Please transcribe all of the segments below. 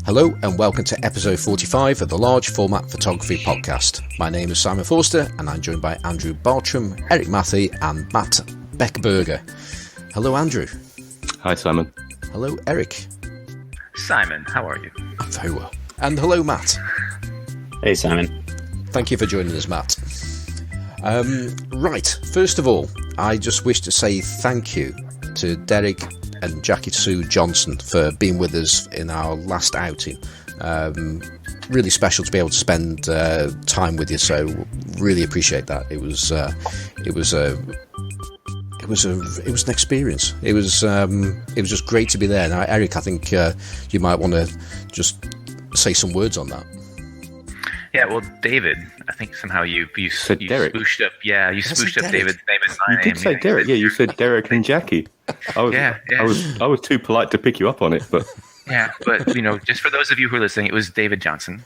Hello and welcome to episode 45 of the Large Format Photography Podcast. My name is Simon Forster and I'm joined by Andrew Bartram, Eric Matthey and Matt Beckberger. Hello Andrew. Hi Simon. Hello Eric. Simon, how are you? I'm very well. And hello Matt. Hey Simon. Thank you for joining us, Matt. Right, first of all, I just wish to say thank you to Derek and Jackie Sue Johnson for being with us in our last outing. Really special to be able to spend time with you, so really appreciate that. It was an experience. It was just great to be there. Now, Eric, I think you might want to just say some words on that. Yeah, well, David, I think somehow you said Derek. Spooshed up. Yeah, you spooshed up David's name and my name. You did say Derek. Yeah, you said Derek and Jackie. I was too polite to pick you up on it, but yeah, but just for those of you who are listening, it was David Johnson,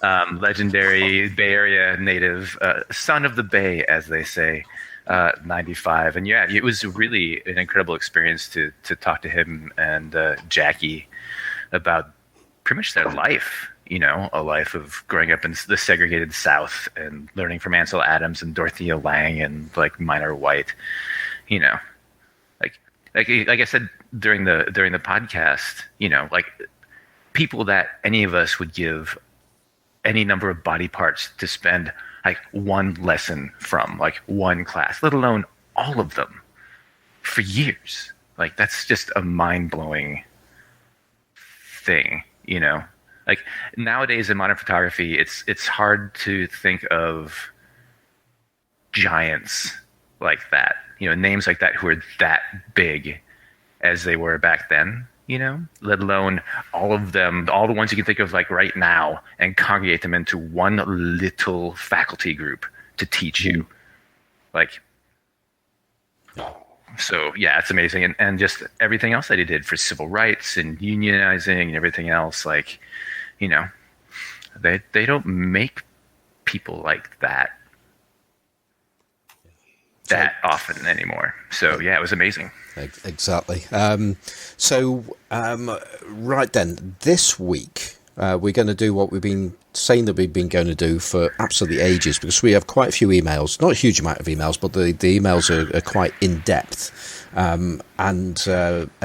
legendary Bay Area native, son of the Bay, as they say, 95, and yeah, it was really an incredible experience to talk to him and Jackie about pretty much their life. A life of growing up in the segregated South and learning from Ansel Adams and Dorothea Lange and like Minor White, like I said during the podcast, like people that any of us would give any number of body parts to spend like one lesson from, like one class, let alone all of them for years. Like that's just a mind-blowing thing, Like nowadays in modern photography, it's hard to think of giants like that, names like that who are that big as they were back then, let alone all of them, all the ones you can think of like right now and congregate them into one little faculty group to teach you. Like, so yeah, it's amazing. And just everything else that he did for civil rights and unionizing and everything else, like, they don't make people like that often anymore. So yeah, it was amazing. Exactly. Right then, this week we're going to do what we've been saying that we've been going to do for absolutely ages, because we have quite a few emails, not a huge amount of emails, but the emails are quite in depth. And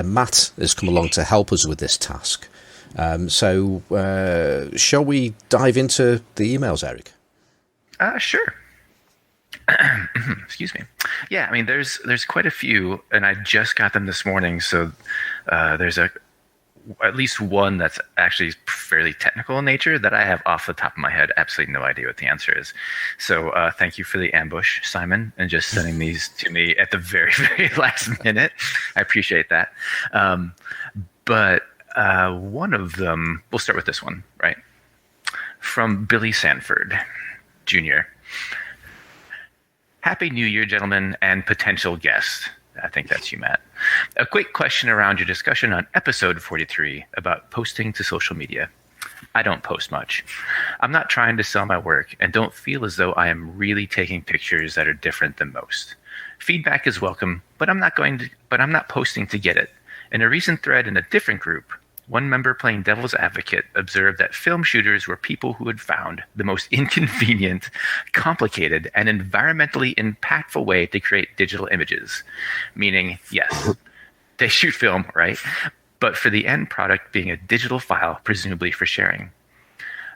Matt has come along to help us with this task. Shall we dive into the emails, Eric? Sure. Excuse me. Yeah, I mean, there's quite a few, and I just got them this morning. So there's at least one that's actually fairly technical in nature that I have off the top of my head absolutely no idea what the answer is. So thank you for the ambush, Simon, and just sending these to me at the very, very last minute. I appreciate that. But one of them, we'll start with this one, right? From Billy Sanford, Jr. Happy New Year, gentlemen, and potential guest. I think that's you, Matt. A quick question around your discussion on episode 43 about posting to social media. I don't post much. I'm not trying to sell my work and don't feel as though I am really taking pictures that are different than most. Feedback is welcome, but I'm not posting to get it. In a recent thread in a different group, one member playing devil's advocate observed that film shooters were people who had found the most inconvenient, complicated, and environmentally impactful way to create digital images. Meaning, yes, they shoot film, right? But for the end product being a digital file, presumably for sharing.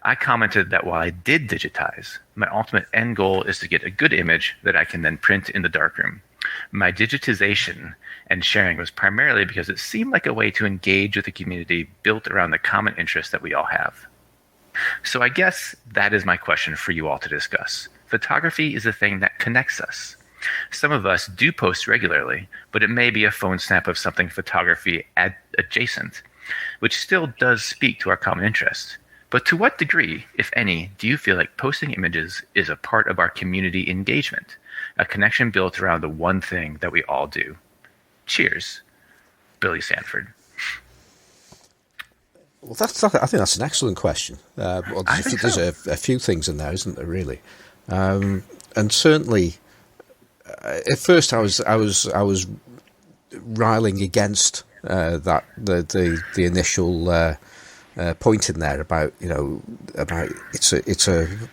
I commented that while I did digitize, my ultimate end goal is to get a good image that I can then print in the darkroom. My digitization and sharing was primarily because it seemed like a way to engage with a community built around the common interests that we all have. So I guess that is my question for you all to discuss. Photography is a thing that connects us. Some of us do post regularly, but it may be a phone snap of something photography adjacent, which still does speak to our common interest. But to what degree, if any, do you feel like posting images is a part of our community engagement? A connection built around the one thing that we all do. Cheers, Billy Sanford. Well, I think that's an excellent question. There's a few things in there, isn't there? Really, and certainly, at first I was riling against that the initial point in there about it's an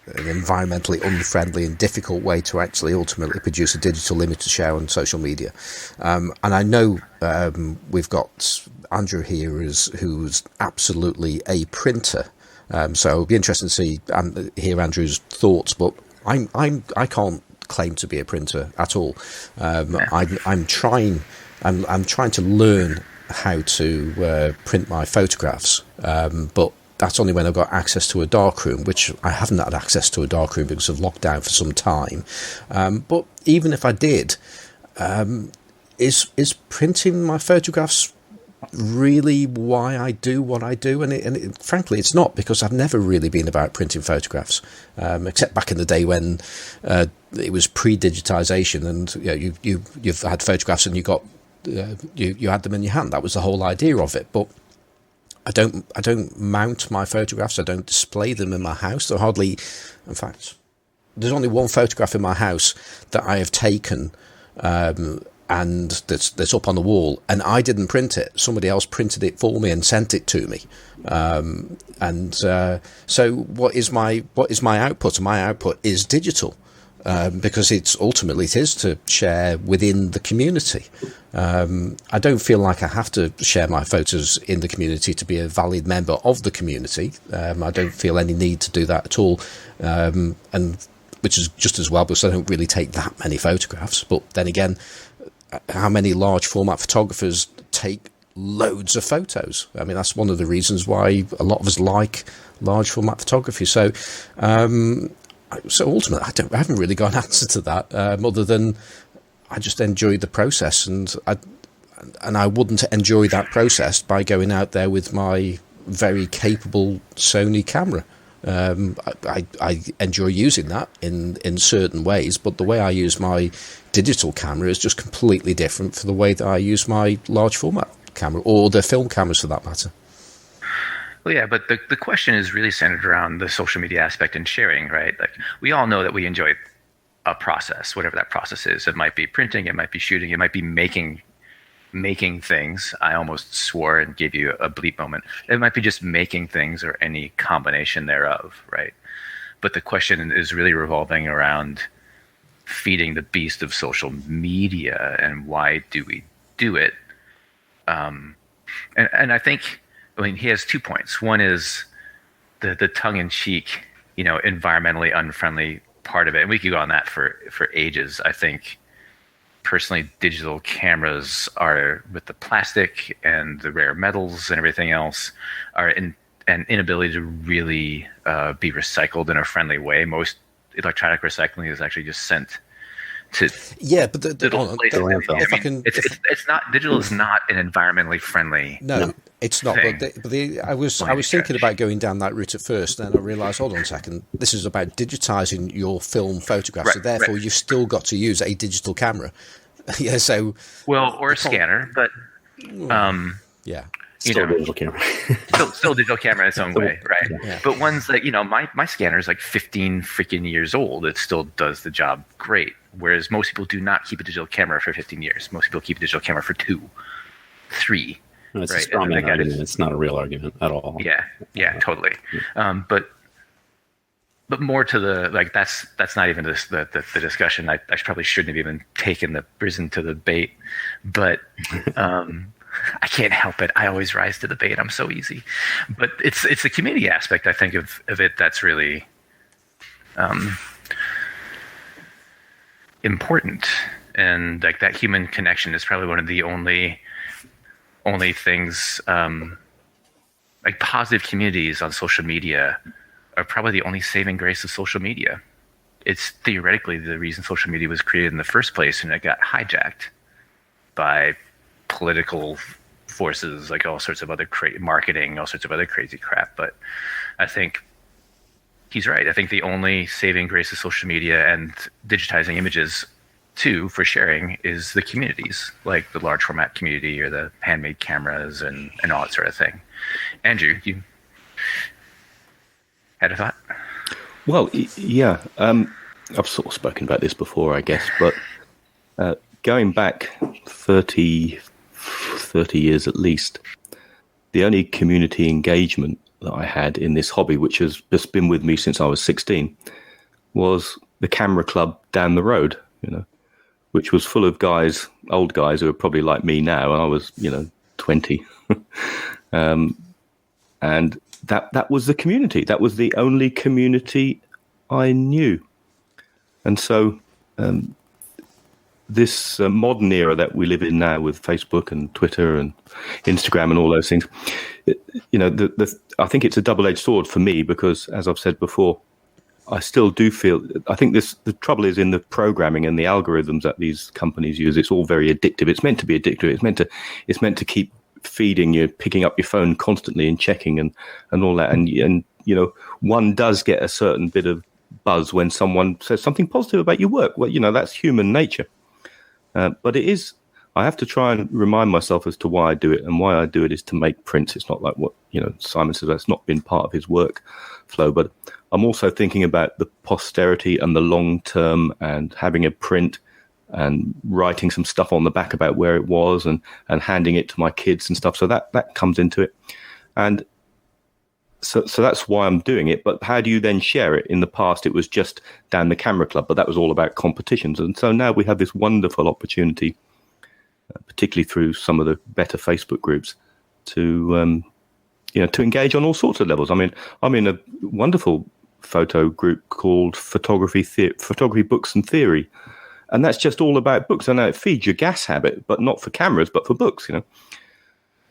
environmentally unfriendly and difficult way to actually ultimately produce a digital image to share on social media. And I know we've got Andrew here who's absolutely a printer. So it'll be interesting to see and hear Andrew's thoughts. But I can't claim to be a printer at all. I'm trying to learn how to print my photographs, but that's only when I've got access to a darkroom, which I haven't had access to a darkroom because of lockdown for some time. But even if I did, is printing my photographs really why I do what I do? And frankly, it's not, because I've never really been about printing photographs, except back in the day when it was pre-digitization, and you've had photographs and you had them in your hand. That was the whole idea of it. But I don't mount my photographs. I don't display them in my house. In fact, there's only one photograph in my house that I have taken, and that's up on the wall, and I didn't print it. Somebody else printed it for me and sent it to me. So what is my output? My output is digital. Because it is to share within the community. I don't feel like I have to share my photos in the community to be a valid member of the community. I don't feel any need to do that at all, and which is just as well, because I don't really take that many photographs. But then again, how many large format photographers take loads of photos? I mean, that's one of the reasons why a lot of us like large format photography. So ultimately, I haven't really got an answer to that, other than I just enjoy the process, and I wouldn't enjoy that process by going out there with my very capable Sony camera. I enjoy using that in certain ways, but the way I use my digital camera is just completely different from the way that I use my large format camera, or the film cameras for that matter. Well, yeah, but the question is really centered around the social media aspect and sharing, right? Like, we all know that we enjoy a process, whatever that process is. It might be printing, it might be shooting, it might be making things. I almost swore and gave you a bleep moment. It might be just making things, or any combination thereof, right? But the question is really revolving around feeding the beast of social media, and why do we do it? And I think, he has 2 points. One is the tongue-in-cheek, environmentally unfriendly part of it. And we could go on that for ages. I think, personally, digital cameras are, with the plastic and the rare metals and everything else, are an inability to really be recycled in a friendly way. Most electronic recycling is actually just sent to but digital is not an environmentally friendly. No, it's not. Thing. But I was thinking about going down that route at first, then I realised, hold on a second, this is about digitizing your film photographs, right, so therefore you've still got to use a digital camera. Yeah, so or a scanner, but yeah. Still digital camera. still digital camera in its own way, right? Yeah. But ones that, my scanner is like 15 freaking years old. It still does the job great. Whereas most people do not keep a digital camera for 15 years. Most people keep a digital camera for 2, 3. No, it's right? a straw man argument. It's not a real argument at all. Yeah, totally. But more to the, that's not even the discussion. I probably shouldn't have even risen to the bait, but I can't help it. I always rise to the bait. I'm so easy. But it's the community aspect, I think, of it that's really important. And that human connection is probably one of the only things, positive communities on social media are probably the only saving grace of social media. It's theoretically the reason social media was created in the first place, and it got hijacked by political forces, like all sorts of other marketing, all sorts of other crazy crap. But I think he's right. I think the only saving grace of social media and digitizing images too for sharing is the communities, like the large format community or the handmade cameras and all that sort of thing. Andrew, you had a thought? Well, yeah, I've sort of spoken about this before, I guess, but going back 30 years at least, the only community engagement that I had in this hobby, which has just been with me since I was 16, was the camera club down the road, which was full of guys, old guys who are probably like me now, and I was, 20. And that was the community. That was the only community I knew. And so this modern era that we live in now with Facebook and Twitter and Instagram and all those things, I think it's a double-edged sword for me because, as I've said before, I still do feel, I think the trouble is in the programming and the algorithms that these companies use. It's all very addictive. It's meant to be addictive. It's meant to keep feeding you, picking up your phone constantly and checking and all that. And one does get a certain bit of buzz when someone says something positive about your work. Well, that's human nature. But it is, I have to try and remind myself as to why I do it, and why I do it is to make prints. It's not like what, Simon says, that's not been part of his work flow, but I'm also thinking about the posterity and the long term and having a print and writing some stuff on the back about where it was and handing it to my kids and stuff. So that comes into it. And so that's why I'm doing it. But how do you then share it? In the past, it was just down the camera club, but that was all about competitions. And so now we have this wonderful opportunity, particularly through some of the better Facebook groups, to engage on all sorts of levels. I mean, I'm in a wonderful photo group called Photography Books and Theory. And that's just all about books. I know it feeds your gas habit, but not for cameras, but for books,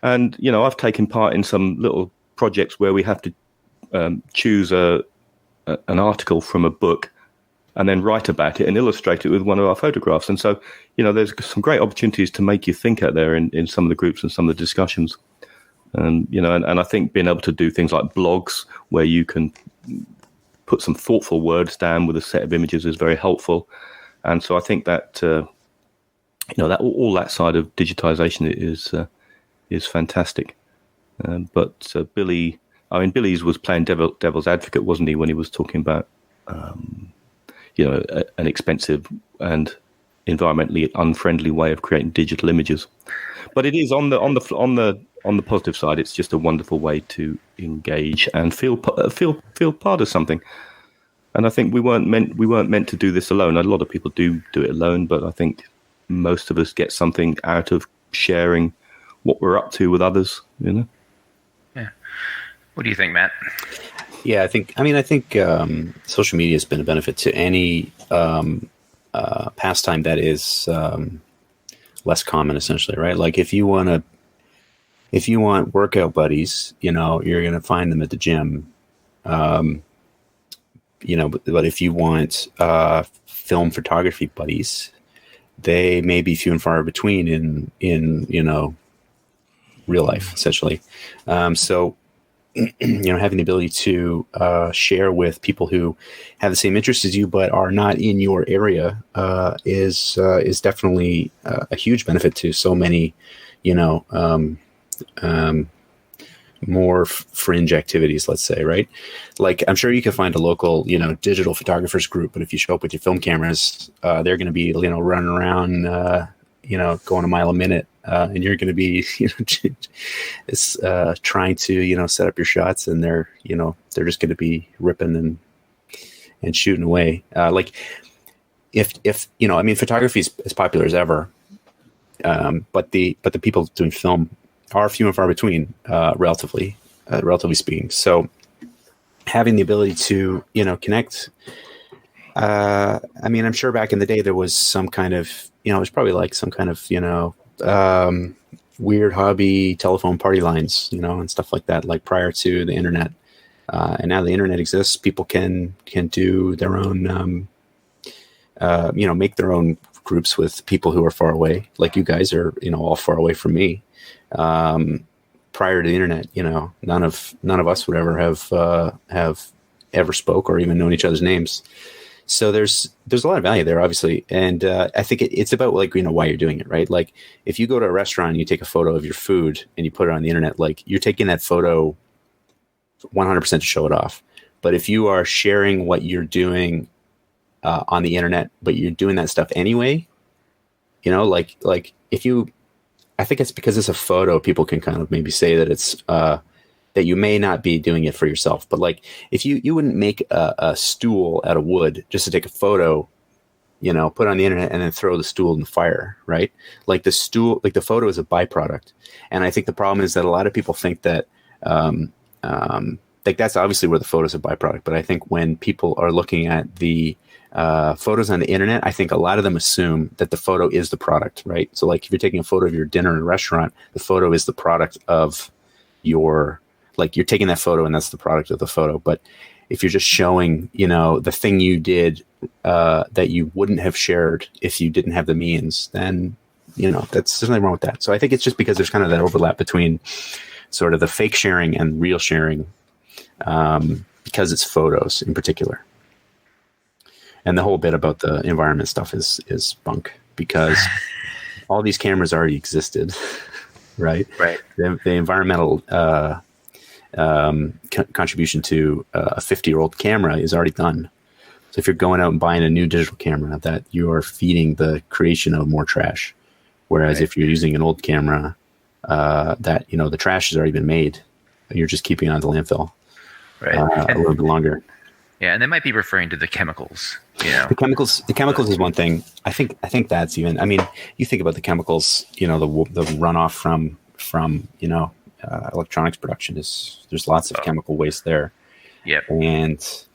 And, I've taken part in some little projects where we have to choose an article from a book and then write about it and illustrate it with one of our photographs. And so, there's some great opportunities to make you think out there in some of the groups and some of the discussions. And, and I think being able to do things like blogs where you can put some thoughtful words down with a set of images is very helpful. And so I think that, that all that side of digitization is fantastic. But Billy's was playing devil's advocate, wasn't he, when he was talking about, an expensive and environmentally unfriendly way of creating digital images. But it is on the positive side. It's just a wonderful way to engage and feel part of something. And I think we weren't meant to do this alone. A lot of people do it alone, but I think most of us get something out of sharing what we're up to with others. Yeah. What do you think, Matt? Yeah, I think social media has been a benefit to any pastime that is less common, essentially, right? Like if you want workout buddies, you're going to find them at the gym. But if you want film photography buddies, they may be few and far between in real life, essentially. So having the ability to share with people who have the same interests as you but are not in your area is definitely a huge benefit to so many, more fringe activities, let's say, right? Like I'm sure you can find a local, digital photographers group, but if you show up with your film cameras, they're going to be, running around, going a mile a minute, and you're going to be, trying to, set up your shots, and they're just going to be ripping and shooting away. Like if photography is as popular as ever, but the people doing film are few and far between, relatively speaking. So having the ability to, connect, I'm sure back in the day there was some kind of, it was probably like some kind of, weird hobby telephone party lines, and stuff like that, like prior to the internet. And now the internet exists, people can do their own, make their own groups with people who are far away. Like you guys are, all far away from me. Prior to the internet, none of us would ever have ever spoke or even known each other's names. So there's a lot of value there, obviously. And I think it's about why you're doing it, right? Like if you go to a restaurant and you take a photo of your food and you put it on the internet, like you're taking that photo 100% to show it off. But if you are sharing what you're doing on the internet, but you're doing that stuff anyway, like if you, I think it's because it's a photo. People can kind of maybe say that it's that you may not be doing it for yourself. But like, if you wouldn't make a stool out of wood just to take a photo, you know, put it on the internet and then throw the stool in the fire, right? Like the stool, like the photo is a byproduct. And I think the problem is that a lot of people think that, like that's obviously where the photo is a byproduct. But I think when people are looking at the photos on the internet, I think a lot of them assume that the photo is the product, right? So like if you're taking a photo of your dinner in a restaurant, the photo is the product of your, like you're taking that photo and that's the product of the photo. But if you're just showing, you know, the thing you did that you wouldn't have shared if you didn't have the means, then, you know, there's nothing wrong with that. So I think it's just because there's kind of that overlap between sort of the fake sharing and real sharing, because it's photos in particular. And the whole bit about the environment stuff is bunk, because all these cameras already existed, right? Right. The environmental contribution to a 50-year-old camera is already done. So if you're going out and buying a new digital camera, that you are feeding the creation of more trash. Whereas if you're using an old camera, that, you know, the trash has already been made, you're just keeping it on the landfill a little bit longer. Yeah, and they might be referring to the chemicals. You know, the chemicals is one thing. I think that's even. I mean, you think about the chemicals. You know, the runoff from you know electronics production is, there's lots of chemical waste there. Yep. And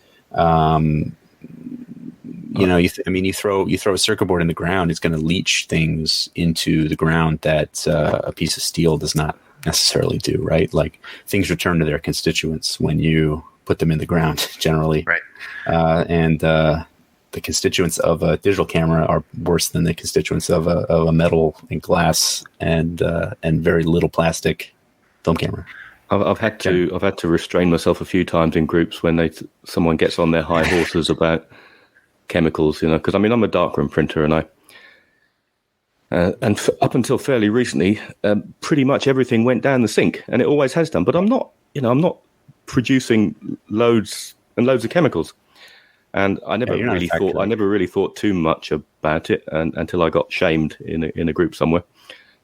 you know, you throw a circuit board in the ground, it's going to leach things into the ground that a piece of steel does not necessarily do. Right? Like things return to their constituents when you put them in the ground, generally. Right. And the constituents of a digital camera are worse than the constituents of a metal and glass and very little plastic film camera. I've had to restrain myself a few times in groups when someone gets on their high horses about chemicals, you know, because I mean I'm a darkroom printer and up until fairly recently, pretty much everything went down the sink, and it always has done. But I'm not producing loads and loads of chemicals, and I never really thought too much about it until I got shamed in a group somewhere.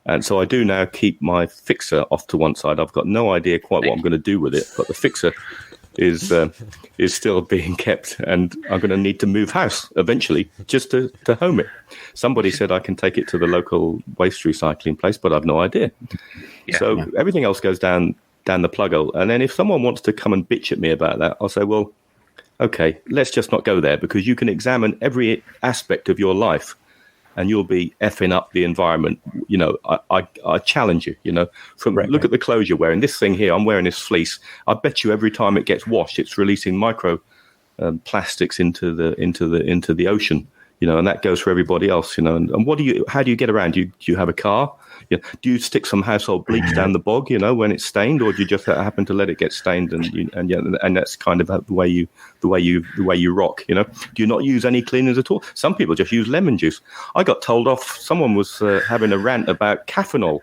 And so I do now keep my fixer off to one side. I've got no idea quite what I'm going to do with it, but the fixer is still being kept, and I'm going to need to move house eventually just to home it. Somebody said I can take it to the local waste recycling place, but I've no idea. Yeah, everything else goes down the plug hole. And then if someone wants to come and bitch at me about that, I'll say, well, okay, let's just not go there, because you can examine every aspect of your life and you'll be effing up the environment. You know, I challenge you, you know, look at the clothes you're wearing. This thing here, I'm wearing this fleece. I bet you every time it gets washed, it's releasing micro plastics into the ocean, you know, and that goes for everybody else, you know. And how do you get around? Do you have a car? You know, do you stick some household bleach down the bog, you know, when it's stained, or do you just happen to let it get stained and that's kind of the way you rock, you know? Do you not use any cleaners at all? Some people just use lemon juice. I got told off. Someone was having a rant about caffeinol.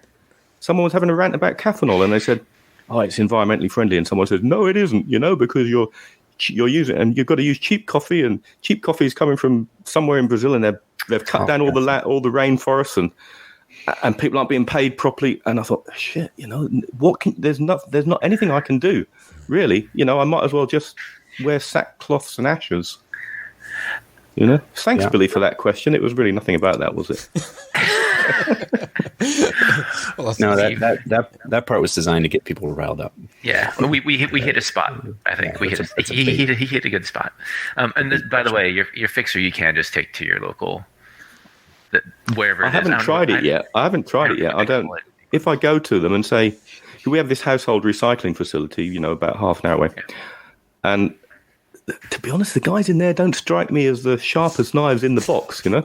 And they said, "Oh, it's environmentally friendly," and someone says, "No, it isn't, you know, because you're using, and you've got to use cheap coffee, and cheap coffee is coming from somewhere in Brazil, and they've cut down all the rainforests, and people aren't being paid properly." And I thought, shit, you know, there's not anything I can do, really. You know, I might as well just wear sackcloths and ashes. You know, thanks, Billy, for that question. It was really nothing about that, was it? Well, no, that part was designed to get people riled up. Yeah, we hit a spot. I think he hit a good spot. By the way, your fixer you can just take to your local. Wherever I haven't tried it yet. I don't. If I go to them and say, we have this household recycling facility, you know, about half an hour away, and to be honest, the guys in there don't strike me as the sharpest knives in the box, you know.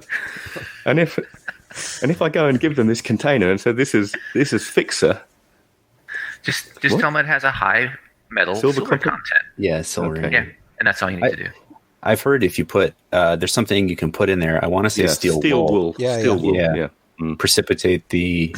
And if I go and give them this container and say this is fixer, just tell them it has a high metal silver content. Yeah, silver. Okay. Yeah, and that's all you need to do. I've heard if you put there's something you can put in there. I want to say steel wool. Steel wool. Yeah. Precipitate the.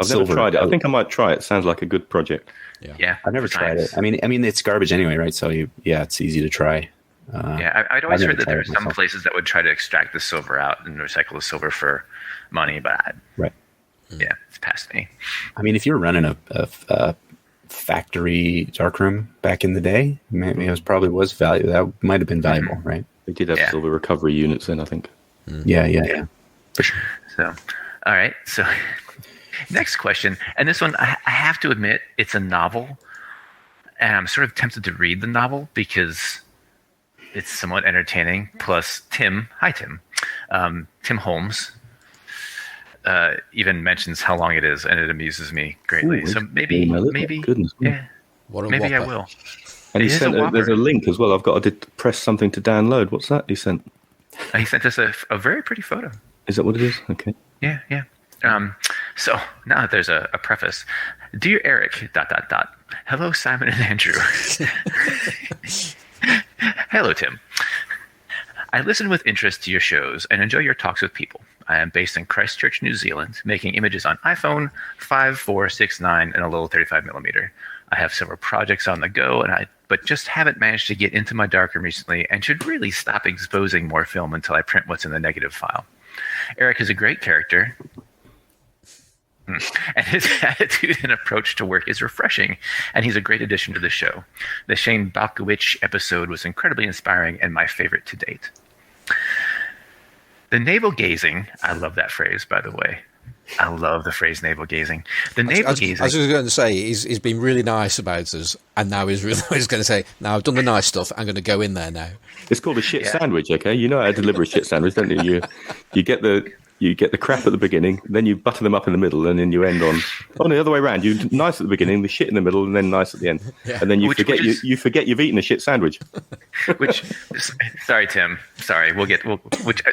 I've never tried it. I think I might try it. Sounds like a good project. Yeah. I've never tried it. I mean, it's garbage anyway, right? So it's easy to try. I'd always heard that there are some places that would try to extract the silver out and recycle the silver for money, but right. Yeah, it's past me. I mean, if you're running a factory darkroom back in the day, maybe it was value. That might have been valuable, right? We did have silver recovery units then, I think. Yeah. For sure. So, all right. So, next question, and this one I have to admit it's a novel, and I'm sort of tempted to read the novel because it's somewhat entertaining. Plus, Tim Holmes even mentions how long it is, and it amuses me greatly. So maybe, goodness, yeah, maybe I will. And there's a link as well. I've got to press something to download. What's that he sent? He sent us a very pretty photo. Is that what it is? Okay. Yeah. So now there's a preface. Dear Eric, ... Hello, Simon and Andrew. Hello, Tim. I listen with interest to your shows and enjoy your talks with people. I am based in Christchurch, New Zealand, making images on iPhone 5, 4, 6, 9, and a little 35mm. I have several projects on the go, but just haven't managed to get into my darkroom recently and should really stop exposing more film until I print what's in the negative file. Eric is a great character, and his attitude and approach to work is refreshing, and he's a great addition to the show. The Shane Balkowicz episode was incredibly inspiring and my favorite to date. The navel gazing, I love that phrase, by the way. I love the phrase navel gazing. The navel gazing. I was going to say, he's been really nice about us, and now he's going to say, now I've done the nice stuff, I'm going to go in there now. It's called a shit sandwich, okay? You know how to deliver a shit sandwich, don't you? You get the crap at the beginning, then you butter them up in the middle, and then you end on the other way around. You nice at the beginning, the shit in the middle, and then nice at the end. Yeah. And then you forget you've eaten a shit sandwich. Sorry, Tim. Sorry,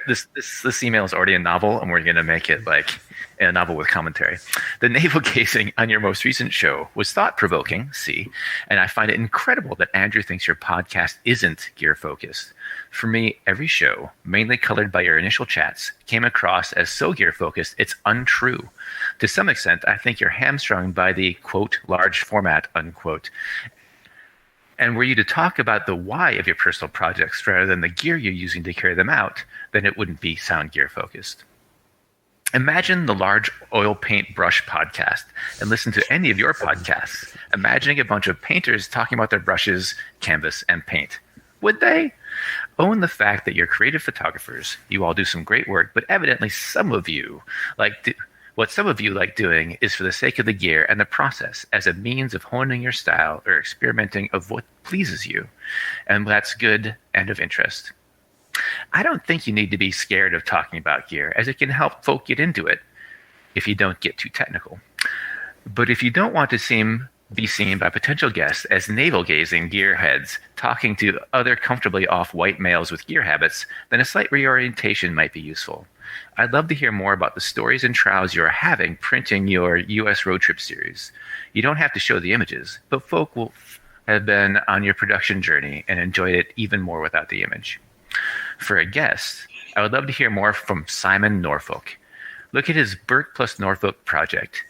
this email is already a novel, and we're going to make it like a novel with commentary. The navel gazing on your most recent show was thought-provoking, and I find it incredible that Andrew thinks your podcast isn't gear-focused. For me, every show, mainly colored by your initial chats, came across as so gear-focused it's untrue. To some extent, I think you're hamstrung by the, quote, large format, unquote. And were you to talk about the why of your personal projects rather than the gear you're using to carry them out, then it wouldn't be sound gear-focused. Imagine the large oil paint brush podcast and listen to any of your podcasts, imagining a bunch of painters talking about their brushes, canvas, and paint. Would they? Own the fact that you're creative photographers. You all do some great work, but evidently some of you like doing is for the sake of the gear and the process as a means of honing your style or experimenting of what pleases you. And that's good and of interest. I don't think you need to be scared of talking about gear, as it can help folk get into it if you don't get too technical. But if you don't want to be seen by potential guests as navel-gazing gearheads talking to other comfortably off white males with gear habits, then a slight reorientation might be useful. I'd love to hear more about the stories and trials you are having printing your U.S. road trip series. You don't have to show the images, but folk will have been on your production journey and enjoyed it even more without the image. For a guest, I would love to hear more from Simon Norfolk. Look at his Burke plus Norfolk project.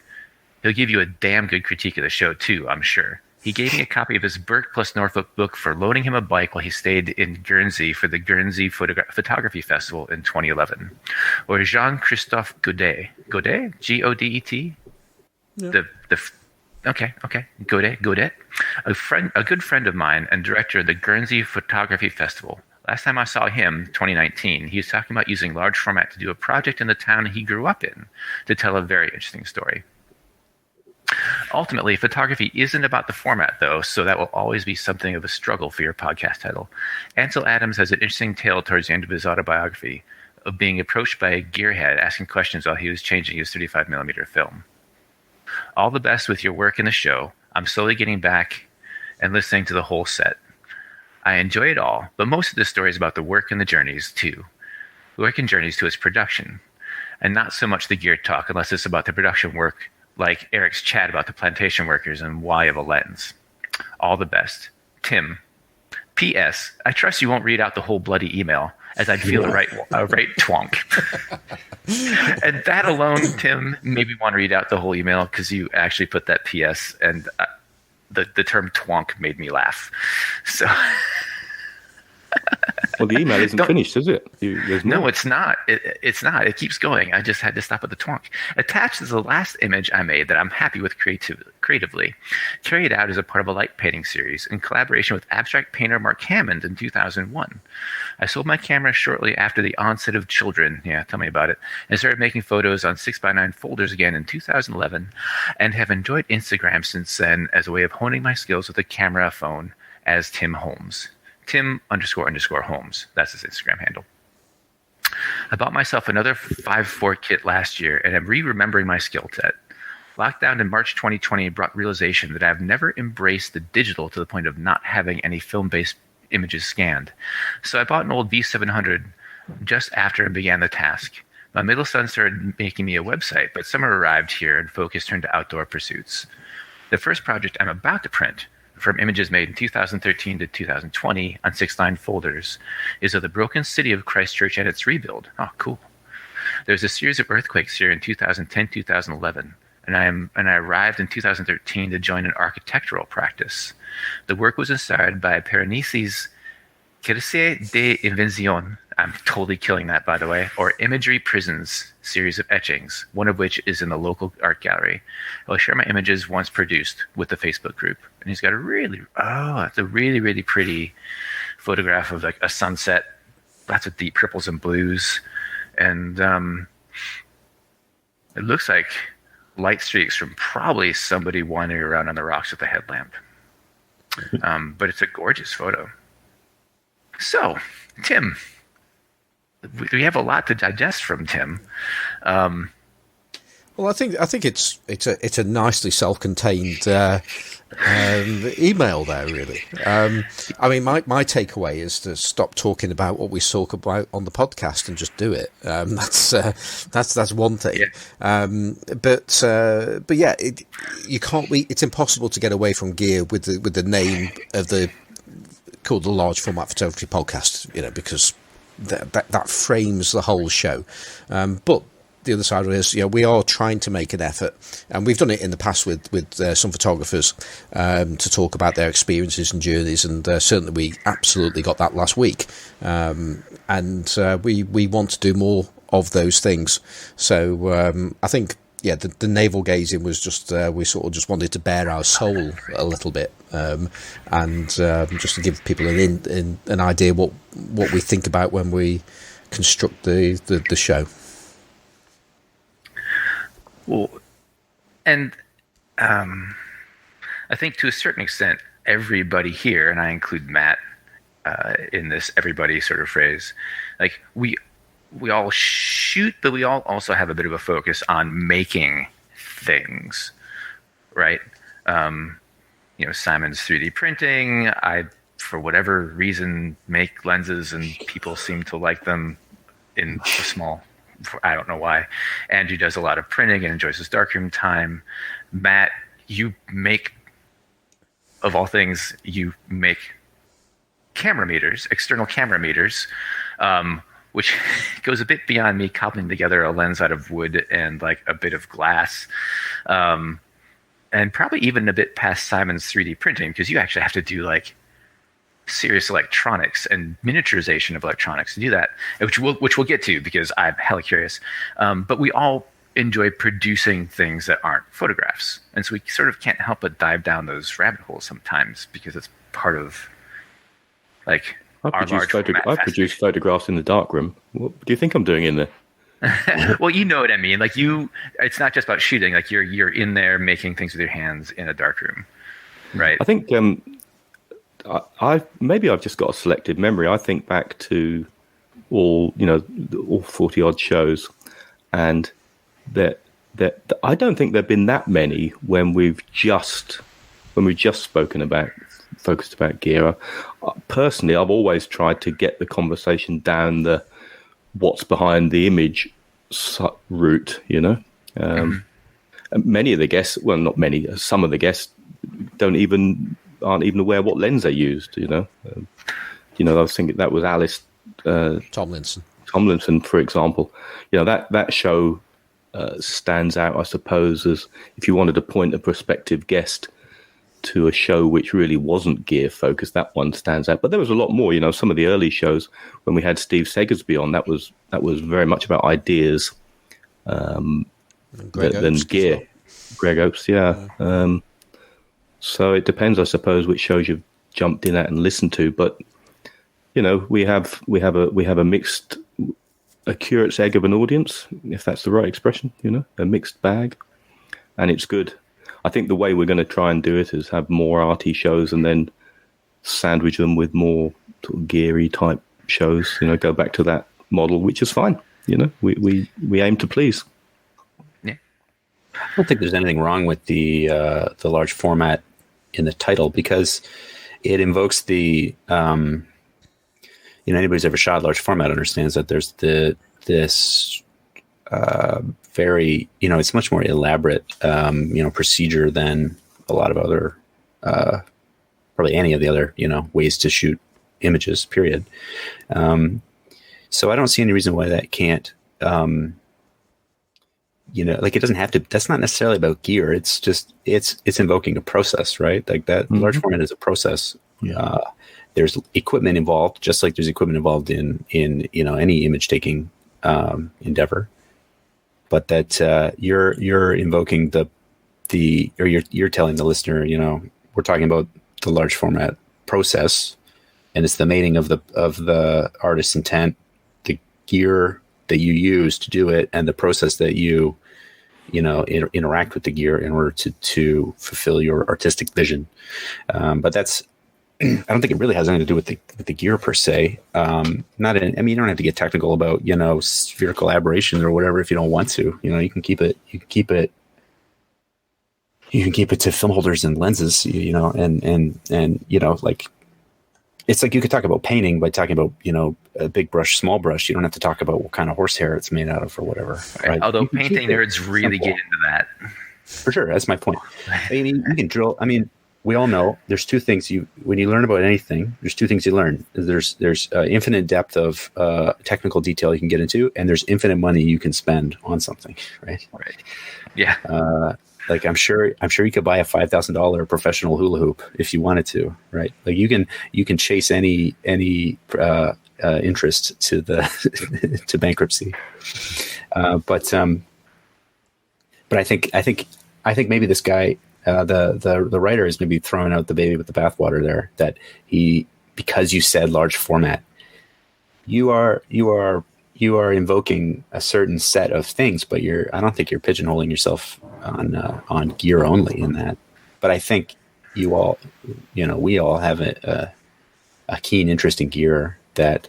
He'll give you a damn good critique of the show, too, I'm sure. He gave me a copy of his Burke plus Norfolk book for loaning him a bike while he stayed in Guernsey for the Guernsey Photography Festival in 2011. Or Jean-Christophe Godet. Godet? G-O-D-E-T? Yeah. Okay. Godet. A good friend of mine and director of the Guernsey Photography Festival. Last time I saw him, 2019, he was talking about using large format to do a project in the town he grew up in to tell a very interesting story. Ultimately, photography isn't about the format, though, so that will always be something of a struggle for your podcast title. Ansel Adams has an interesting tale towards the end of his autobiography of being approached by a gearhead asking questions while he was changing his 35mm film. All the best with your work in the show. I'm slowly getting back and listening to the whole set. I enjoy it all, but most of the story is about the work and the journeys, too. The work and journeys to its production, and not so much the gear talk unless it's about the production work, like Eric's chat about the plantation workers and why of a lens. All the best. Tim. P.S. I trust you won't read out the whole bloody email, as I'd feel a right twonk. And that alone, Tim, made me want to read out the whole email because you actually put that P.S. and the term twonk made me laugh. So Well, the email isn't finished, is it? There's No, more. it's not. It's not. It keeps going. I just had to stop at the twonk. Attached is the last image I made that I'm happy with creatively. Carried out as a part of a light painting series in collaboration with abstract painter Mark Hammond in 2001. I sold my camera shortly after the onset of children. Yeah, tell me about it. And started making photos on 6x9 folders again in 2011 and have enjoyed Instagram since then as a way of honing my skills with a camera phone as Tim Holmes. Tim__Holmes. That's his Instagram handle. I bought myself another 5.4 kit last year and am remembering my skill set. Lockdown in March 2020 brought realization that I have never embraced the digital to the point of not having any film-based images scanned. So I bought an old V700 just after and began the task. My middle son started making me a website, but summer arrived here and focus turned to outdoor pursuits. The first project I'm about to print, from images made in 2013 to 2020 on 6x9 folders, is of the broken city of Christchurch and its rebuild. Oh, cool. There was a series of earthquakes here in 2010-2011, and I arrived in 2013 to join an architectural practice. The work was inspired by Piranesi's Cresce de Invención, I'm totally killing that, by the way, or Imagery Prisons series of etchings, one of which is in the local art gallery. I will share my images once produced with the Facebook group. And he's got it's a really, really pretty photograph of like a sunset, lots of deep purples and blues. And it looks like light streaks from probably somebody wandering around on the rocks with a headlamp. But it's a gorgeous photo. So, Tim, we have a lot to digest from Tim. Well, I think it's a nicely self-contained email there, really. I mean, my takeaway is to stop talking about what we talk about on the podcast and just do it. That's one thing. Yeah. But yeah, you can't. It's impossible to get away from gear with the name of called the Large Format Photography Podcast. because that frames the whole show. But the other side of it is, we are trying to make an effort, and we've done it in the past with some photographers to talk about their experiences and journeys, and certainly we absolutely got that last week. And we want to do more of those things. So I think, the navel gazing was just we sort of just wanted to bare our soul a little bit, and just to give people an idea what we think about when we construct the show. Well, and I think to a certain extent, everybody here, and I include Matt in this everybody sort of phrase, like we all shoot, but we all also have a bit of a focus on making things, right? Simon's 3D printing. I, for whatever reason, make lenses, and people seem to like them in a small. I don't know why. Andrew does a lot of printing and enjoys his darkroom time. Matt, you make, of all things, you make camera meters, external camera meters, which goes a bit beyond me cobbling together a lens out of wood and like a bit of glass, and probably even a bit past Simon's 3D printing, because you actually have to do like serious electronics and miniaturization of electronics to do that, which we'll get to because I'm hella curious. But we all enjoy producing things that aren't photographs, and so we sort of can't help but dive down those rabbit holes sometimes because it's part of like I produce photographs in the darkroom. What do you think I'm doing in there? Well, you know what I mean. Like it's not just about shooting. Like you're in there making things with your hands in a darkroom, right? I think I've just got a selective memory. I think back to all 40 odd shows, and that I don't think there've been that many when we've just focused about gear. Personally, I've always tried to get the conversation down the what's behind the image route. Many of the guests, well, not many, some of the guests aren't even aware what lens they used. I was thinking that was Alice Tomlinson, for example. That show stands out, I suppose, as if you wanted to point a prospective guest to a show which really wasn't gear focused. That one stands out. But there was a lot more. Some of the early shows when we had Steve Segersby on, that was very much about ideas than gear. Well. Greg Oates, yeah. So it depends, I suppose, which shows you've jumped in at and listened to. But we have a mixed, a curate's egg of an audience, if that's the right expression. A mixed bag, and it's good. I think the way we're going to try and do it is have more arty shows and then sandwich them with more sort of geary type shows. Go back to that model, which is fine. We aim to please. I don't think there's anything wrong with the large format in the title, because it invokes the anybody who's ever shot large format understands that there's this very it's much more elaborate procedure than a lot of other probably any of the other ways to shoot images, period. So I don't see any reason why that can't it doesn't have to. That's not necessarily about gear. It's just it's invoking a process, right? Like that large format is a process. Yeah. There's equipment involved, just like there's equipment involved in any image taking endeavor. But that you're invoking or you're telling the listener, we're talking about the large format process, and it's the mating of the artist's intent, the gear that you use to do it, and the process that you interact with the gear in order to fulfill your artistic vision. But that's, I don't think it really has anything to do with the gear per se. You don't have to get technical about spherical aberrations or whatever if you don't want to. You can keep it to film holders and lenses. It's like you could talk about painting by talking about, a big brush, small brush. You don't have to talk about what kind of horsehair it's made out of or whatever. Right? Although painting nerds really get into that. For sure. That's my point. You can drill. We all know there's two things when you learn about anything, there's two things you learn. There's infinite depth of technical detail you can get into, and there's infinite money you can spend on something. Right. Right. Yeah. I'm sure you could buy a $5,000 professional hula hoop if you wanted to, right? Like you can chase any interest to the to bankruptcy, but I think maybe this guy, the writer, is maybe throwing out the baby with the bathwater there. That because you said large format, you are invoking a certain set of things, but I don't think you're pigeonholing yourself on gear only in that. But I think we all have a keen interest in gear that,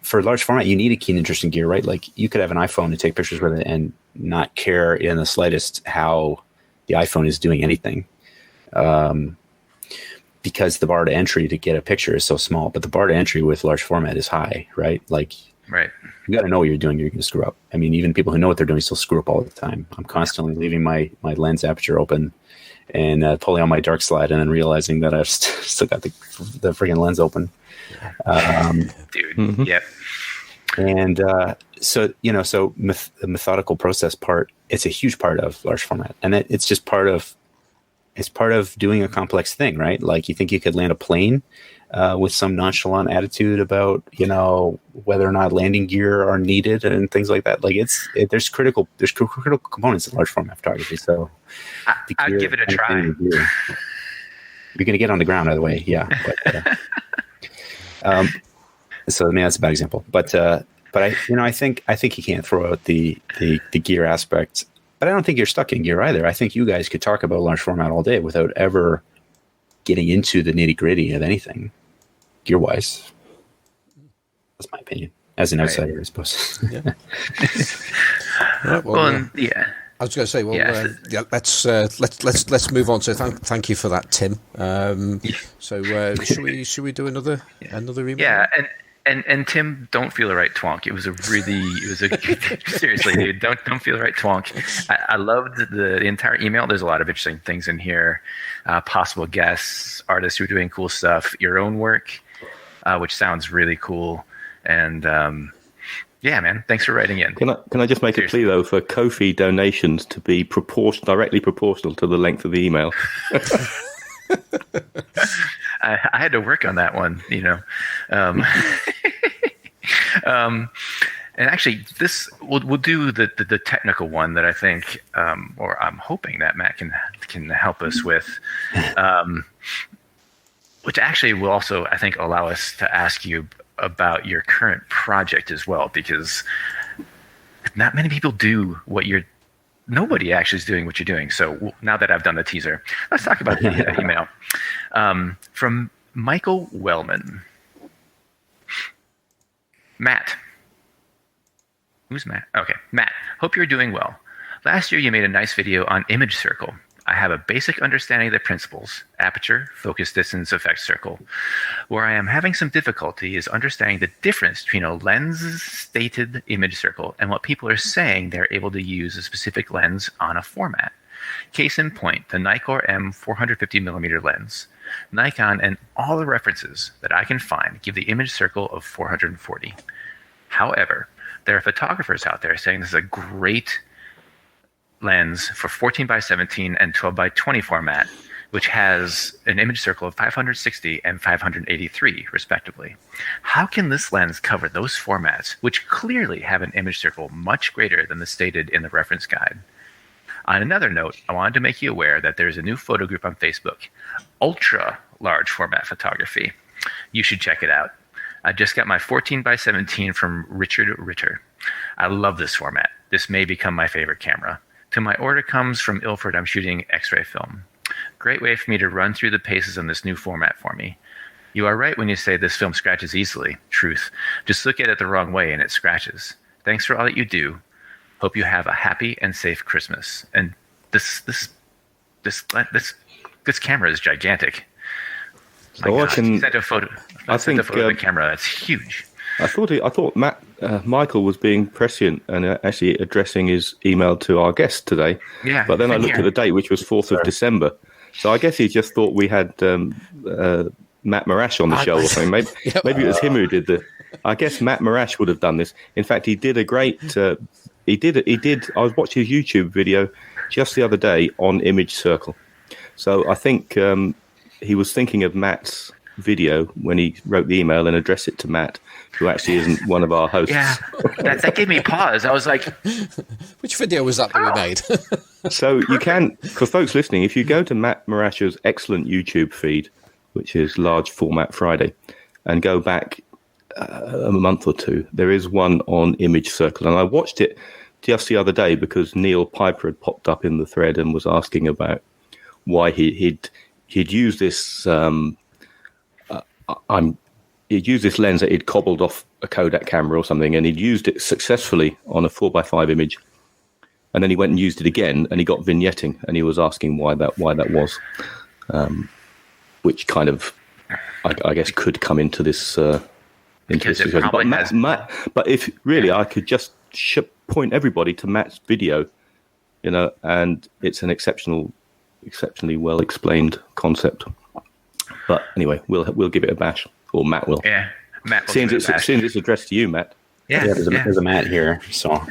for large format, you need a keen interest in gear, right? Like you could have an iPhone and take pictures with it and not care in the slightest how the iPhone is doing anything. Because the bar to entry to get a picture is so small, but the bar to entry with large format is high, right? Like, right. You got to know what you're doing. You're going to screw up. Even people who know what they're doing still screw up all the time. I'm constantly leaving my lens aperture open and pulling on my dark slide and then realizing that I've still got the friggin' lens open. Dude, mm-hmm. Yep. And the methodical process part, it's a huge part of large format. And it's just part of doing a complex thing, right? Like you think you could land a plane with some nonchalant attitude about, whether or not landing gear are needed and things like that. Like there's critical components in large format photography. So I'd give it a try. You're going to get on the ground either way. Yeah. But, so that's a bad example, but I think you can't throw out the gear aspect, but I don't think you're stuck in gear either. I think you guys could talk about large format all day without ever getting into the nitty gritty of anything gear wise. That's my opinion as an outsider, right. I suppose. Yeah. Right, yeah. I was going to say, let's move on. So thank you for that, Tim. So should we do another email? Yeah, and Tim, don't feel the right twonk. It was seriously, dude, don't feel the right twonk. I loved the entire email. There's a lot of interesting things in here. Possible guests, artists who are doing cool stuff, your own work, which sounds really cool. And yeah, man, thanks for writing in. Can I just make a plea though for Ko-fi donations to be directly proportional to the length of the email? I had to work on that one, and actually, this we'll do the technical one that I think, or I'm hoping that Matt can help us with, which actually will also, I think, allow us to ask you about your current project as well, because not many people do what nobody actually is doing what you're doing. So now that I've done the teaser, let's talk about the email from Michael Wellman. Matt. Who's Matt? Okay, Matt. Hope you're doing well. Last year you made a nice video on image circle. I have a basic understanding of the principles, aperture, focus distance, effect circle. Where I am having some difficulty is understanding the difference between a lens stated image circle and what people are saying they're able to use a specific lens on a format. Case in point, the Nikkor M 450mm lens. Nikon and all the references that I can find give the image circle of 440. However, there are photographers out there saying this is a great lens for 14x17 and 12x20 format, which has an image circle of 560 and 583, respectively. How can this lens cover those formats, which clearly have an image circle much greater than the stated in the reference guide? On another note, I wanted to make you aware that there's a new photo group on Facebook, Ultra Large Format Photography. You should check it out. I just got my 14x17 from Richard Ritter. I love this format. This may become my favorite camera. Till my order comes from Ilford, I'm shooting X-ray film. Great way for me to run through the paces on this new format for me. You are right when you say this film scratches easily. Truth. Just look at it the wrong way and it scratches. Thanks for all that you do. Hope you have a happy and safe Christmas. And this camera is gigantic. So I can. He sent a photo. I sent a photo of the camera. That's huge. I thought Michael was being prescient and actually addressing his email to our guest today. Yeah. But then I looked at the date, which was 4th of December. So I guess he just thought we had Matt Marrash on the show or something. Maybe it was him who did the. I guess Matt Marrash would have done this. In fact, he did a great. He did. I was watching his YouTube video just the other day on image circle. So I think he was thinking of Matt's video when he wrote the email and addressed it to Matt, who actually isn't one of our hosts. Yeah, that gave me pause. I was like, which video was that we made? So you can, for folks listening, if you go to Matt Marrash's excellent YouTube feed, which is Large Format Friday, and go back a month or two, there is one on image circle. And I watched it just the other day because Neil Piper had popped up in the thread and was asking about why he'd used this he'd used this lens that he'd cobbled off a Kodak camera or something, and he'd used it successfully on a 4x5 image, and then he went and used it again, and he got vignetting, and he was asking why that was, which kind of, I guess, could come into this. Because it probably has. Matt, but if really, I could just point everybody to Matt's video, and it's an exceptionally well explained concept. But anyway, we'll give it a bash, or Matt will. Yeah, Matt will. Seeing it's addressed to you, Matt. Yeah, there's a Matt here. So,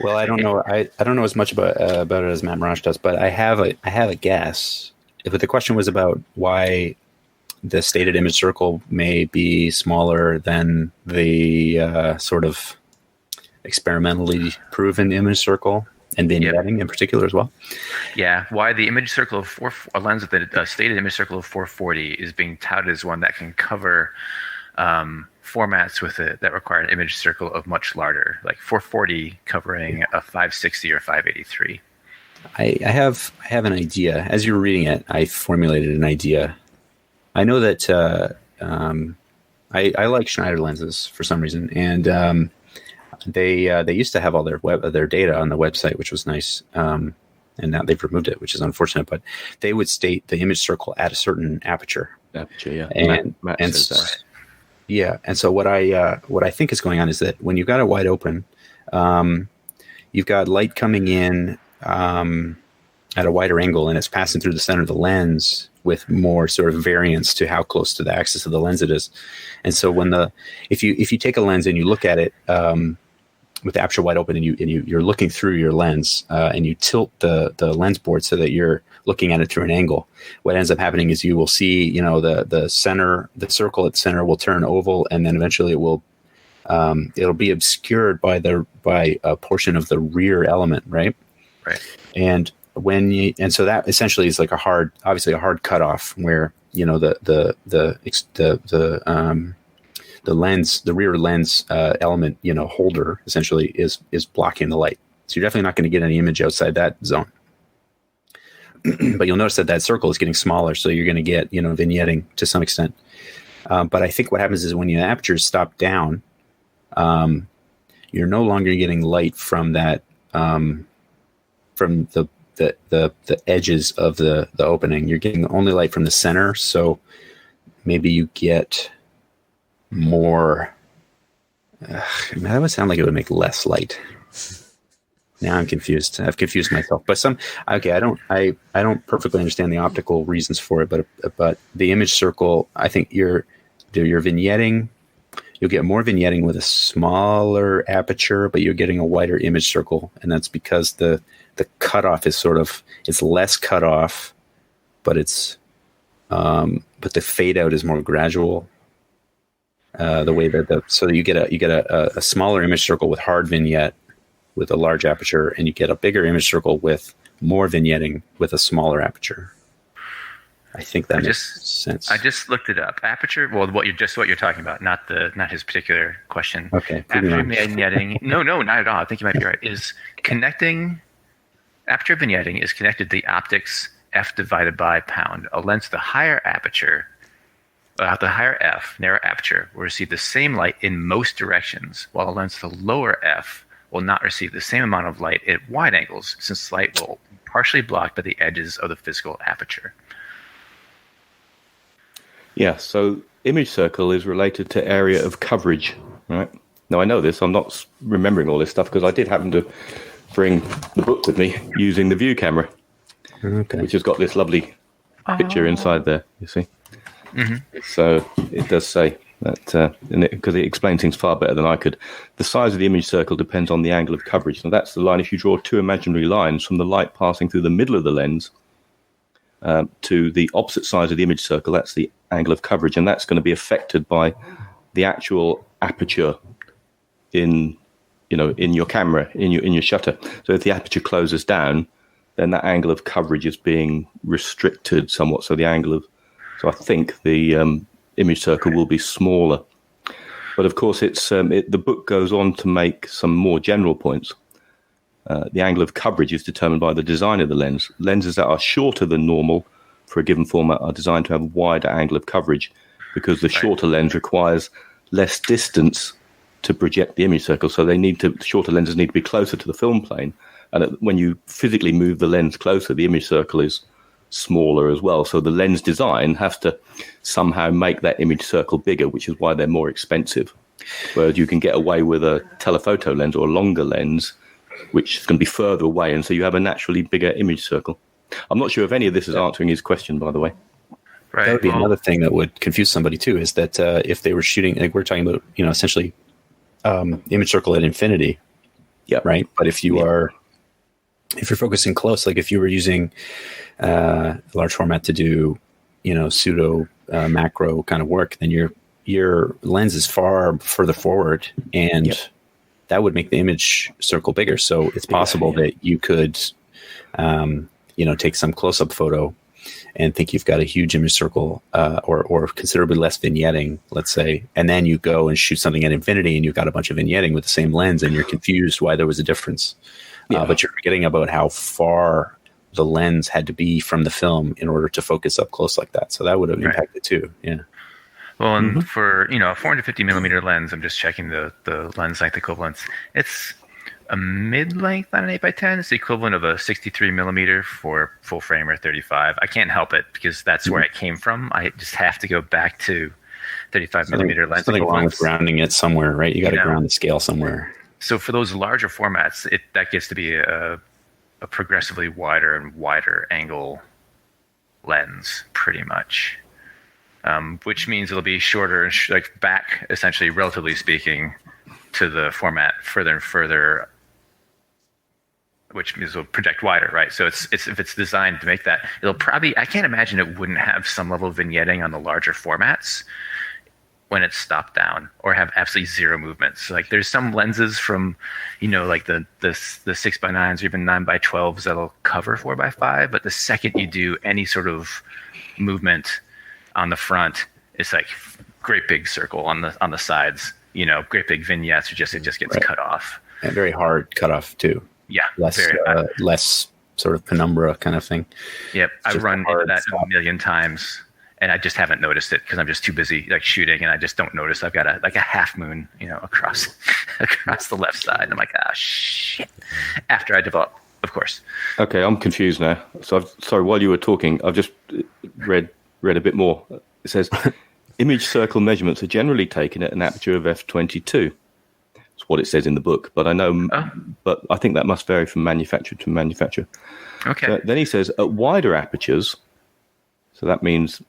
well, I don't know. I don't know as much about it as Matt Marrash does, but I have a guess. If the question was about why the stated image circle may be smaller than the sort of experimentally proven image circle, and vignetting in particular as well. Yeah, why the image circle of a lens with a stated image circle of 440 is being touted as one that can cover formats that require an image circle of much larger, like 440 covering a 560 or 583. I have an idea. As you were reading it, I formulated an idea. I know that I like Schneider lenses for some reason, and they used to have all their data on the website, which was nice, and now they've removed it, which is unfortunate. But they would state the image circle at a certain aperture. Yeah, and says that. Yeah, and so what I think is going on is that when you've got it wide open, you've got light coming in at a wider angle, and it's passing through the center of the lens with more sort of variance to how close to the axis of the lens it is. And so if you take a lens and you look at it with the aperture wide open, and you're looking through your lens, and you tilt the lens board so that you're looking at it through an angle. What ends up happening is you will see, you know, the circle at the center will turn oval, and then eventually it will it'll be obscured by a portion of the rear element, right? Right. And so that essentially is like obviously a hard cutoff where, you know, the lens, the rear lens element, you know, holder essentially is blocking the light. So you're definitely not going to get any image outside that zone. But you'll notice that circle is getting smaller, so you're going to get, you know, vignetting to some extent. But I think what happens is when the aperture is stopped down, you're no longer getting light from that from the edges of the opening. You're getting only light from the center, so maybe you get more. That would sound like it would make less light. Now I'm confused. I've confused myself. But I don't perfectly understand the optical reasons for it. But the image circle, I think your vignetting, you'll get more vignetting with a smaller aperture, but you're getting a wider image circle, and that's because the cutoff is it's less cutoff, but but the fade out is more gradual. The way that so you get a smaller image circle with hard vignette with a large aperture, and you get a bigger image circle with more vignetting with a smaller aperture. I think that makes sense. I just looked it up. Aperture, well, what you're talking about, not his particular question. Okay. Aperture vignetting, no, not at all. I think you might be right. Aperture vignetting is connected to the optics f divided by pound. A lens with a higher aperture, the higher f, narrow aperture, will receive the same light in most directions, while a lens with a lower f will not receive the same amount of light at wide angles, since light will be partially blocked by the edges of the physical aperture. Yeah, so image circle is related to area of coverage, right? Now, I know this. I'm not remembering all this stuff because I did happen to bring the book with me using the Viewcamera, which has got this lovely picture inside there, you see. Mm-hmm. So it does say that, because it explains things far better than I could. The size of the image circle depends on the angle of coverage. Now, that's the line. If you draw two imaginary lines from the light passing through the middle of the lens to the opposite side of the image circle, that's the angle of coverage, and that's going to be affected by the actual aperture in your camera, in your shutter. So if the aperture closes down, then that angle of coverage is being restricted somewhat. So I think the image circle will be smaller. But of course, the book goes on to make some more general points. The angle of coverage is determined by the design of the lens. Lenses that are shorter than normal for a given format are designed to have a wider angle of coverage because the shorter lens requires less distance to project the image circle. So shorter lenses need to be closer to the film plane. And when you physically move the lens closer, the image circle is smaller as well. So the lens design has to somehow make that image circle bigger, which is why they're more expensive. Whereas you can get away with a telephoto lens or a longer lens, which is going to be further away, and so you have a naturally bigger image circle. I'm not sure if any of this is answering his question, by the way. Right. That would be another thing that would confuse somebody too, is that if they were shooting, like we're talking about, essentially image circle at infinity. Yeah. Right. But if you're focusing close, like if you were using large format to do, pseudo macro kind of work, then your lens is far further forward, and that would make the image circle bigger. So it's possible that you could, take some close-up photo and think you've got a huge image circle or considerably less vignetting, let's say, and then you go and shoot something at infinity and you've got a bunch of vignetting with the same lens and you're confused why there was a difference. But you're forgetting about how far the lens had to be from the film in order to focus up close like that. So that would have impacted too. Yeah. Well, and for a 450 millimeter lens, I'm just checking the lens length equivalence. It's a mid-length on an 8x10. It's the equivalent of a 63 millimeter for full frame or 35. I can't help it because that's where it came from. I just have to go back to 35 millimeter lens. Something wrong with grounding it somewhere, right? You got to ground the scale somewhere. So for those larger formats, that gets to be a progressively wider and wider angle lens, pretty much. Which means it'll be shorter, like back, essentially, relatively speaking, to the format further and further, which means it'll project wider, right? So it's if it's designed to make that, it'll probably, I can't imagine it wouldn't have some level of vignetting on the larger formats when it's stopped down, or have absolutely zero movements. So like there's some lenses from, like the 6x9s or even 9x12s that'll cover 4x5, but the second you do any sort of movement on the front, it's like great big circle on the sides, great big vignettes, it just gets cut off. And very hard cutoff too. Yeah, less sort of penumbra kind of thing. Yep, I've run into that a million times. And I just haven't noticed it because I'm just too busy like shooting, and I just don't notice I've got a half moon, across the left side. And I'm like, shit. After I develop, of course. Okay, I'm confused now. So sorry, while you were talking, I've just read a bit more. It says, image circle measurements are generally taken at an aperture of f/22. That's what it says in the book, but I know, but I think that must vary from manufacturer to manufacturer. Okay. So then he says at wider apertures, so that means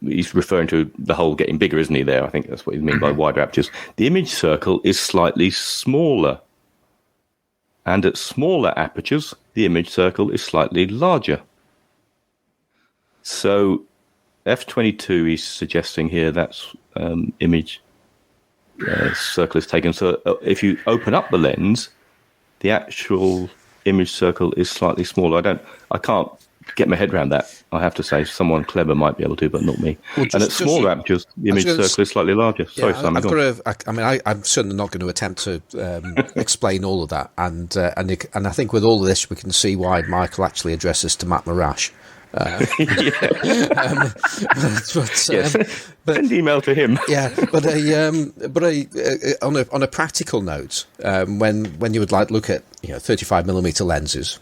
he's referring to the hole getting bigger, isn't he, there? I think that's what he means by wider apertures. The image circle is slightly smaller. And at smaller apertures, the image circle is slightly larger. So f/22 he's suggesting here, that's image circle is taken. So if you open up the lens, the actual image circle is slightly smaller. I can't get my head around that. I have to say, someone clever might be able to, but not me. Well, and at smaller apertures, the image circle is slightly larger. Sorry, Simon. I'm certainly not going to attempt to explain all of that. And I think with all of this, we can see why Michael actually addressed this to Matt Marrash. Send email to him. Yeah, but on a practical note, when you would look at 35mm lenses.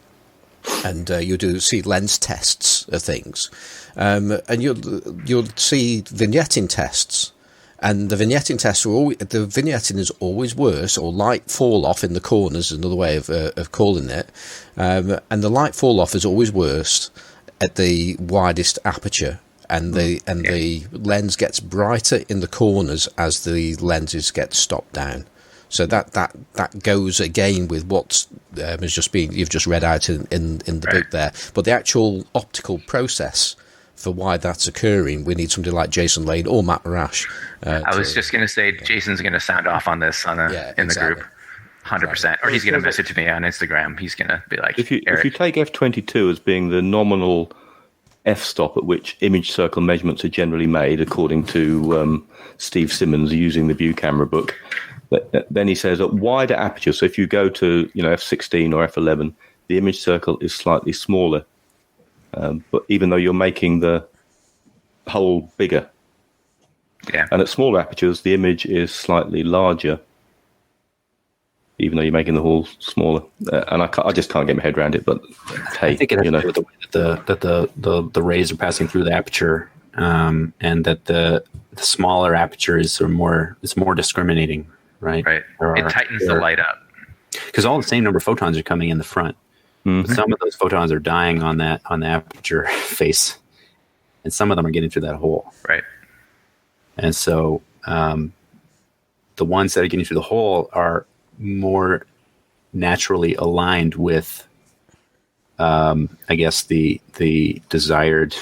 And you do see lens tests of things, and you'll see vignetting tests, and the vignetting tests the vignetting is always worse, or light fall off in the corners, another way of calling it, and the light fall off is always worse at the widest aperture, and the lens gets brighter in the corners as the lenses get stopped down. So that goes again with what you've just read out in the book there. But the actual optical process for why that's occurring, we need somebody like Jason Lane or Matt Marrash. I was just going to say, Jason's going to sound off on this in the group, 100%. Or he's going to message me on Instagram. He's going to be like, if you take f/22 as being the nominal f-stop at which image circle measurements are generally made, according to Steve Simmons using the Viewcamera book. Then he says at wider aperture, so if you go to f/16 or f/11, the image circle is slightly smaller. But even though you're making the hole bigger. Yeah. And at smaller apertures, the image is slightly larger, even though you're making the hole smaller. And I just can't get my head around it. But hey, I think it has to do with the way that the rays are passing through the aperture, and that the smaller aperture is more discriminating. Right. It tightens the light up. Because all the same number of photons are coming in the front. Mm-hmm. But some of those photons are dying on the aperture face, and some of them are getting through that hole. Right. And so the ones that are getting through the hole are more naturally aligned with, I guess, the desired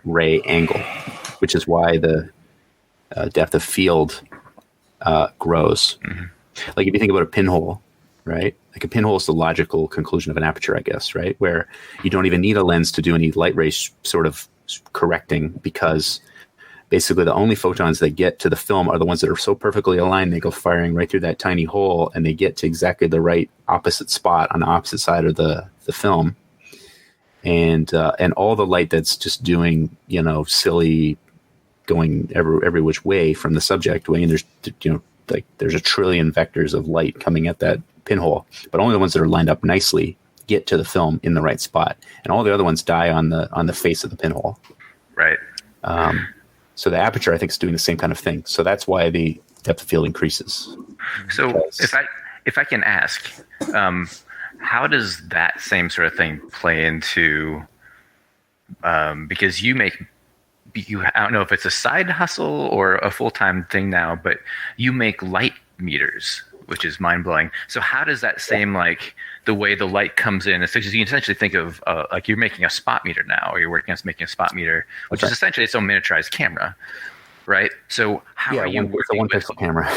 ray angle, which is why the depth of field grows. Mm-hmm. Like if you think about a pinhole, right? Like a pinhole is the logical conclusion of an aperture, I guess, right? Where you don't even need a lens to do any light ray sort of correcting, because basically the only photons that get to the film are the ones that are so perfectly aligned, they go firing right through that tiny hole, and they get to exactly the right opposite spot on the opposite side of the film. And all the light that's just doing, silly, going every which way from the subject way, and there's a trillion vectors of light coming at that pinhole, but only the ones that are lined up nicely get to the film in the right spot, and all the other ones die on the face of the pinhole. Right. So the aperture, I think, is doing the same kind of thing. So that's why the depth of field increases. So if I can ask, how does that same sort of thing play into? Because I don't know if it's a side hustle or a full-time thing now, but you make light meters which is mind blowing. So how does that same like the way the light comes in? You can essentially think of like you're making a spot meter now, or you're working on making a spot meter, which is essentially its own miniaturized camera, right? So how are you working? It's a one pixel camera.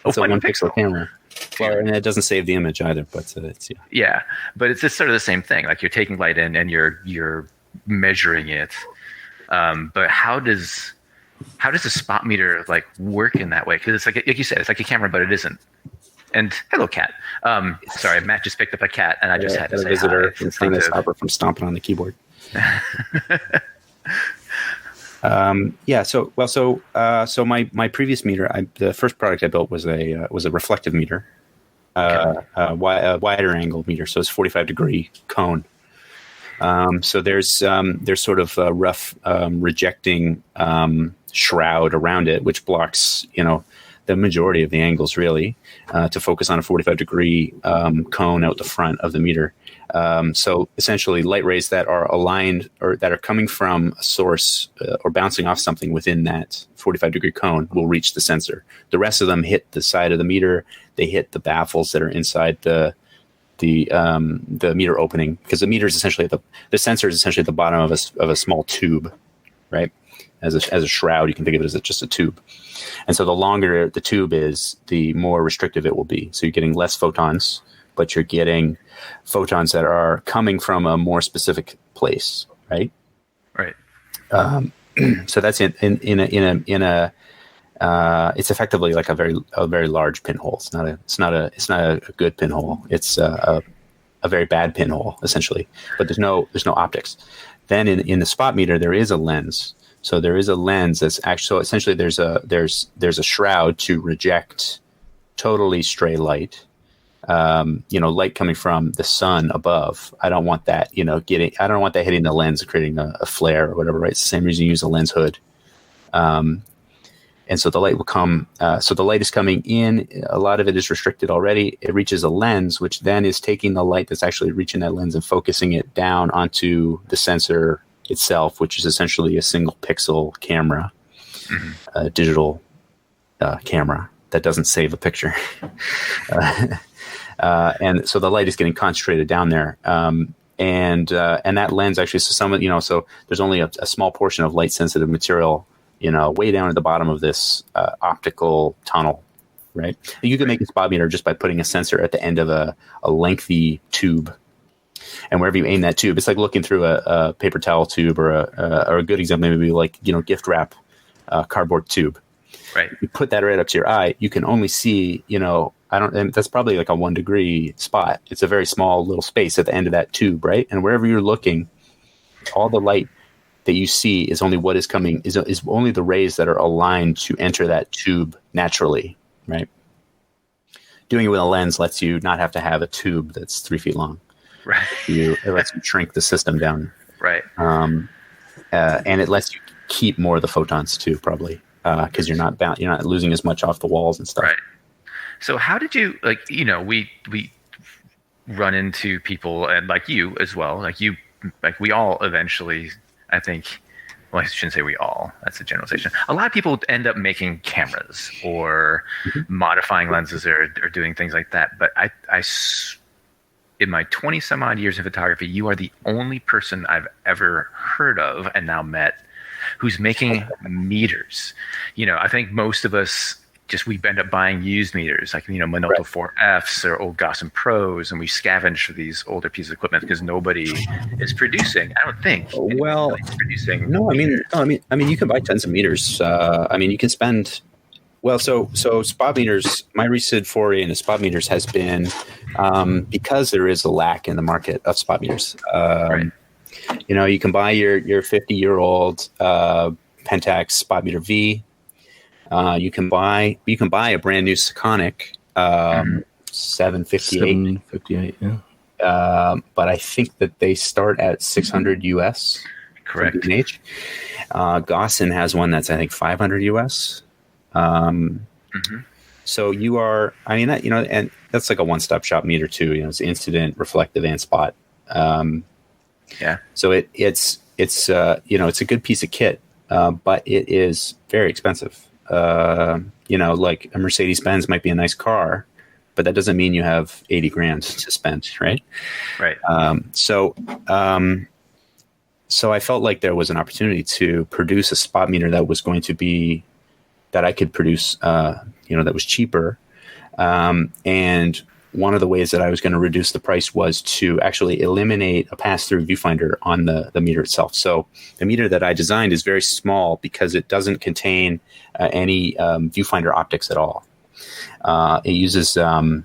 It's a one pixel camera. Well, and it doesn't save the image either, but it's yeah. But it's just sort of the same thing. Like you're taking light in and you're measuring it. But how does a spot meter like work in that way? Because it's like you said, it's like a camera, but it isn't. And hello, cat. Sorry, Matt just picked up a cat, and I just had to say visitor hi. trying to stop her from stomping on the keyboard. So my previous meter, the first product I built was a reflective meter, a wider angle meter. So it's 45-degree cone. So there's sort of a rough rejecting shroud around it, which blocks the majority of the angles really to focus on a 45-degree cone out the front of the meter. So essentially, light rays that are aligned or that are coming from a source or bouncing off something within that 45-degree cone will reach the sensor. The rest of them hit the side of the meter. They hit the baffles that are inside the meter opening, because the meter is essentially the sensor is essentially at the bottom of a small tube, right? As a shroud, you can think of it as just a tube. And so the longer the tube is, the more restrictive it will be. So you're getting less photons, but you're getting photons that are coming from a more specific place, right? Right. So that's in a it's effectively like a very large pinhole. It's not a good pinhole. It's a very bad pinhole essentially. But there's no optics. Then in the spot meter there is a lens. So there is a lens that's actually, so essentially there's a shroud to reject totally stray light. Light coming from the sun above. I don't want that, I don't want that hitting the lens, creating a flare or whatever, right? It's the same reason you use a lens hood. And so the light will come, so the light is coming in, a lot of it is restricted already. It reaches a lens, which then is taking the light that's actually reaching that lens and focusing it down onto the sensor itself, which is essentially a single pixel camera, a digital camera that doesn't save a picture. And so the light is getting concentrated down there. And that lens actually, so there's only a small portion of light sensitive material, way down at the bottom of this optical tunnel, right? You can make a spot meter just by putting a sensor at the end of a lengthy tube. And wherever you aim that tube, it's like looking through a paper towel tube or a good example, maybe like, gift wrap cardboard tube. Right. You put that right up to your eye, you can only see, that's probably like a 1 degree spot. It's a very small little space at the end of that tube, right? And wherever you're looking, all the light that you see is only what is coming, is only the rays that are aligned to enter that tube naturally, right? Doing it with a lens lets you not have to have a tube that's 3 feet long. Right. It lets you shrink the system down. Right. And it lets you keep more of the photons too, probably, because you're not losing as much off the walls and stuff. Right. So how did you we run into people and like you as well, like we all eventually, I think, well, I shouldn't say we all, that's a generalization. A lot of people end up making cameras or modifying lenses or doing things like that. But I in my 20 some odd years in photography, you are the only person I've ever heard of and now met who's making meters. I think most of us we end up buying used meters, like, Minolta 4Fs or old Gossen Pros, and we scavenge for these older pieces of equipment because nobody is producing. I don't think. Well, producing. No, I mean, you can buy tons of meters. You can spend. Well, so spot meters. My recent foray into spot meters has been because there is a lack in the market of spot meters. Right. You can buy your 50-year-old Pentax spot meter V. You can buy a brand new Sekonic 758. 758, yeah. But I think that they start at 600 US. Correct. Gossen has one that's I think 500 US. So you are, and that's like a one-stop shop meter too. It's incident, reflective, and spot. Yeah. So it's a good piece of kit, but it is very expensive. like a Mercedes-Benz might be a nice car, but that doesn't mean you have 80 grand to spend, right? Right. So I felt like there was an opportunity to produce a spot meter that was going to be, that I could produce, that was cheaper. And one of the ways that I was going to reduce the price was to actually eliminate a pass-through viewfinder on the meter itself. So the meter that I designed is very small because it doesn't contain any viewfinder optics at all. It uses a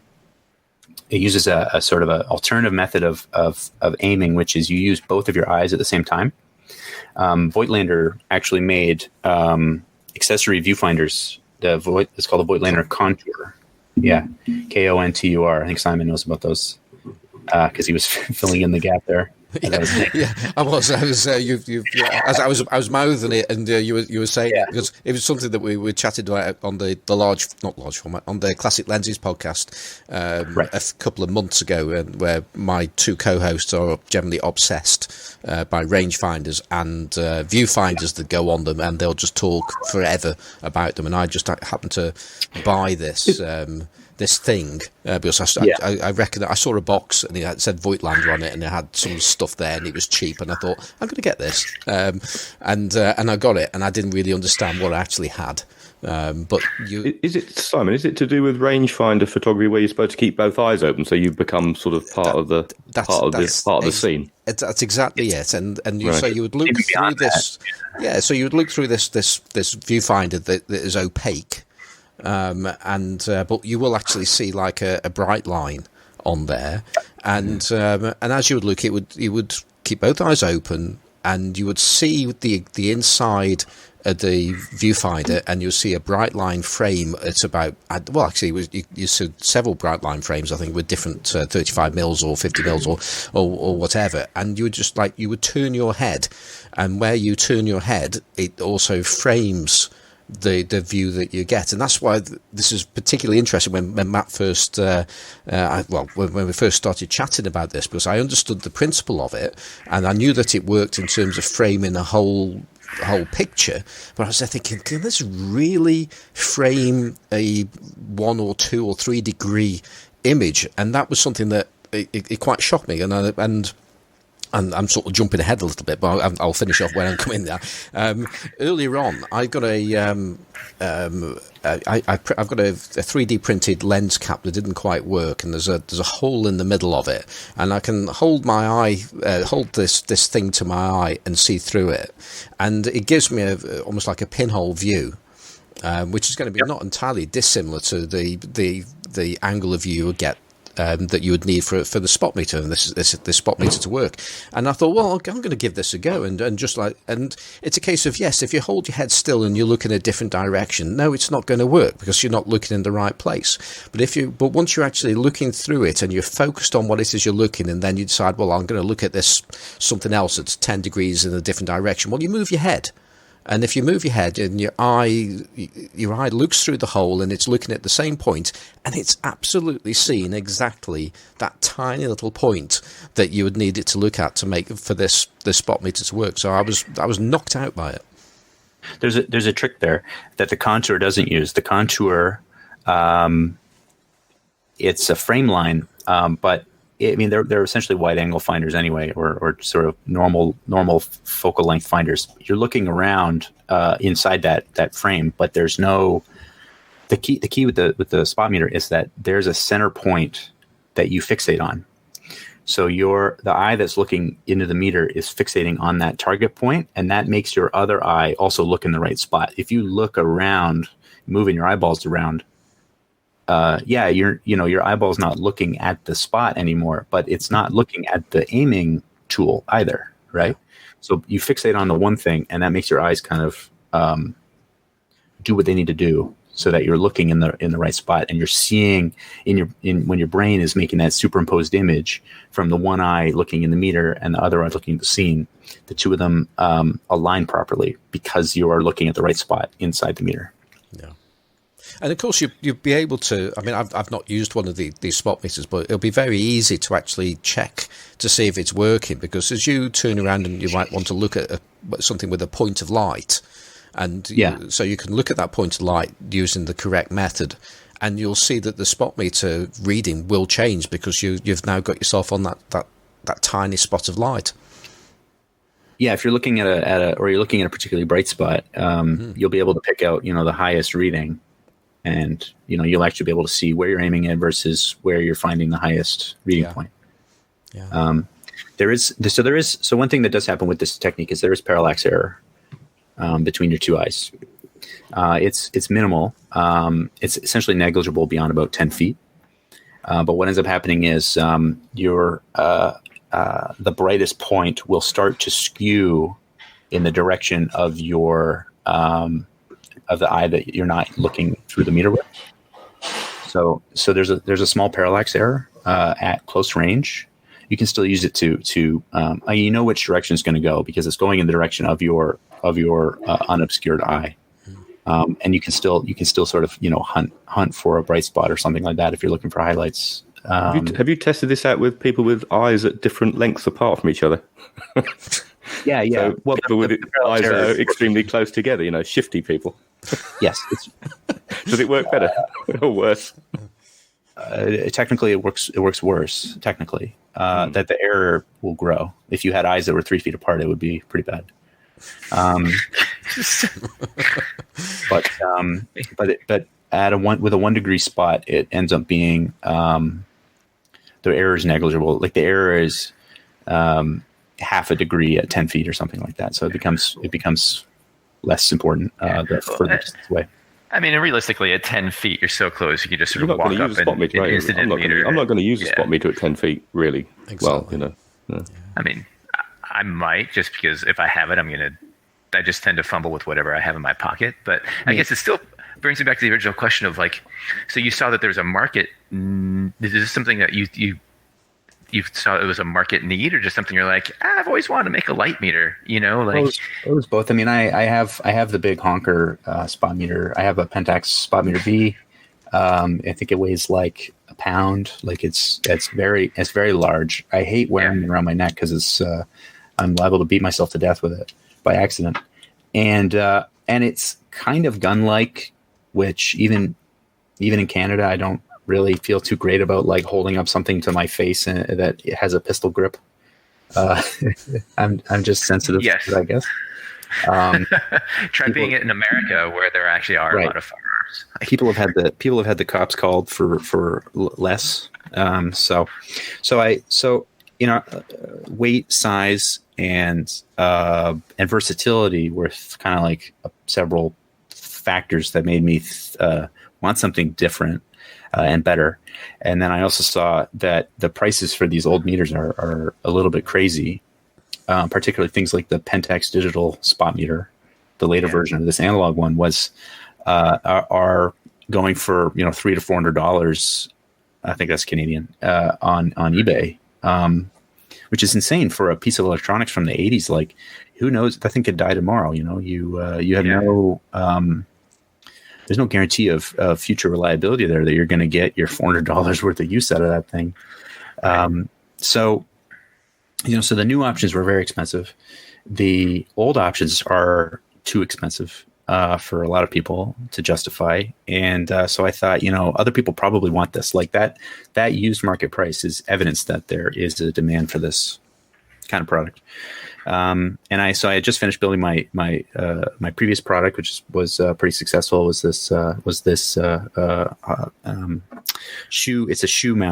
sort of an alternative method of aiming, which is you use both of your eyes at the same time. Voigtlander actually made accessory viewfinders. It's called the Voigtlander Contour. Yeah, Kontur. I think Simon knows about those because he was filling in the gap there. I was mouthing it, and you were saying it because it was something that we chatted about on the not large format, on the Classic Lenses podcast a couple of months ago, where my two co-hosts are generally obsessed by rangefinders and viewfinders that go on them, and they'll just talk forever about them. And I just happened to buy this. This thing because I reckon I saw a box and it said Voigtlander on it and it had some stuff there and it was cheap, and I thought I'm going to get this, and I got it, and I didn't really understand what I actually had. But is it, Simon? Is it to do with rangefinder photography where you're supposed to keep both eyes open so you become sort of part of the scene? That's exactly it. And so you would look through this. So you would look through this viewfinder that is opaque. But you will actually see like a bright line on there, and as you would look, you would keep both eyes open, and you would see the inside of the viewfinder, and you'll see a bright line frame. It's about you see several bright line frames, I think, with different 35 mils or 50 mils or whatever, and you would just you would turn your head, and where you turn your head, it also frames the view that you get. And that's why this is particularly interesting when Matt first when we first started chatting about this, because I understood the principle of it and I knew that it worked in terms of framing a whole picture, but I was thinking, can this really frame a 1 or 2 or 3 degree image? And that was something that it quite shocked me, and I'm sort of jumping ahead a little bit, but I'll finish off where I'm coming there. Earlier on, I got I've got a 3D printed lens cap that didn't quite work, and there's a hole in the middle of it, and I can hold this thing to my eye and see through it, and it gives me almost like a pinhole view. Which is going to be not entirely dissimilar to the angle of view you would get that you would need for the spot meter and this spot meter to work. And I thought, well, I'm going to give this a go, and it's a case of, yes, if you hold your head still and you look in a different direction, no, it's not going to work because you're not looking in the right place. But once you're actually looking through it and you're focused on what it is you're looking, and then you decide, well, I'm going to look at this something else that's 10 degrees in a different direction, well, you move your head. And if you move your head and your eye looks through the hole and it's looking at the same point, and it's absolutely seeing exactly that tiny little point that you would need it to look at to make for this spot meter to work. So I was knocked out by it. There's a trick there that the Contour doesn't use. The Contour, it's a frame line, but they're essentially wide angle finders anyway, or sort of normal focal length finders. You're looking around inside that frame, but there's no. The key with the spot meter is that there's a center point that you fixate on. So the eye that's looking into the meter is fixating on that target point, and that makes your other eye also look in the right spot. If you look around, moving your eyeballs around, your eyeball's not looking at the spot anymore, but it's not looking at the aiming tool either, right? So you fixate on the one thing, and that makes your eyes kind of do what they need to do, so that you're looking in the right spot, and you're seeing when your brain is making that superimposed image from the one eye looking in the meter and the other eye looking at the scene, the two of them align properly because you are looking at the right spot inside the meter. Yeah. And of course, you'd be able to. I mean, I've not used one of these spot meters, but it'll be very easy to actually check to see if it's working, because as you turn around and you might want to look at something with a point of light, And Yeah. so you can look at that point of light using the correct method, and you'll see that the spot meter reading will change because you've now got yourself on that tiny spot of light. Yeah, if you're looking at or you're looking at a particularly bright spot, you'll be able to pick out, the highest reading, and you'll actually be able to see where you're aiming at versus where you're finding the highest reading point. Yeah. So one thing that does happen with this technique is there is parallax error between your two eyes. It's minimal. It's essentially negligible beyond about 10 feet. But what ends up happening is the brightest point will start to skew in the direction of your of the eye that you're not looking through the meter with. So there's a small parallax error at close range. You can still use it to which direction it's going to go because it's going in the direction of your unobscured eye. And you can still sort of hunt for a bright spot or something like that if you're looking for highlights. Have you tested this out with people with eyes at different lengths apart from each other? Yeah. So well, people with eyes that are extremely close together, shifty people. Yes. Does it work better or worse? Technically, it works worse. Technically, that the error will grow. If you had eyes that were 3 feet apart, it would be pretty bad. But at with a 1 degree spot, it ends up being the error is negligible. Like the error is half a degree at 10 feet or something like that. So it becomes less important the further distance away. I mean, realistically, at 10 feet, you're so close, you can just sort You're of not walk going to use up a spot meter. I'm not going to use a spot meter at 10 feet, really. Exactly. Well, I mean, I might, just because if I have it, I just tend to fumble with whatever I have in my pocket. But I guess it still brings me back to the original question of so you saw that there's a market. Is this something that you saw it was a market need, or just something you're like, I've always wanted to make a light meter, It was both. I mean, I have the big honker spot meter. I have a Pentax spot meter V. I think it weighs like a pound. Like it's very large. I hate wearing it around my neck because I'm liable to beat myself to death with it by accident. And it's kind of gun-like, which even in Canada, I don't really feel too great about holding up something to my face and that it has a pistol grip. I'm just sensitive to it, I guess. Try being it in America where there actually are a lot of firearms. People have had the cops called for less. Weight, size, and versatility were kind of several factors that made me want something different and better. And then I also saw that the prices for these old meters are a little bit crazy, particularly things like the Pentax digital spot meter. The later version of this analog one are going for $300 to $400. I think that's Canadian on eBay, which is insane for a piece of electronics from the 80s. Who knows? That thing could die tomorrow. You have no. There's no guarantee of future reliability there that you're going to get your $400 worth of use out of that thing. So the new options were very expensive. The old options are too expensive for a lot of people to justify. And so I thought, other people probably want this. That used market price is evidence that there is a demand for this kind of product. And I had just finished building my previous product, which was pretty successful. Was this shoe? It's a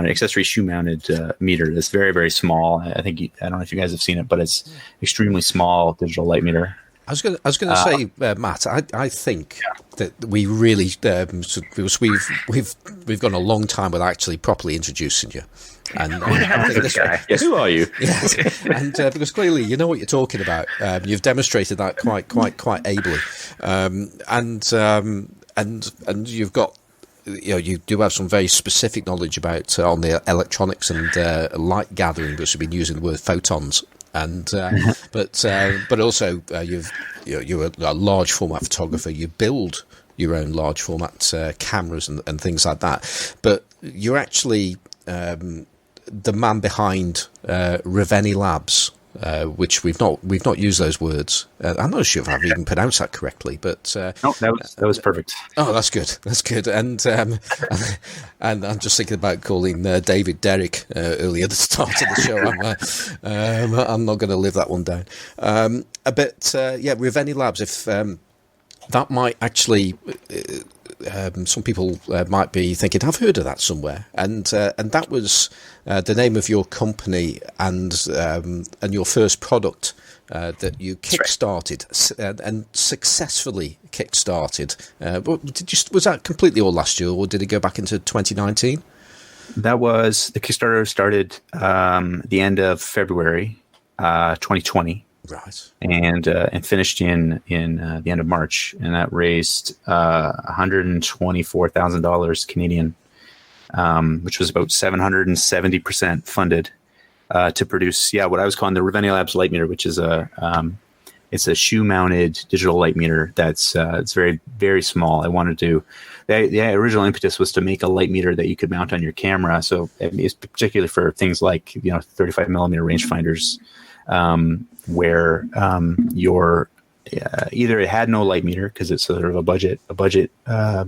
accessory shoe mounted meter. It's very, very small. I don't know if you guys have seen it, but it's extremely small digital light meter. I was going to say, Matt. I think that we really because we've gone a long time without actually properly introducing you. And Yes, who are you? Yes. And because clearly you know what you're talking about. You've demonstrated that quite ably, and you've got. You do have some very specific knowledge about on the electronics and light gathering, because you've been using the word photons. And but also you're a large format photographer. You build your own large format cameras and things like that. But you're actually the man behind Reveni Labs, which we've not used those words. I'm not sure if I've even pronounced that correctly, but no, that was perfect. Oh, that's good. And and I'm just thinking about calling David Derrick earlier at the start of the show. I'm not going to live that one down. Reveni Labs, if that might actually. Some people might be thinking, I've heard of that somewhere, and that was the name of your company and your first product that you kickstarted and successfully kickstarted. Was that completely all last year, or did it go back into 2019? That was the Kickstarter started the end of February 2020. Right. And finished in the end of March, and that raised $124,000 Canadian, which was about 770% funded to produce what I was calling the Reveni Labs light meter, which is it's a shoe mounted digital light meter that's it's very, very small. I wanted to the original impetus was to make a light meter that you could mount on your camera, so it's particularly for things like 35 millimeter rangefinders. Where your either it had no light meter because it's sort of a budget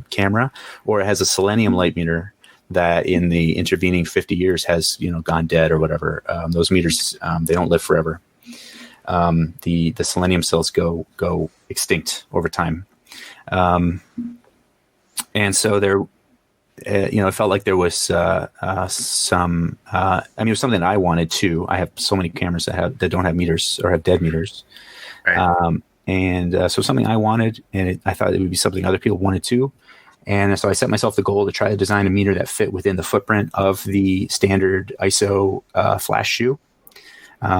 camera, or it has a selenium light meter that in the intervening 50 years has gone dead or whatever. Those meters they don't live forever. The selenium cells go extinct over time, and so there. It felt like there was some. It was something I wanted too. I have so many cameras that don't have meters or have dead meters, right. So something I wanted, and I thought it would be something other people wanted too. And so I set myself the goal to try to design a meter that fit within the footprint of the standard ISO flash shoe,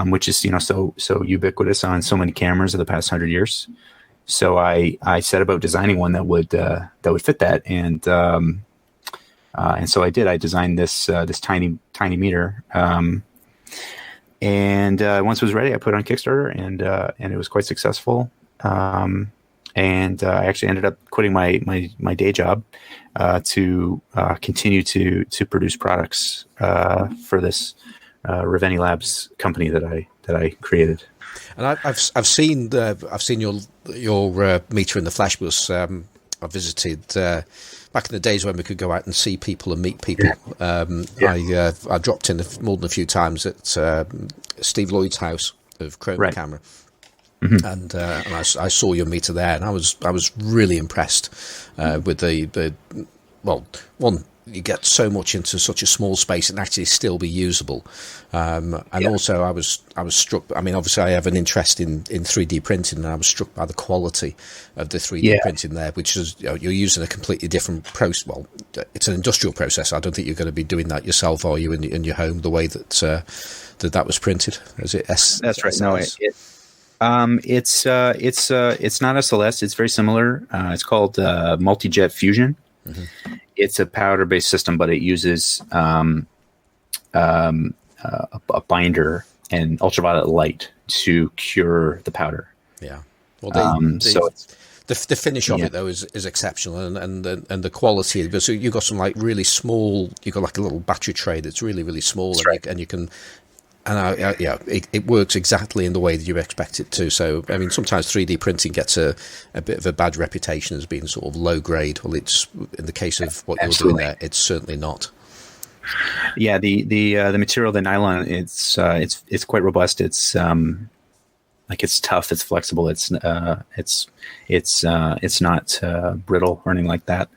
which is so ubiquitous on so many cameras of the past 100 years. So I set about designing one that would fit that, and so I did. I designed this tiny meter, and once it was ready, I put it on Kickstarter, and it was quite successful. And I actually ended up quitting my day job to continue to produce products for this Reveni Labs company that I created. And I've seen your meter in the flash bus. I visited. Back in the days when we could go out and see people and meet people, I dropped in more than a few times at Steve Lloyd's house of Chroma Camera, and I saw your meter there, and I was really impressed with the one. You get so much into such a small space and actually still be usable, also I was struck. Obviously I have an interest in 3D printing, and I was struck by the quality of the 3D printing there, which is you're using a completely different process. Well, it's an industrial process. I don't think you're going to be doing that yourself, are you, in your home? The way that that was printed, is it? That's right. No, it's not SLS. It's very similar. It's called multi-jet fusion. Mm-hmm. It's a powder-based system, but it uses a binder and ultraviolet light to cure the powder. Yeah. Well, the finish of it though is exceptional, and the quality. So you've got some really small. You've got a little battery tray that's really, really small, and you can. And it works exactly in the way that you expect it to. So, sometimes 3D printing gets a bit of a bad reputation as being sort of low grade. Well, it's in the case of what you're doing there, it's certainly not. Yeah, the material, the nylon, it's quite robust. It's it's tough. It's flexible. It's not brittle or anything like that.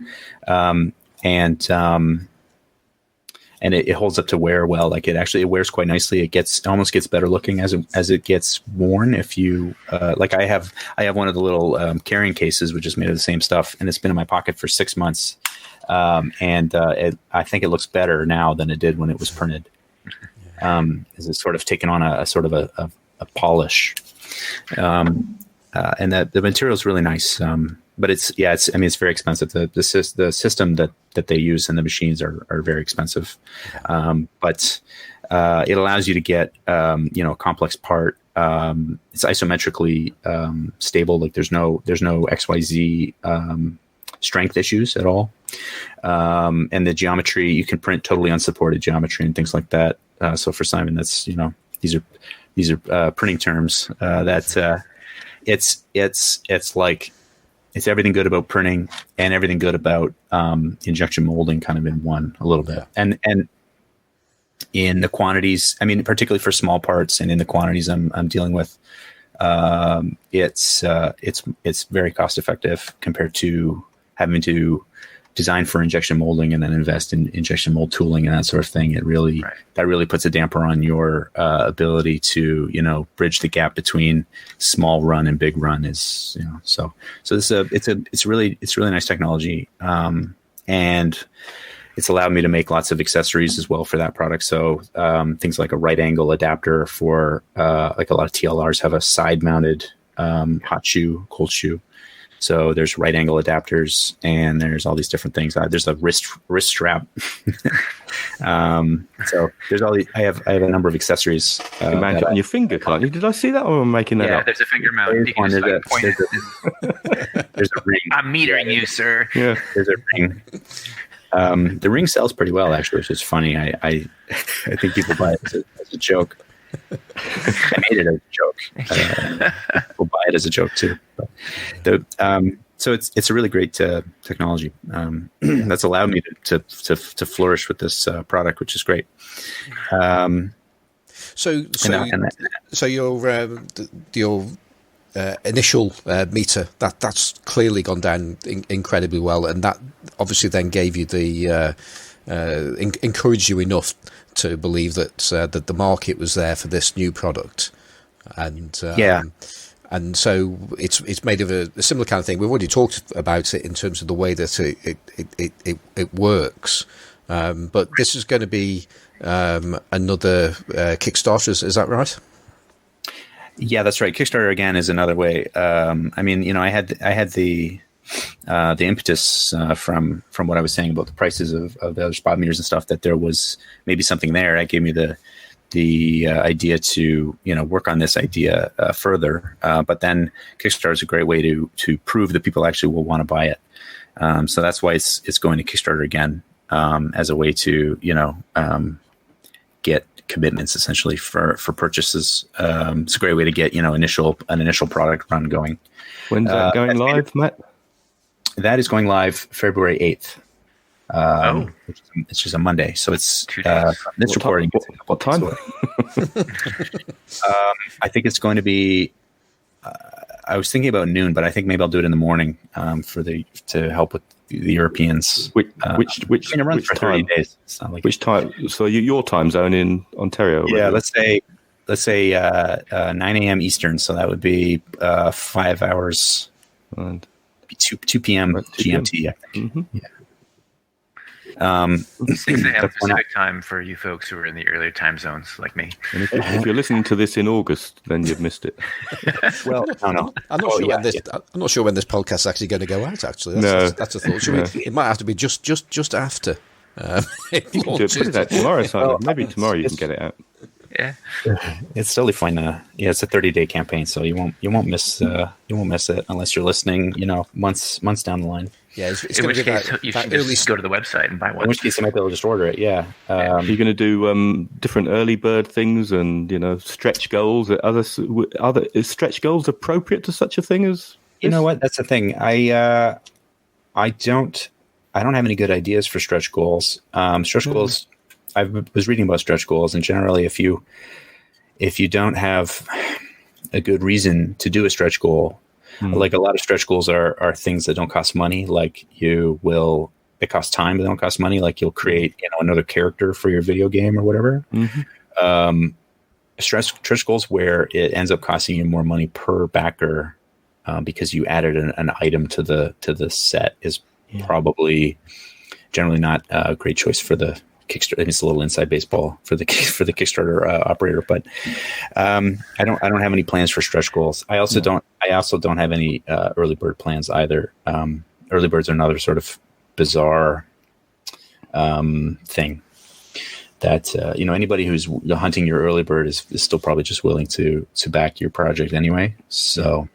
And it holds up to wear well. It wears quite nicely. It almost gets better looking as it gets worn. If you I have one of the little carrying cases which is made of the same stuff, and it's been in my pocket for 6 months. I think it looks better now than it did when it was printed. As it's sort of taken on a sort of a polish, and that the material is really nice. But it's very expensive. The system that they use in the machines are very expensive. But it allows you to get a complex part. It's isometrically stable. There's no XYZ strength issues at all. And the geometry, you can print totally unsupported geometry and things like that. So for Simon, that's these are printing terms that it's like it's everything good about printing and everything good about injection molding kind of in one a little bit. And in the quantities, I mean, particularly for small parts and in the quantities I'm dealing with, it's very cost effective compared to having to design for injection molding and then invest in injection mold tooling and that sort of thing. That really puts a damper on your ability to, bridge the gap between small run and big run so it's really nice technology. And it's allowed me to make lots of accessories as well for that product. So things like a right angle adapter for like a lot of TLRs have a side mounted hot shoe, cold shoe. So there's right angle adapters and there's all these different things. There's a wrist strap. So there's all these, I have a number of accessories. You can mount it on your finger, can't you? Did I see that or am I making that up? Yeah, there's a finger mount. There's a ring. I'm metering you, sir. Yeah. There's a ring. The ring sells pretty well, actually, which is funny. I think people buy it as a joke. I made it as a joke. People buy it as a joke too. But so it's a really great technology that's allowed me to flourish with this product, which is great. So your initial meter that's clearly gone down incredibly well, and that obviously then gave you the encouraged you enough to believe that that the market was there for this new product, and and so it's made of a similar kind of thing. We've already talked about it in terms of the way that it works, but this is going to be another Kickstarter. Is that right? Yeah, that's right. Kickstarter again is another way. I mean, I had the impetus from what I was saying about the prices of the other spot meters and stuff, that there was maybe something there. That gave me the idea to work on this idea further. But then Kickstarter is a great way to prove that people actually will want to buy it. So that's why it's going to Kickstarter again as a way to get commitments essentially for purchases. It's a great way to get an initial product run going. When's that going live, Matt? That is going live February 8th. Which is a Monday. So it's 2 days. This recording. What time? I think it's going to be. I was thinking about noon, but I think maybe I'll do it in the morning to help with the Europeans. Which it runs for 30 days. It's not like which time? So your time zone in Ontario? Yeah, let's say 9 a.m. Eastern. So that would be 5 hours. And 2 p.m. GMT. I think. Mm-hmm. Yeah. 6 a.m. Pacific time for you folks who are in the earlier time zones like me. And if you're listening to this in August, then you've missed it. Well, no. I'm not sure when this podcast is actually going to go out. Actually, that's a thought. It might have to be just after. You can put it out tomorrow, Simon. Maybe tomorrow you can get it out. Yeah, it's totally fine. It's a 30-day campaign, so you won't miss it unless you're listening. Months down the line. Yeah, it's in which case you should just go to the website and buy one. In which case, I might be able to just order it. Yeah. You're going to do different early bird things and stretch goals. Is stretch goals appropriate to such a thing as? This? You know what? That's the thing. I don't have any good ideas for stretch goals. Stretch goals. I was reading about stretch goals, and generally, if you don't have a good reason to do a stretch goal, like a lot of stretch goals are things that don't cost money. Like it costs time, but they don't cost money. Like you'll create another character for your video game or whatever. Mm-hmm. Stretch goals where it ends up costing you more money per backer because you added an item to the set is probably generally not a great choice for the Kickstarter. It's a little inside baseball for the Kickstarter operator, but I don't have any plans for stretch goals. I also don't have any early bird plans either. Early birds are another sort of bizarre thing that anybody who's hunting your early bird is still probably just willing to back your project anyway. So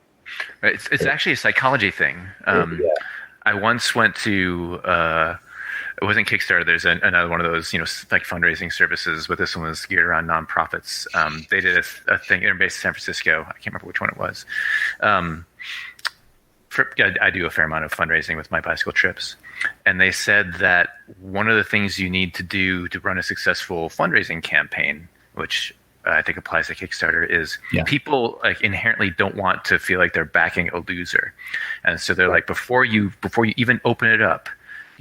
it's actually a psychology thing. I once went to it wasn't Kickstarter. There's another one of those, like fundraising services, but this one was geared around nonprofits. They did a thing. They're based in San Francisco. I can't remember which one it was. I do a fair amount of fundraising with my bicycle trips, and they said that one of the things you need to do to run a successful fundraising campaign, which I think applies to Kickstarter, is people like inherently don't want to feel like they're backing a loser, and so they're like, before you even open it up,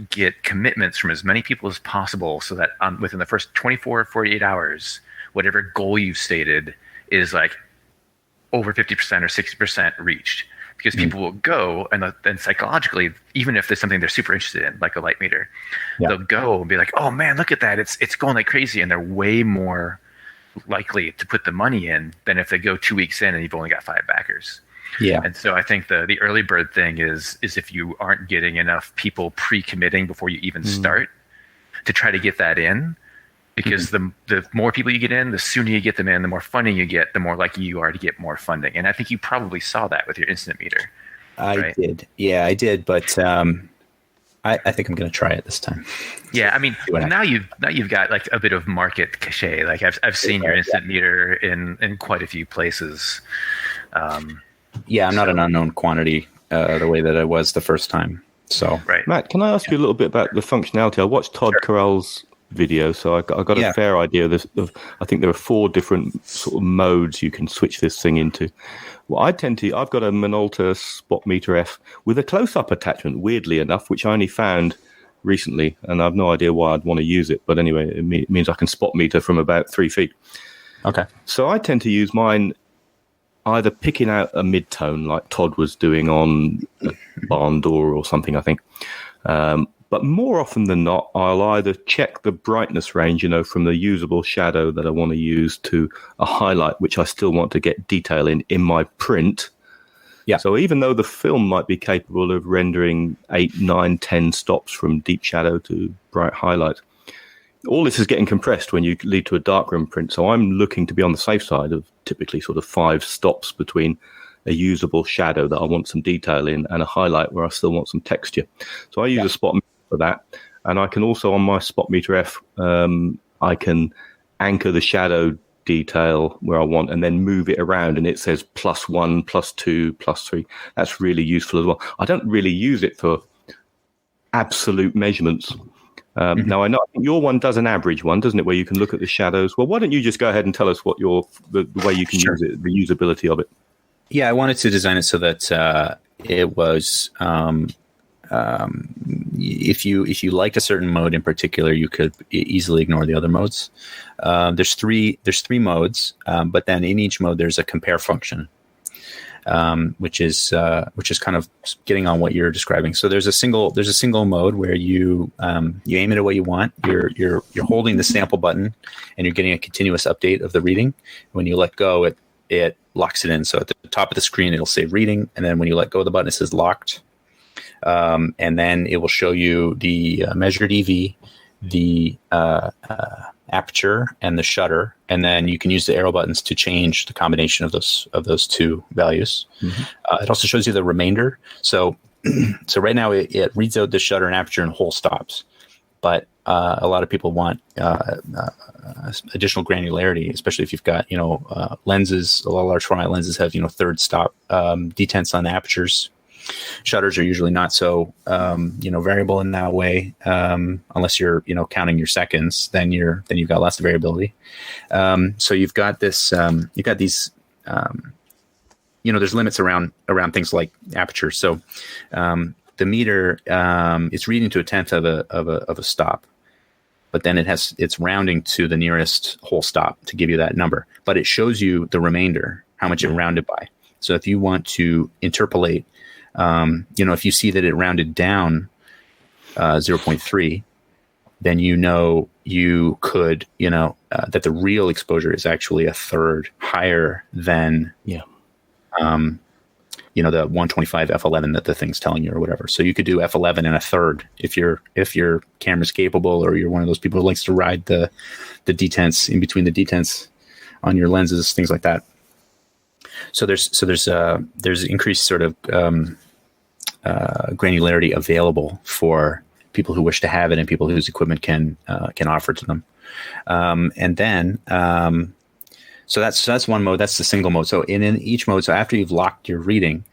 get commitments from as many people as possible, so that within the first 24 or 48 hours, whatever goal you've stated is like over 50% or 60% reached. Because people will go, and then psychologically, even if there's something they're super interested in, like a light meter, they'll go and be like, "Oh man, look at that! It's going like crazy," and they're way more likely to put the money in than if they go 2 weeks in and you've only got 5 backers. Yeah. And so I think the early bird thing is if you aren't getting enough people pre-committing before you even start, to try to get that in. Because the more people you get in, the sooner you get them in, the more funding you get, the more likely you are to get more funding. And I think you probably saw that with your instant meter. I did. Yeah, I did. But I think I'm going to try it this time. Yeah, I mean, now you've got like a bit of market cachet. Like I've seen your instant meter in quite a few places. I'm not an unknown quantity the way that I was the first time. So, right. Matt, can I ask you a little bit about the functionality? I watched Todd Carell's video, so I got a fair idea of this. I think there are 4 different sort of modes you can switch this thing into. Well, I've got a Minolta Spot Meter F with a close-up attachment, weirdly enough, which I only found recently, and I've no idea why I'd want to use it. But anyway, it means I can spot meter from about 3 feet. Okay. So I tend to use mine either picking out a mid-tone, like Todd was doing on Barn Door or something, I think. But more often than not, I'll either check the brightness range, from the usable shadow that I want to use to a highlight, which I still want to get detail in my print. Yeah. So even though the film might be capable of rendering 8, 9, 10 stops from deep shadow to bright highlight, all this is getting compressed when you lead to a darkroom print. So I'm looking to be on the safe side of typically sort of 5 stops between a usable shadow that I want some detail in and a highlight where I still want some texture. So I use a spot meter for that. And I can also, on my Spot Meter F, I can anchor the shadow detail where I want and then move it around, and it says +1, +2, +3. That's really useful as well. I don't really use it for absolute measurements. Now, I know your one does an average one, doesn't it, where you can look at the shadows? Well, why don't you just go ahead and tell us what the way you can use it, the usability of it? Yeah, I wanted to design it so that it was if you liked a certain mode in particular, you could easily ignore the other modes. There's three modes, but then in each mode there's a compare function, which is kind of getting on what you're describing. So there's a single mode where you aim it at what you want. You're holding the sample button and you're getting a continuous update of the reading. When you let go, it locks it in. So at the top of the screen, it'll say reading. And then when you let go of the button, it says locked. And then it will show you the measured EV, the aperture, and the shutter. And then you can use the arrow buttons to change the combination of those 2 values. It also shows you the remainder. So right now it reads out the shutter and aperture and whole stops. But a lot of people want additional granularity, especially if you've got lenses. A lot of large format lenses have third stop detents on the apertures. Shutters are usually not so variable in that way, unless you're counting your seconds. Then you've got lots of variability. So you've got this. You've got these. There's limits around things like aperture. So the meter it's reading to 1/10 of a stop, but then it's rounding to the nearest whole stop to give you that number. But it shows you the remainder, how much it rounded by. So if you want to interpolate, if you see that it rounded down 0.3, then you could that the real exposure is actually 1/3 higher than the 125 f11 that the thing's telling you or whatever. So you could do f11 and 1/3 if your camera's capable, or you're one of those people who likes to ride the detents in between the detents on your lenses, things like that. So there's increased sort of granularity available for people who wish to have it and people whose equipment can offer to them. And then, so that's one mode. That's the single mode. So in each mode, so after you've locked your reading,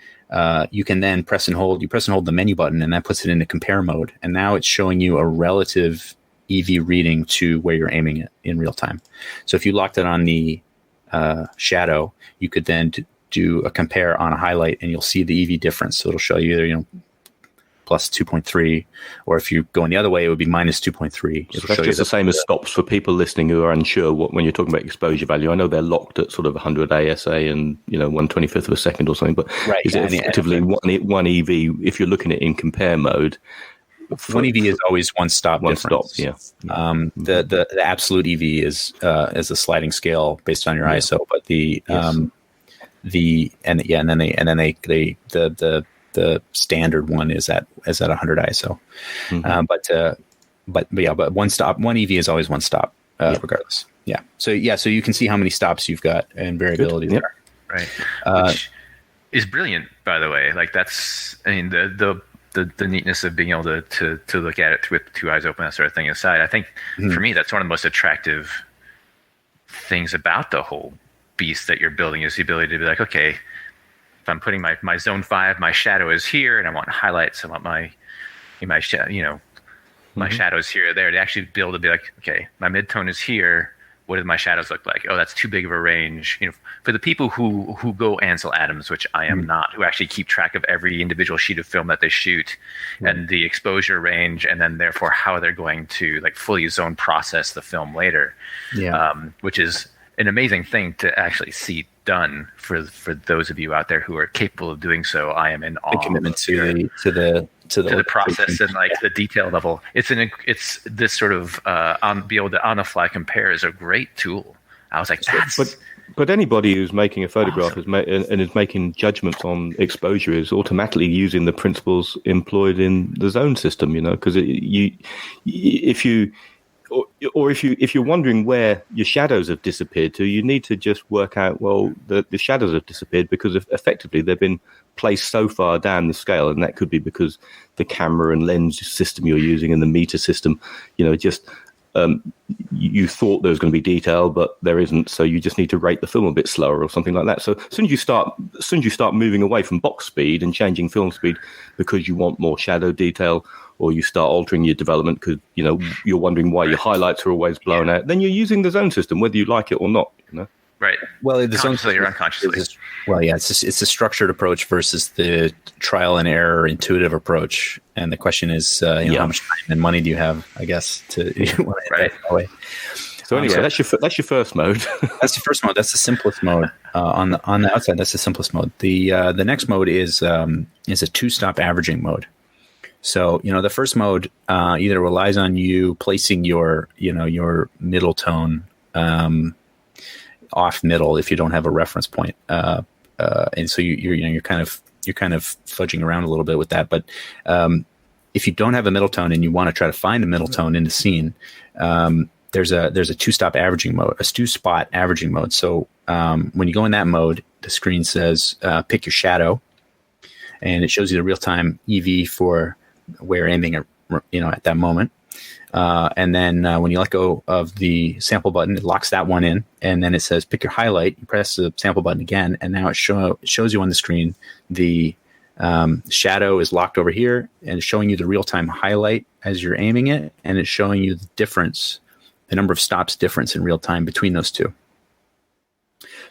you can then press and hold the menu button, and that puts it into compare mode. And now it's showing you a relative EV reading to where you're aiming it in real time. So if you locked it on the shadow, you could then do a compare on a highlight, and you'll see the EV difference. So it'll show you either, plus 2.3, or if you're going the other way, it would be minus 2.3. So that's just the same as stops for people listening who are unsure when you're talking about exposure value. I know they're locked at sort of 100 ASA and 1/25th of a second or something, but right, is it effectively one EV if you're looking at it in compare mode? One EV is always one stop. One difference. stop, yeah. The absolute EV is a sliding scale based on your ISO, but the standard one is at 100 ISO. But one EV is always one stop, regardless. Yeah. So you can see how many stops you've got and variability there. Right. Which is brilliant, by the way. Like that's, the neatness of being able to look at it with two eyes open, that sort of thing aside. I think for me, that's one of the most attractive things about the whole beast that you're building is the ability to be like, okay, if I'm putting my zone 5, my shadow is here, and I want highlights. I want my shadows here or there, to actually be able to be like, okay, my midtone is here. What do my shadows look like? Oh, that's too big of a range. For the people who go Ansel Adams, which I am not, who actually keep track of every individual sheet of film that they shoot and the exposure range, and then therefore how they're going to like fully zone process the film later. Yeah. Which is an amazing thing to actually see done for those of you out there who are capable of doing so. I am in awe. The commitment to the process and like the detail level. It's this sort of be able to on the fly compare is a great tool. I was like, but anybody who's making a photograph is making judgments on exposure is automatically using the principles employed in the zone system. Because if you're wondering where your shadows have disappeared to, you need to just work out, well, the shadows have disappeared because effectively they've been placed so far down the scale, and that could be because the camera and lens system you're using and the meter system, you thought there was going to be detail, but there isn't, so you just need to rate the film a bit slower or something like that. So as soon as you start moving away from box speed and changing film speed because you want more shadow detail, or you start altering your development because you're wondering why your highlights are always blown out, then you're using the zone system whether you like it or not. Right. Well, the consciously or unconsciously. It's a structured approach versus the trial and error intuitive approach. And the question is, how much time and money do you have? I guess to right. Away. So anyway, that's your first mode. That's the first mode. That's the simplest mode on the outside. That's the simplest mode. The next mode is a 2-stop averaging mode. So the first mode either relies on you placing your middle tone off middle if you don't have a reference point, and so you're kind of fudging around a little bit with that. But if you don't have a middle tone and you want to try to find a middle tone in the scene, there's a 2-stop averaging mode, a 2-spot averaging mode. So when you go in that mode, the screen says pick your shadow, and it shows you the real time EV for where you're aiming at that moment. And then when you let go of the sample button, it locks that one in, and then it says pick your highlight. You press the sample button again, and now it shows you on the screen the shadow is locked over here, and it's showing you the real-time highlight as you're aiming it, and it's showing you the difference, the number of stops difference in real time between those two.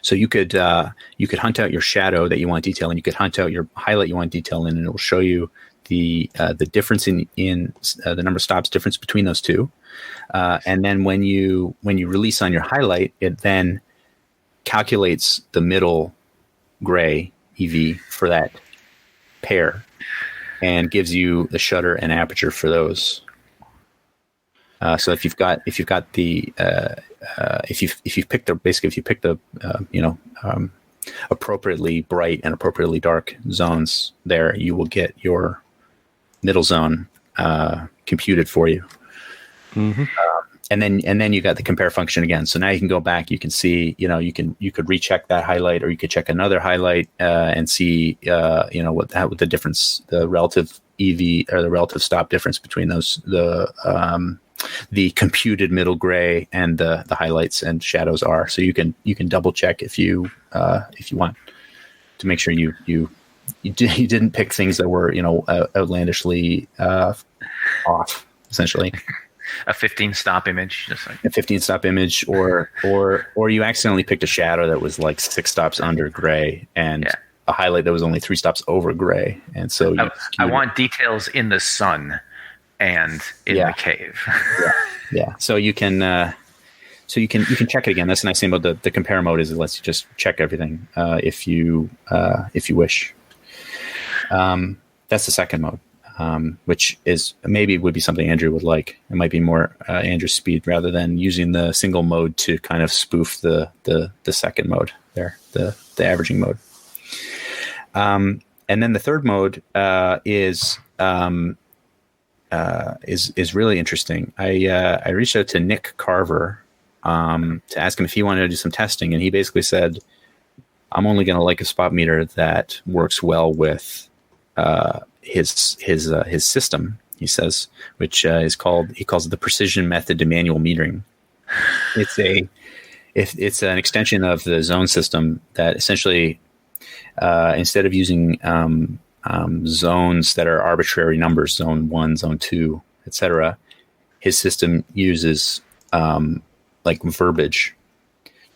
So you could hunt out your shadow that you want detail, and you could hunt out your highlight you want detail in, and it will show you the difference in the number of stops difference between those two, and then when you release on your highlight, it then calculates the middle gray EV for that pair and gives you the shutter and aperture for those. So if you've picked the appropriately bright and appropriately dark zones there, you will get your middle zone computed for you. Mm-hmm. And then you got the compare function again. So now you can go back, you can see, you could recheck that highlight, or you could check another highlight and see, what the difference, the relative EV or the relative stop difference between those, the computed middle gray and the highlights and shadows are. So you can double check if you want to make sure you didn't pick things that were, outlandishly off, essentially. A 15 stop image, just like a 15 stop image, or you accidentally picked a shadow that was like 6 stops under gray and a highlight that was only 3 stops over gray. And so I want details in the sun and in the cave. Yeah. So you can check it again. That's the nice thing about the compare mode is it lets you just check everything if you wish. That's the second mode, which is maybe would be something Andrew would like. It might be more Andrew's speed rather than using the single mode to kind of spoof the second mode there, the averaging mode. And then the third mode is really interesting. I reached out to Nick Carver to ask him if he wanted to do some testing, and he basically said, "I'm only going to like a spot meter that works well with his system." He says, which he calls it the precision method to manual metering. It's an extension of the zone system that essentially instead of using zones that are arbitrary numbers, zone 1, zone 2, etc., his system uses like verbiage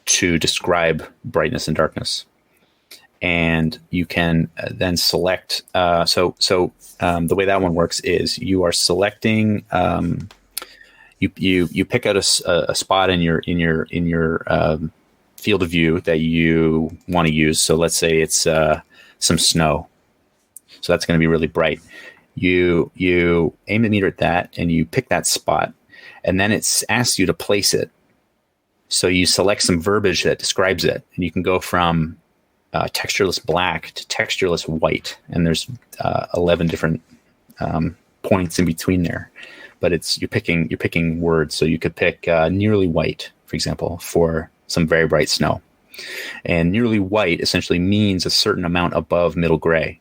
to describe brightness and darkness. And you can then select. So the way that one works is you are selecting. You pick out a spot in your field of view that you want to use. So let's say it's some snow. So that's going to be really bright. You aim the meter at that, and you pick that spot, and then it asks you to place it. So you select some verbiage that describes it, and you can go from textureless black to textureless white, and there's 11 different points in between there. But you're picking words, so you could pick nearly white, for example, for some very bright snow. And nearly white essentially means a certain amount above middle gray.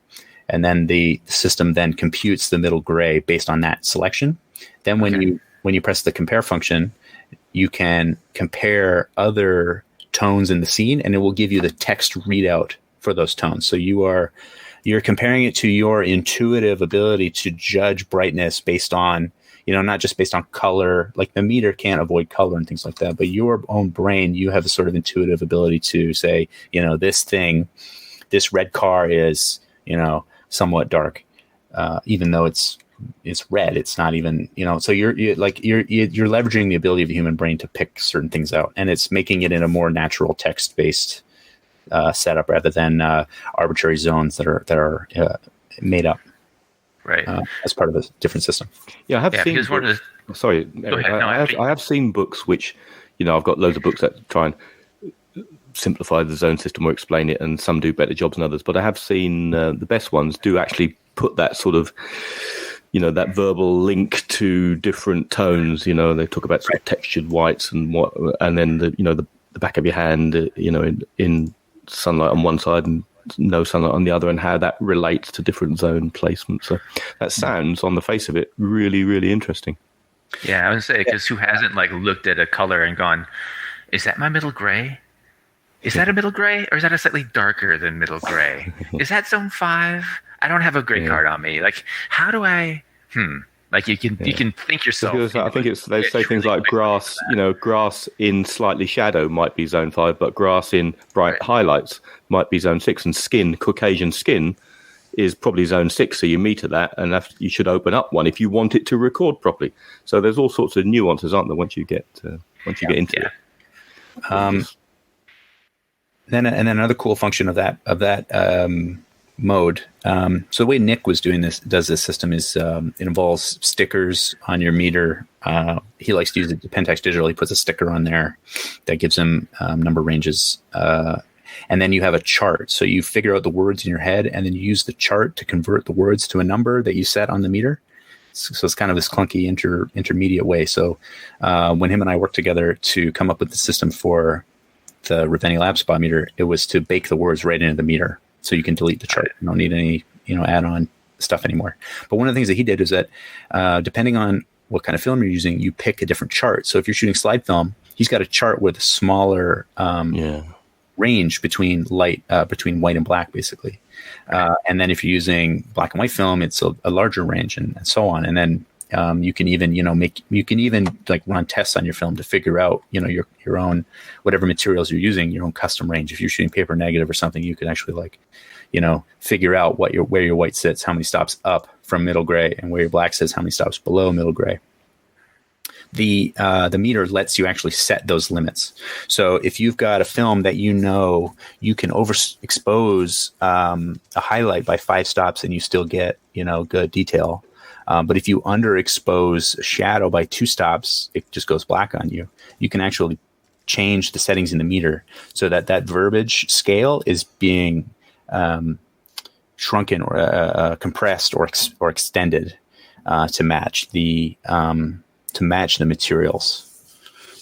And then the system then computes the middle gray based on that selection. Then when you press the compare function, you can compare other tones in the scene, and it will give you the text readout for those tones. So you're comparing it to your intuitive ability to judge brightness based on, not just based on color. Like the meter can't avoid color and things like that, but your own brain, you have a sort of intuitive ability to say, this red car is, somewhat dark, even though it's red. It's not even, so you're leveraging the ability of the human brain to pick certain things out, and it's making it in a more natural text based setup rather than arbitrary zones that are made up. Right. As part of a different system. Yeah, I have seen. Sorry, Eric, I have seen books which, I've got loads of books that try and simplify the zone system or explain it, and some do better jobs than others. But I have seen the best ones do actually put that sort of, that verbal link to different tones. They talk about sort of textured whites and then the back of your hand, in sunlight on one side and no sunlight on the other, and how that relates to different zone placements. So that sounds, on the face of it, really, really interesting. Yeah, I would say, because who hasn't looked at a color and gone, is that my middle gray? Is that a middle gray, or is that a slightly darker than middle gray? Is that zone 5? I don't have a gray card on me. How do I? You can think yourself. Because I think they say things like grass. Grass in slightly shadow might be zone 5, but grass in bright highlights might be zone 6, and skin, Caucasian skin, is probably zone 6. So you meter that, and you should open up one if you want it to record properly. So there's all sorts of nuances, aren't there? Once you get into it. Then another cool function of that mode. So the way Nick does this system is it involves stickers on your meter. He likes to use the Pentax Digital. He puts a sticker on there that gives him number ranges. And then you have a chart. So you figure out the words in your head, and then you use the chart to convert the words to a number that you set on the meter. So it's kind of this clunky intermediate way. So when him and I worked together to come up with the system for the Reveni Labs spot meter, it was to bake the words right into the meter, so you can delete the chart. You don't need any add-on stuff anymore. But one of the things that he did is that depending on what kind of film you're using, you pick a different chart. So if you're shooting slide film, he's got a chart with a smaller range between white and black, basically. And then if you're using black and white film, it's a larger range, and so on. And then you can even, like run tests on your film to figure out, your own, whatever materials you're using, your own custom range. If you're shooting paper negative or something, you can actually figure out where your white sits, how many stops up from middle gray, and where your black sits, how many stops below middle gray. The meter lets you actually set those limits. So if you've got a film that you can overexpose a highlight by 5 stops and you still get good detail, but if you underexpose a shadow by 2 stops, it just goes black on you. You can actually change the settings in the meter so that verbiage scale is being shrunken or compressed or extended to match the materials.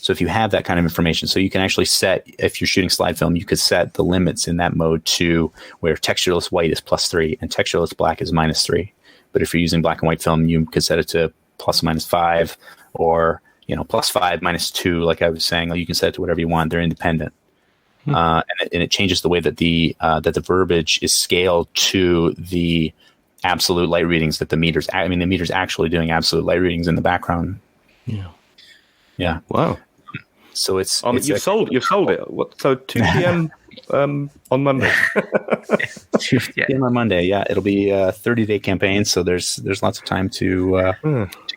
So if you have that kind of information, so you can actually set, if you're shooting slide film, you could set the limits in that mode to where textureless white is +3 and textureless black is -3. But if you're using black and white film, you could set it to ±5 or +5, -2, like I was saying. You can set it to whatever you want. They're independent. And it changes the way that the verbiage is scaled to the absolute light readings that the meter's actually doing absolute light readings in the background. Yeah. Wow. So you've sold it. What? So 2 p.m. On Monday. 2 p.m. on Monday. Yeah, it'll be a 30-day campaign, so there's lots of time to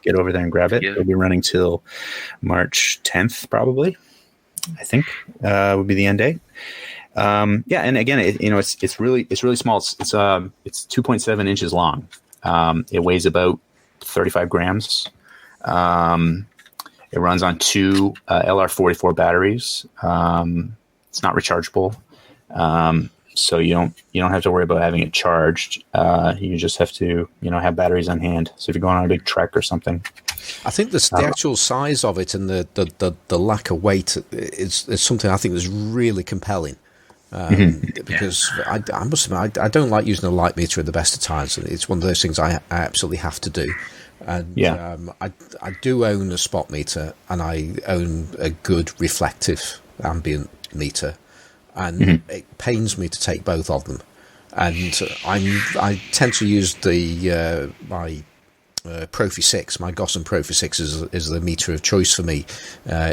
get over there and grab it. It'll be running till March 10th, probably. I think would be the end date. And again, it's really small. It's 2.7 inches long. It weighs about 35 grams. It runs on 2 LR44 batteries. It's not rechargeable, so you don't have to worry about having it charged. You just have to have batteries on hand. So if you're going on a big trek or something. I think the actual size of it and the lack of weight is something I think is really compelling. Because I must admit, I don't like using a light meter at the best of times. It's one of those things I absolutely have to do. And I do own a spot meter, and I own a good reflective ambient meter, and it pains me to take both of them. And I tend to use my Profi 6, my Gossen Profi 6 is the meter of choice for me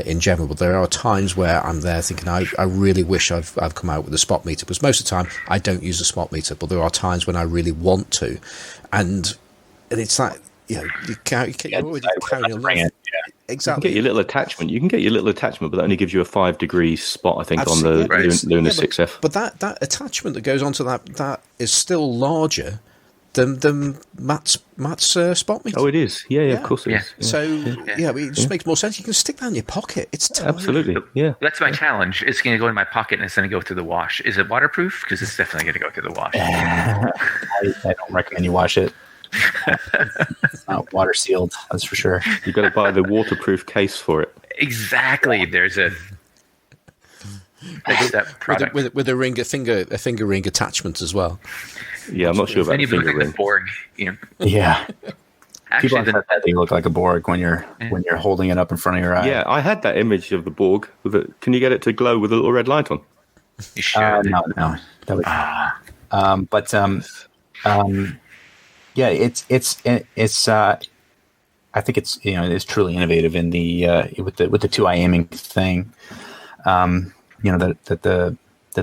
in general. But there are times where I'm there thinking I really wish I've come out with a spot meter, because most of the time I don't use a spot meter. But there are times when I really want to, and it's like you're already carrying along. Exactly. You can get your little attachment, but that only gives you a 5 degree spot, I think, on the Luna 6F. But that attachment that goes onto that is still larger than Matt's spot meter. Oh, it is. Yeah, of course it is. Yeah. So it just makes more sense. You can stick that in your pocket. It's tiny. Absolutely. Yeah. That's my challenge. It's going to go in my pocket and it's going to go through the wash. Is it waterproof? Because it's definitely going to go through the wash. I don't recommend you wash it. It's not water sealed, that's for sure. You've got to buy the waterproof case for it. Exactly. There's a that product with a finger ring attachment as well. Yeah, I'm not sure about the finger ring. Like Borg, Yeah. Actually, people that they look like a Borg when you're holding it up in front of your eye. Yeah, I had that image of the Borg. Can you get it to glow with a little red light on? You should. No. That would, yeah, it's. I think it's truly innovative in the with the 2-eye aiming thing. That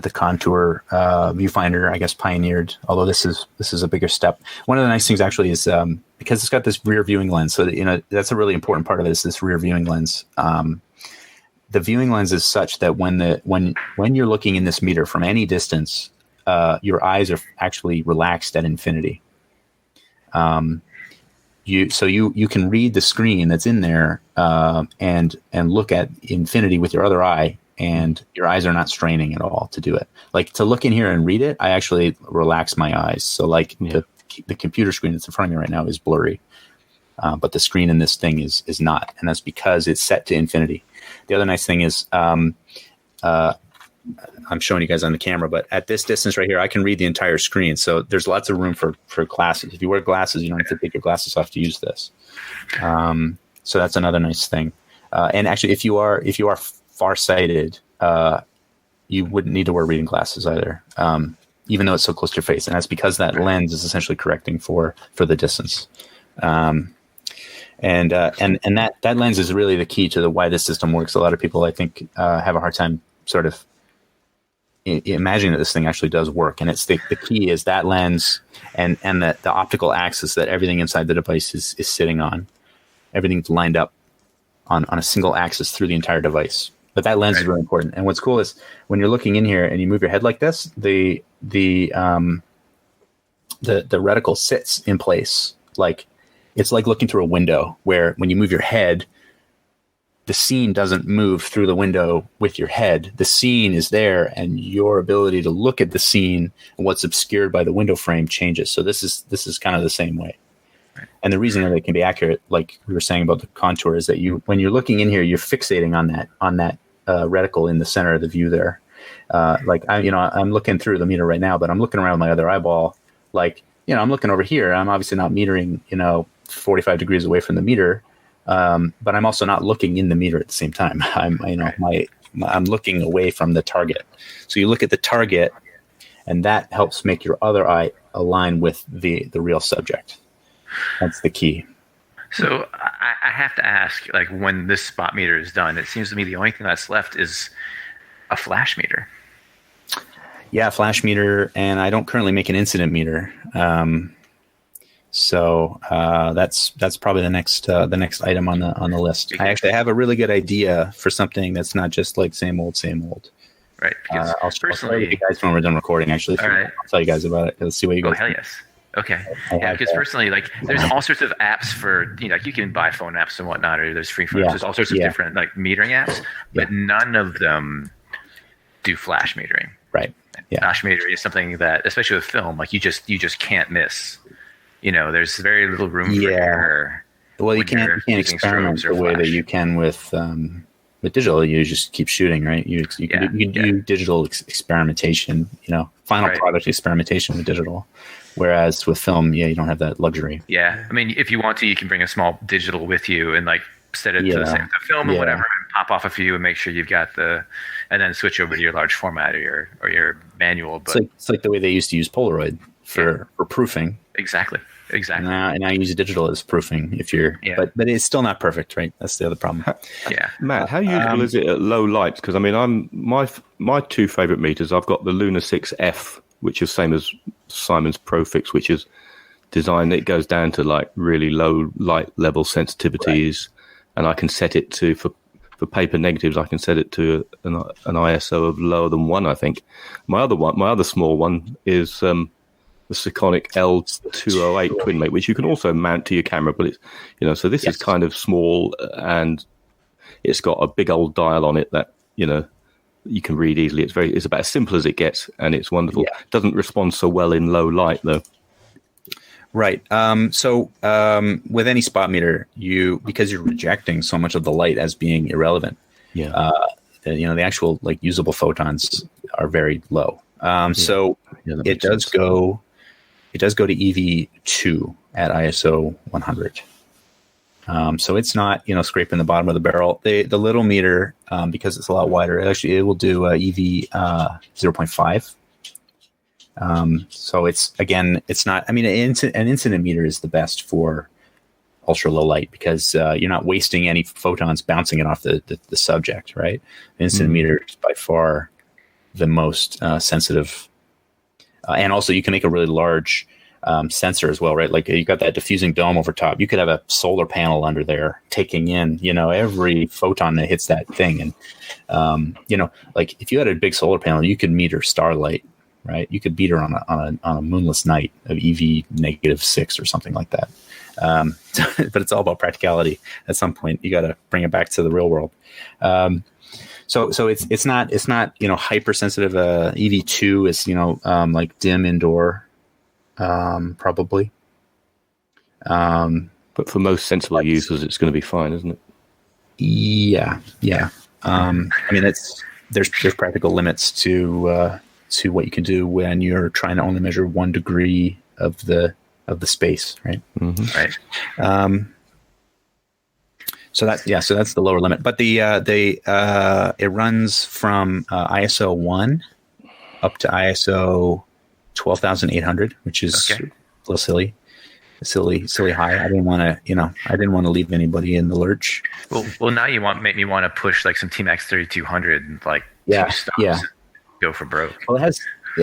the Contour viewfinder, I guess, pioneered. Although this is a bigger step. One of the nice things actually is because it's got this rear viewing lens. So that's a really important part of it, is this rear viewing lens. The viewing lens is such that when you're looking in this meter from any distance, your eyes are actually relaxed at infinity. You can read the screen that's in there and look at infinity with your other eye, and your eyes are not straining at all to do it. Like, to look in here and read it, I actually relax my eyes. So the computer screen that's in front of me right now is blurry, but the screen in this thing is not, and that's because it's set to infinity. The other nice thing is I'm showing you guys on the camera, but at this distance right here, I can read the entire screen. So there's lots of room for glasses. If you wear glasses, you don't have to take your glasses off to use this. So that's another nice thing. And actually, if you are farsighted, you wouldn't need to wear reading glasses either, even though it's so close to your face. And that's because that lens is essentially correcting for the distance. And that lens is really the key to why this system works. A lot of people, I think, have a hard time sort of imagining that this thing actually does work. And it's the key is that lens and the optical axis that everything inside the device is sitting on. Everything's lined up on a single axis through the entire device. But that lens is really important. And what's cool is when you're looking in here and you move your head like this, the reticle sits in place. Like it's like looking through a window where when you move your head, the scene doesn't move through the window with your head. The scene is there, and your ability to look at the scene and what's obscured by the window frame changes. So this is kind of the same way. And the reason that it can be accurate, like we were saying about the contour, is that when you're looking in here, you're fixating on that reticle in the center of the view there. I'm looking through the meter right now, but I'm looking around my other eyeball. Like, I'm looking over here. I'm obviously not metering, 45 degrees away from the meter. But I'm also not looking in the meter at the same time. I'm looking away from the target. So you look at the target, and that helps make your other eye align with the real subject. That's the key. So I have to ask, like, when this spot meter is done, it seems to me the only thing that's left is a flash meter. Yeah, flash meter, and I don't currently make an incident meter. So that's probably the next item on the list. I actually have a really good idea for something that's not just like same old. Right. I'll tell you guys when we're done recording. Actually, I'll tell you guys about it. Let's see what you guys. Oh, hell yes. Okay. Yeah, because personally, like, there's all sorts of apps for, like, you can buy phone apps and whatnot, or there's free phones. There's all sorts of different, like, metering apps, but none of them do flash metering. Right. Yeah. Flash metering is something that, especially with film, like, you just can't miss. There's very little room for error. Well, you can't experiment the way that you can with digital. You just keep shooting, right? You can do digital experimentation, final product experimentation with digital. Whereas with film, you don't have that luxury. Yeah. I mean, if you want to, you can bring a small digital with you and, like, set it to the same film or whatever, and pop off a few and make sure you've got and then switch over to your large format or your manual. But it's like the way they used to use Polaroid for proofing. Exactly. And I use digital as proofing but it's still not perfect, right? That's the other problem. Yeah. Matt, how useful is it at low lights? Because I mean, my two favorite meters, I've got the Luna 6F, which is same as Simon's Profix, which is designed, it goes down to like really low light level sensitivities, and I can set it to, for paper negatives, I can set it to an ISO of lower than 1, I think. My other small one is the Sekonic L208 twin mate, which you can also mount to your camera, but it's, so this is kind of small, and it's got a big old dial on it that, you can read easily. It's about as simple as it gets, and it's wonderful. Yeah. It doesn't respond so well in low light, though. Right. So with any spot meter, because you're rejecting so much of the light as being irrelevant, the actual like usable photons are very low. So it does go to EV2 at ISO 100. So it's not, scraping the bottom of the barrel. The little meter, because it's a lot wider, it will do EV 0.5. So it's not, I mean, an incident meter is the best for ultra low light because you're not wasting any photons bouncing it off the subject, right? An incident meter is by far the most sensitive. And also you can make a really large sensor as well, right? Like you got that diffusing dome over top. You could have a solar panel under there taking in, every photon that hits that thing. And, like if you had a big solar panel, you could meter starlight, right? You could beat her on a moonless night of EV -6 or something like that. But it's all about practicality. At some point, you got to bring it back to the real world. So it's not hypersensitive. EV2 is like dim indoor, probably. But for most sensible users, it's going to be fine, isn't it? Yeah. I mean, there's practical limits to what you can do when you're trying to only measure 1 degree of the space, right? Mm-hmm. Right. So that's the lower limit, but it runs from ISO 1 up to ISO 12,800, which is a little silly high. I didn't want to leave anybody in the lurch. Well, now you make me want to push like some T-Max 3200, like 2 stops. Yeah. Go for broke. Well, it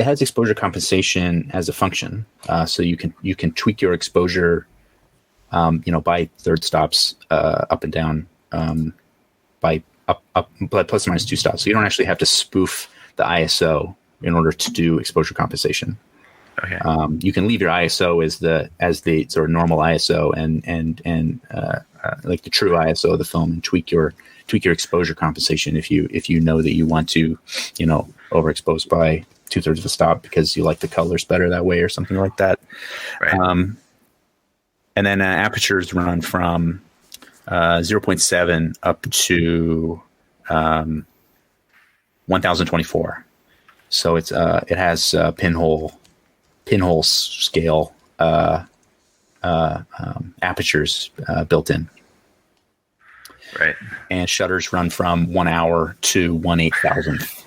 has exposure compensation as a function, so you can tweak your exposure, by third stops, up and down, by up plus or minus 2 stops. So you don't actually have to spoof the ISO in order to do exposure compensation. Okay. You can leave your ISO as the sort of normal ISO and like the true ISO of the film, and tweak your exposure compensation if you know that you want to, overexpose by 2/3 of a stop because you like the colors better that way or something like that. Right. And then apertures run from 0.7 up to 1024. So it has pinhole scale apertures built in. Right. And shutters run from 1 hour to 1/8,000th.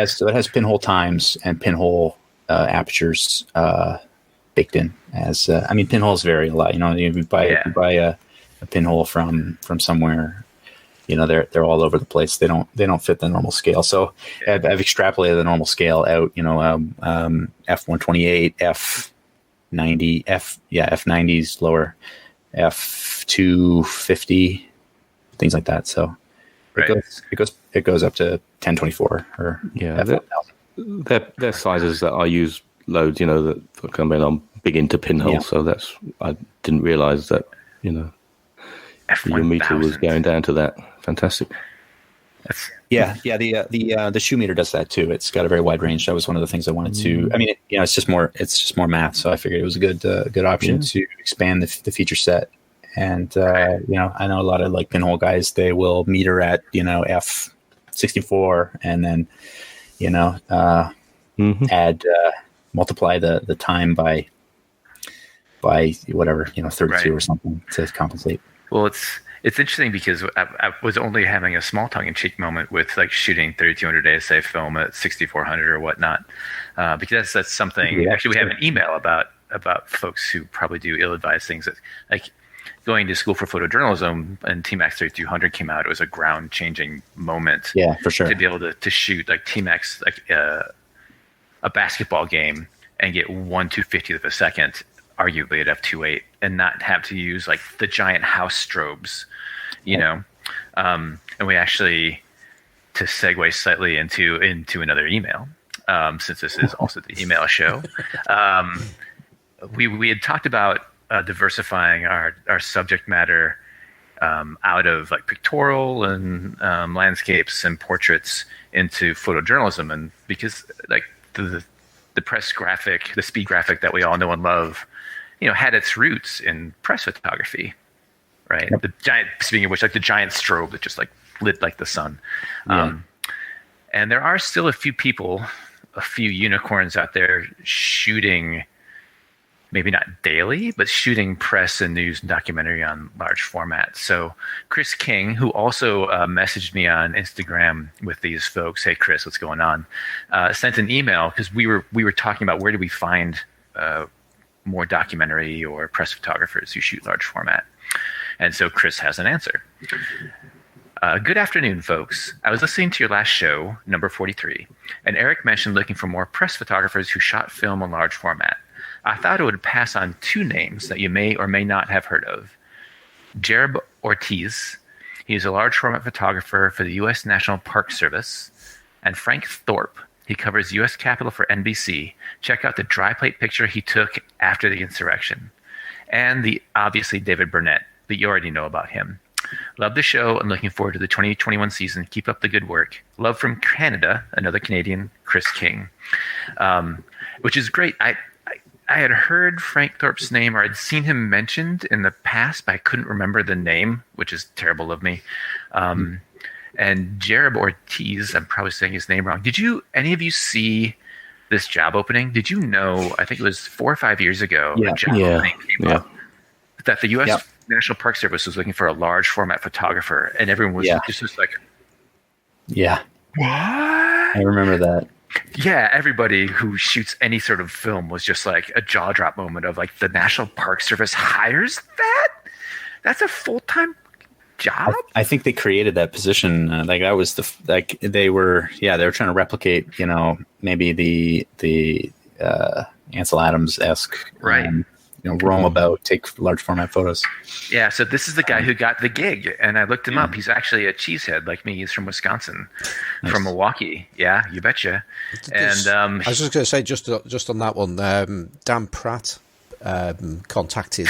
So it has pinhole times and pinhole apertures baked in. As pinholes vary a lot. You buy a pinhole from somewhere, they're all over the place. They don't fit the normal scale. So I've extrapolated the normal scale out. F128, F90, F90's lower, F250, things like that. So it goes up to 1024 or they're sizes that I use loads. I'm big into pinholes, so I didn't realize that your meter was going down to that. Fantastic. The shoe meter does that too. It's got a very wide range. That was one of the things I wanted to. It's just more math. So I figured it was a good option to expand the feature set. And I know a lot of like pinhole guys. They will meter at F64 and then add multiply the time by whatever 32 or something to compensate. Well, it's interesting because I was only having a small tongue-in-cheek moment with like shooting 3200 ASA film at 6400 or whatnot, because that's something. Yeah, actually, we have an email about folks who probably do ill-advised things. That, like going to school for photojournalism and T-Max 3200 came out. It was a ground-changing moment. Yeah, for sure. To be able to shoot like T-Max like a basketball game and get 1/250th of a second, arguably at f2.8, and not have to use like the giant house strobes, and we actually, to segue slightly into another email, since this is also the email show, we had talked about diversifying our subject matter out of like pictorial and landscapes and portraits into photojournalism, and because like the press graphic, the speed graphic that we all know and love, had its roots in press photography, right? Yep. The giant, speaking of which, like the giant strobe that just like lit like the sun. Yeah. And there are still a few unicorns out there shooting, maybe not daily, but shooting press and news and documentary on large format. So Chris King, who also messaged me on Instagram with these folks, hey Chris, what's going on? Sent an email because we were talking about where do we find more documentary or press photographers who shoot large format. And so Chris has an answer. Good afternoon, folks. I was listening to your last show, number 43, and Eric mentioned looking for more press photographers who shot film on large format. I thought it would pass on 2 names that you may or may not have heard of. Jared Ortiz, he's a large format photographer for the U.S. National Park Service, and Frank Thorp. He covers U.S. Capitol for NBC. Check out the dry plate picture he took after the insurrection. And obviously David Burnett, but you already know about him. Love the show and looking forward to the 2021 season. Keep up the good work. Love from Canada, another Canadian, Chris King, which is great. I had heard Frank Thorp's name, or I'd seen him mentioned in the past, but I couldn't remember the name, which is terrible of me. And Jared Ortiz, I'm probably saying his name wrong. Did any of you see this job opening? Did you know, I think it was 4 or 5 years ago, a job opening came up that the U.S. National Park Service was looking for a large format photographer, and everyone was just like, yeah. What? I remember that. Yeah, everybody who shoots any sort of film was just like a jaw drop moment of like, the National Park Service hires that? That's a full-time job? I think they created that position. That was they were trying to replicate, maybe the Ansel Adams-esque, right. roam about, take large format photos. Yeah, so this is the guy who got the gig, and I looked him up. He's actually a cheesehead like me. He's from Wisconsin, from Milwaukee. Yeah, you betcha. And I was just going to say, just on that one, Dan Pratt contacted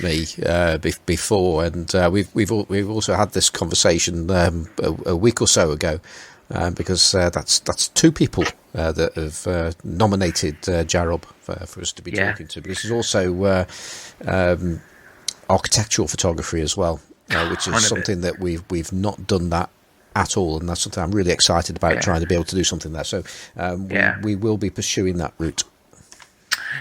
me before, and we've also had this conversation a week or so ago, because that's 2 people that have nominated Jarob for us to be talking to. But this is also architectural photography as well, which is something that we've not done that at all, and that's something I'm really excited about, trying to be able to do something there. So we will be pursuing that route.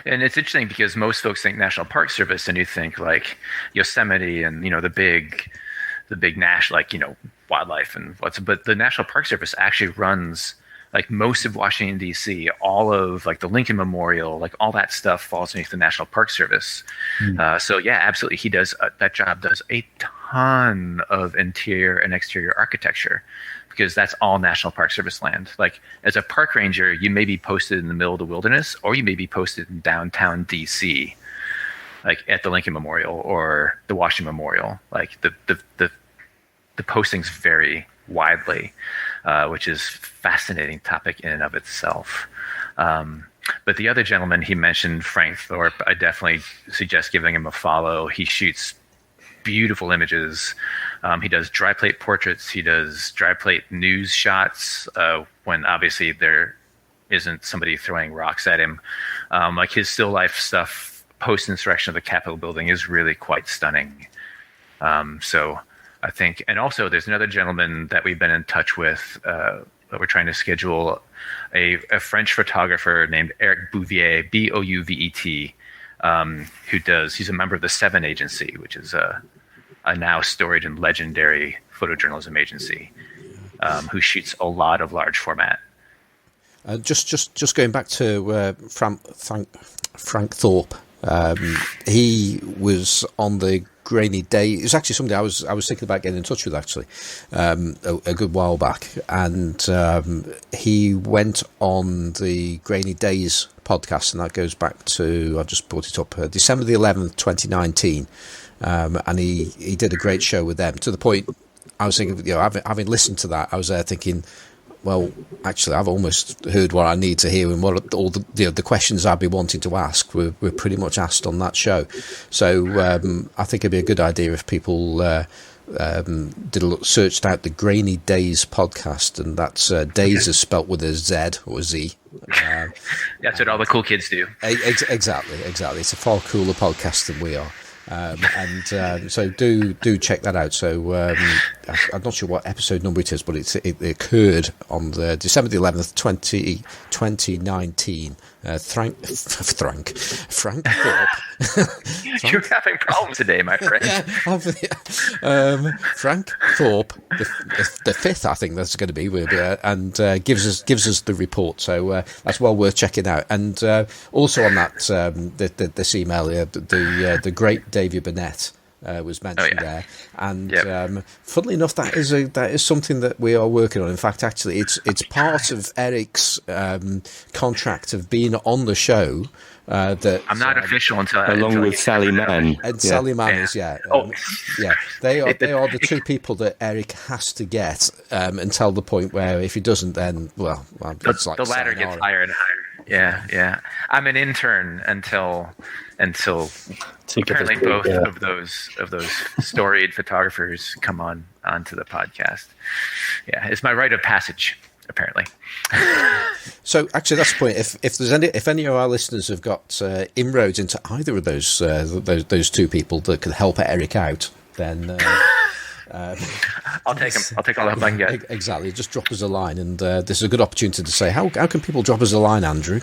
And it's interesting because most folks think National Park Service, and you think like Yosemite and the big national, like wildlife and but the National Park Service actually runs like most of Washington D.C., all of like the Lincoln Memorial, like all that stuff falls underneath the National Park Service. So yeah, absolutely, he does that job does a ton of interior and exterior architecture, because that's all National Park Service land. Like, as a park ranger, you may be posted in the middle of the wilderness, or you may be posted in downtown DC, like at the Lincoln Memorial or the Washington Memorial. Like the postings vary widely, which is fascinating topic in and of itself. But the other gentleman he mentioned, Frank Thorp, I definitely suggest giving him a follow. He shoots beautiful images. He does dry plate portraits. He does dry plate news shots when obviously there isn't somebody throwing rocks at him. Like his still life stuff post-insurrection of the Capitol building is really quite stunning. So I think, and also there's another gentleman that we've been in touch with that we're trying to schedule, a French photographer named Eric Bouvier, Bouvet, he's a member of the 7 Agency, which is a now storied and legendary photojournalism agency, who shoots a lot of large format. Just going back to Frank Thorp, he was on the Grainy Dayz. It was actually somebody I was thinking about getting in touch with, actually, a good while back, and he went on the Grainy Dayz podcast, and that goes back to, I've just brought it up, December the 11th, 2019, and he did a great show with them, to the point I was thinking, having listened to that, I was there thinking, well, actually, I've almost heard what I need to hear, and what all the questions I'd be wanting to ask were pretty much asked on that show. So I think it'd be a good idea if people searched out the Grainy Dayz podcast, and that's Dayz is spelt with a Z or a Z. That's what all the cool kids do. Exactly. It's a far cooler podcast than we are. So do check that out. So I'm not sure what episode number it is, but it occurred on the December the 11th, 2019. Frank Thorp. You're having problems today, my friend. Frank Thorp, the 5th, I think that's going to be, and gives us the report. So that's well worth checking out. And also on that, this email, the great David Burnett was mentioned there, and funnily enough, that is something that we are working on. In fact, actually, it's part of Eric's contract of being on the show. That I'm not official until along with Sally Mann, and Sally Mann is they are the 2 people that Eric has to get until the point where if he doesn't, then it's like the ladder gets higher and higher. Yeah. I'm an intern until apparently both of those storied photographers come onto the podcast. Yeah, it's my rite of passage, apparently. So actually, that's the point. If any of our listeners have got inroads into either of those 2 people that could help Eric out, then I'll take them. I'll take all the help I can get. Exactly. Just drop us a line, and this is a good opportunity to say, how can people drop us a line, Andrew?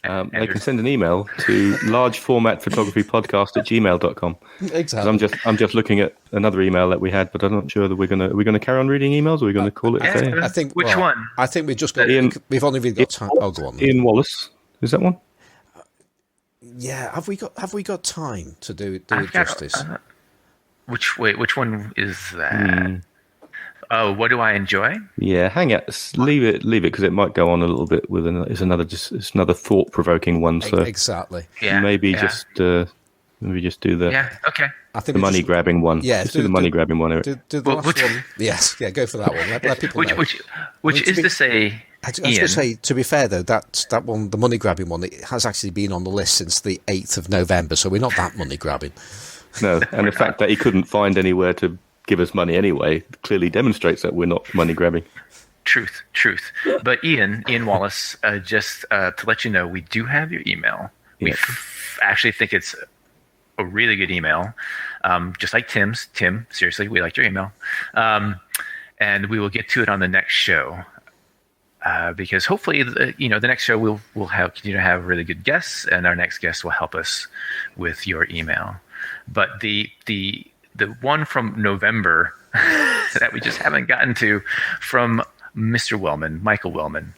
They can send an email to largeformatphotographypodcast@gmail.com. Exactly. I'm just looking at another email that we had, but I'm not sure that we're gonna carry on reading emails, or we're gonna call it a day. I think which one? I think we've just got. We've only really got time. Oh, go on. Ian Wallace, is that one? Yeah. Have we got time to do it justice? Which one is that? Oh, what do I enjoy? Yeah, hang it. Leave it, because it might go on a little bit with it's another thought-provoking one. So exactly. Yeah. Maybe just do the Okay. I think the money-grabbing one. Yeah, just do the money-grabbing one. Do the last one. Yes. Yeah. Go for that one. Let people know. Which is to say. I was going to say, to be fair though, that one, the money grabbing one, it has actually been on the list since the 8th of November, so we're not that money grabbing. No, and the fact that he couldn't find anywhere to give us money anyway clearly demonstrates that we're not money grabbing. Truth. But Ian Wallace, just to let you know, we do have your email. Yeah. We actually think it's a really good email, just like Tim's. Tim, seriously, we liked your email, and we will get to it on the next show. Because hopefully, the next show we'll continue to have really good guests, and our next guest will help us with your email. But the one from November that we just haven't gotten to, from Mr. Wellman, Michael Wellman.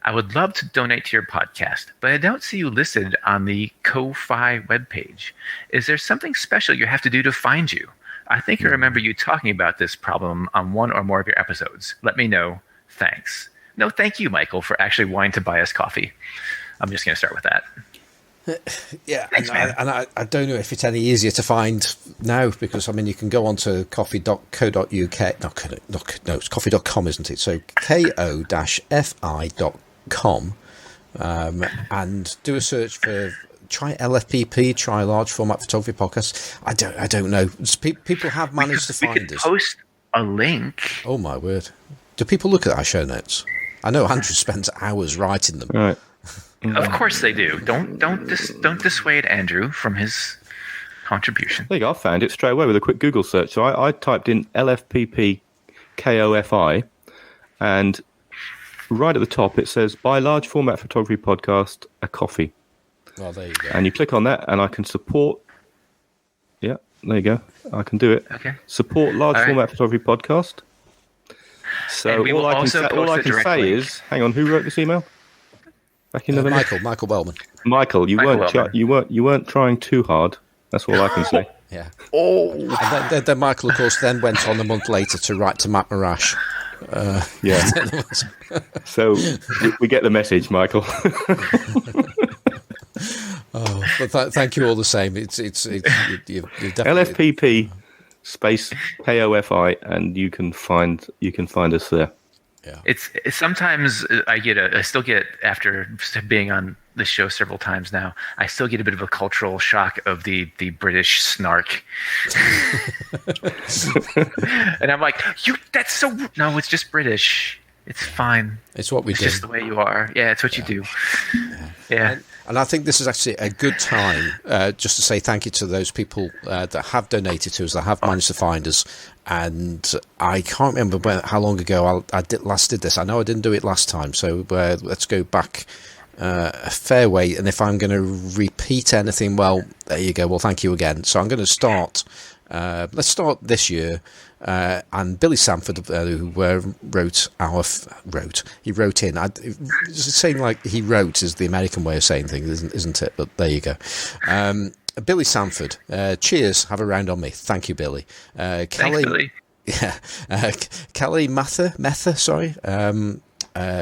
I would love to donate to your podcast, but I don't see you listed on the Ko-Fi webpage. Is there something special you have to do to find you? I think I remember you talking about this problem on one or more of your episodes. Let me know. Thanks. No, thank you, Michael, for actually wanting to buy us coffee. I'm just going to start with that. Yeah, Thanks, man. and I don't know if it's any easier to find now, because you can go on to coffee.co.uk. No, it's coffee.com, isn't it? So ko-fi.com and do a search for. Try LFPP, try Large Format Photography Podcast. I don't know. People have managed to find we could us. Post a link. Oh my word! Do people look at our show notes? I know Andrew spends hours writing them. All right. Of course they do. Don't dissuade Andrew from his contribution. There you go. I found it straight away with a quick Google search. So I typed in LFPP KOFI, and right at the top it says "Buy Large Format Photography Podcast a coffee." Well, there you go. And you click on that, and I can support. Yeah, there you go. I can do it. Okay. Support Large Format Photography Podcast. So all I can say is, hang on, who wrote this email? Back in November. Michael Wellman. Michael, you weren't trying too hard. That's all I can say. Yeah. Oh. And then Michael, of course, then went on a month later to write to Matt Marrash. Yeah. So we get the message, Michael. Oh, but thank you all the same. It's you've definitely LFPP space KOFI, and you can find us there. Yeah. It's sometimes I still get, after being on the show several times now, I still get a bit of a cultural shock of the British snark. And I'm like, that's so, no, it's just British. It's fine. It's what we do. It's just the way you are. Yeah, it's what you do. Yeah. And I think this is actually a good time just to say thank you to those people that have donated to us, that have managed to find us. And I can't remember how long ago I last did this. I know I didn't do it last time, so let's go back a fair way. And if I'm going to repeat anything, well, there you go. Well, thank you again. So I'm going to start. Let's start this year. And Billy Sanford, who wrote in. Saying like he wrote is the American way of saying things, isn't it? But there you go. Billy Sanford, cheers. Have a round on me. Thank you, Billy. Thanks, Billy. Yeah. Kelly Metha, sorry.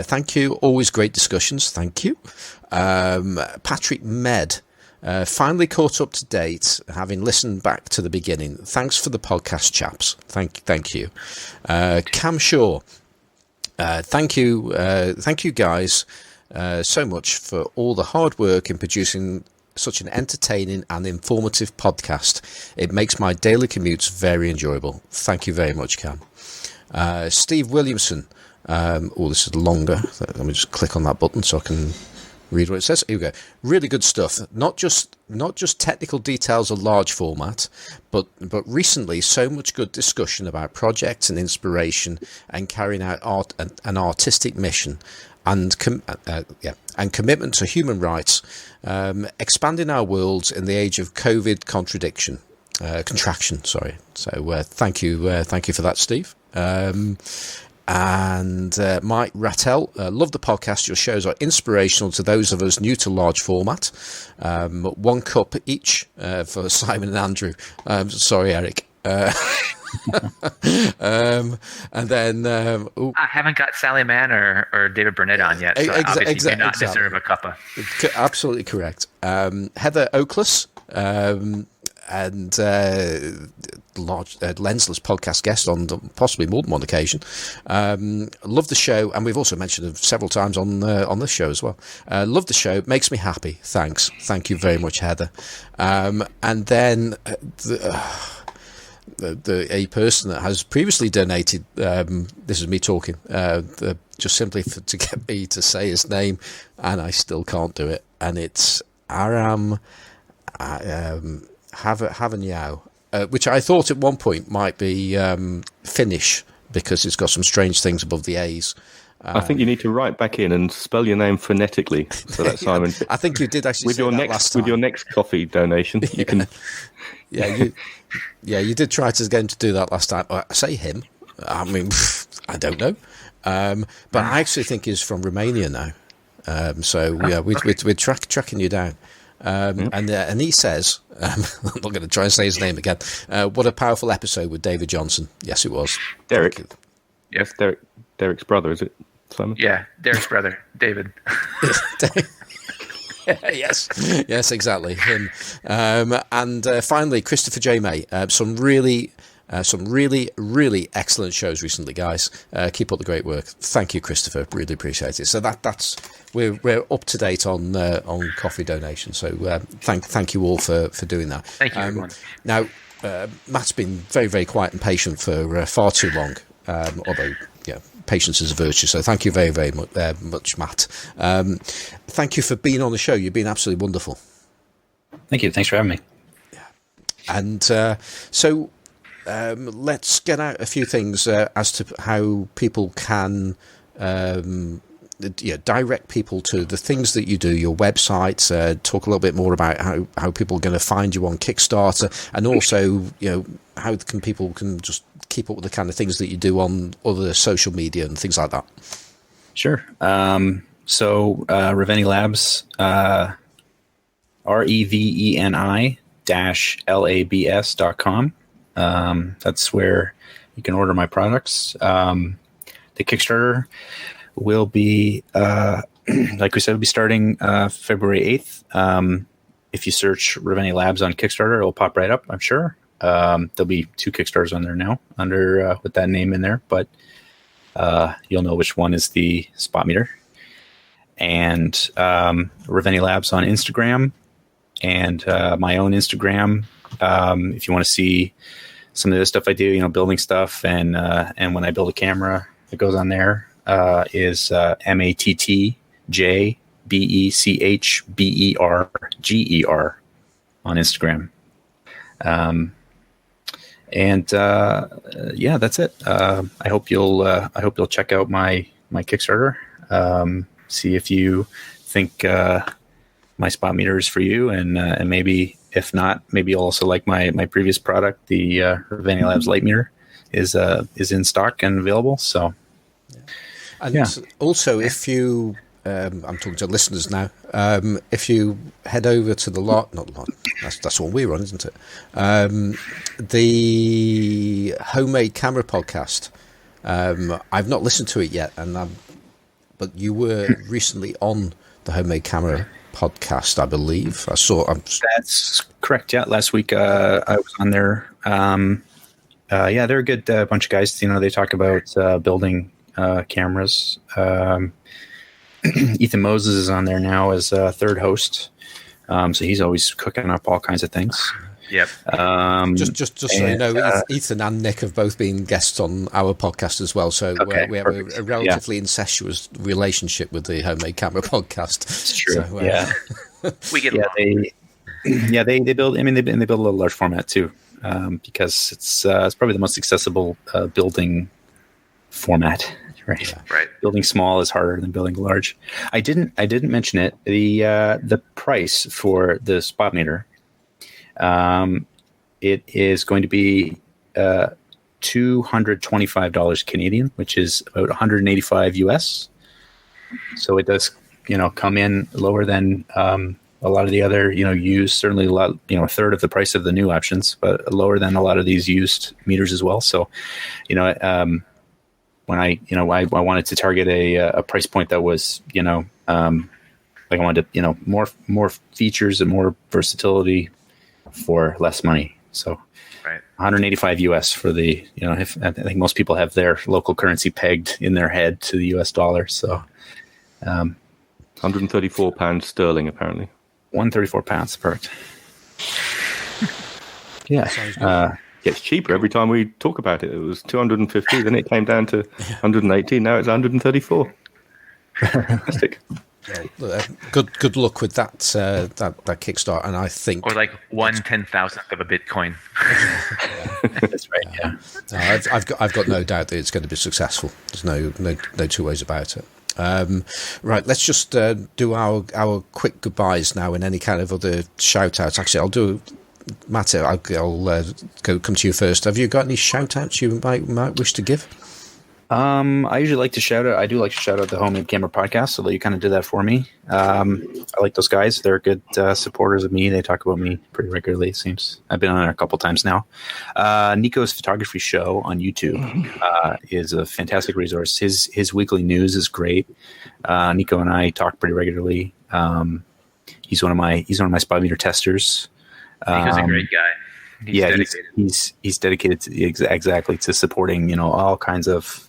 Thank you. Always great discussions. Thank you. Patrick Med. Finally caught up to date, having listened back to the beginning. Thanks for the podcast, chaps. Thank you. Cam Shaw. Thank you guys so much for all the hard work in producing such an entertaining and informative podcast. It makes my daily commutes very enjoyable. Thank you very much, Cam. Steve Williamson. This is longer. Let me just click on that button so I can read what it says. Here we go. Really good stuff. Not just technical details of large format, but recently so much good discussion about projects and inspiration and carrying out an artistic mission and commitment to human rights, expanding our worlds in the age of COVID contraction. Sorry. So thank you for that, Steve. And Mike Rattel, love the podcast. Your shows are inspirational to those of us new to large format. 1 cup each for Simon and Andrew. Sorry, Eric. And then I haven't got Sally Mann or David Burnett on yet, so obviously do not deserve a cuppa. Absolutely correct. Heather Oakless, and lensless podcast guest on possibly more than one occasion. Love the show, and we've also mentioned it several times on this show as well. Love the show, makes me happy. Thank you very much, Heather. And then a person that has previously donated. This is me talking. Just simply to get me to say his name, and I still can't do it. And it's Aram Havanyao, which I thought at one point might be Finnish because it's got some strange things above the A's. I think you need to write back in and spell your name phonetically so that Simon. I think you did actually with your next coffee donation. You can. You did try to get him to do that last time. I say him. I mean, I don't know, but I actually think he's from Romania now. We're tracking you down. And he says, I'm not going to try and say his name again. What a powerful episode with David Johnson. Yes, it was. Derek. Yes, Derek's brother, is it, Simon? Yeah, Derek's brother, David. yes, exactly him. And finally, Christopher J. May. Some really, really excellent shows recently, guys. Keep up the great work. Thank you, Christopher. Really appreciate it. So that's we're up to date on coffee donations. So thank you all for doing that. Thank you, everyone. Now, Matt's been very, very quiet and patient for far too long. Although, patience is a virtue. So thank you very, very much, Matt. Thank you for being on the show. You've been absolutely wonderful. Thank you. Thanks for having me. Yeah. And so let's get out a few things as to how people can direct people to the things that you do, your website, talk a little bit more about how people are going to find you on Kickstarter, and also, how people can just keep up with the kind of things that you do on other social media and things like that. Sure. So Reveni Labs, REVENI-LABS.com. That's where you can order my products. The Kickstarter will be, like we said, will be starting February 8th. If you search Reveni Labs on Kickstarter, it will pop right up, I'm sure. There'll be 2 Kickstarters on there now under with that name in there, but you'll know which one is the spot meter. And Reveni Labs on Instagram and my own Instagram. If you want to see some of the stuff I do, building stuff, and when I build a camera that goes on there, is MattBecchberger on Instagram. That's it. I hope you'll check out my Kickstarter. See if you think my spot meter is for you, and maybe if not, maybe you'll also like my previous product, the Reveni Labs Light Meter is in stock and available. So. And also, if you, I'm talking to listeners now, if you head over to that's what we're on, isn't it? The Homemade Camera Podcast. I've not listened to it yet, but you were recently on the Homemade Camera Podcast, I believe. That's correct. Yeah, last week I was on there. They're a good bunch of guys. They talk about building cameras. Ethan Moses is on there now as a third host, so he's always cooking up all kinds of things. Yep. Just so you know, Ethan and Nick have both been guests on our podcast as well, so we have a relatively incestuous relationship with the Homemade Camera podcast. It's true. So, We get along. They build. I mean, they build a little large format too, because it's probably the most accessible building format. Right. Yeah. Right. Building small is harder than building large. I didn't mention it. The price for the spot meter. It is going to be $225 Canadian, which is about 185 US. So it does, come in lower than a lot of the other, used. Certainly a lot, a third of the price of the new options, but lower than a lot of these used meters as well. So, when I wanted to target a price point that was, like I wanted to, more features and more versatility for less money. So, right. 185 US for the, I think most people have their local currency pegged in their head to the US dollar. So, £134 sterling, apparently. 134 pounds, perfect. Yeah. Gets cheaper every time we talk about it. It was 250, then it came down to 180. Now it's 134. Fantastic. Good luck with that Kickstarter, and I think or like 1/10,000th of a Bitcoin. That's right. Yeah. I've got no doubt that it's going to be successful. There's no two ways about it. Right, let's just do our quick goodbyes now, and any kind of other shout outs. Actually, I'll do. Matt, I'll come to you first. Have you got any shout outs you might wish to give? I usually like to shout out. I do like to shout out the Homemade Camera Podcast. So you kind of did that for me. I like those guys. They're good supporters of me. They talk about me pretty regularly. It seems I've been on there a couple times now. Nico's Photography Show on YouTube is a fantastic resource. His weekly news is great. Nico and I talk pretty regularly. He's one of my spot meter testers. Nico's a great guy. He's dedicated to exactly to supporting all kinds of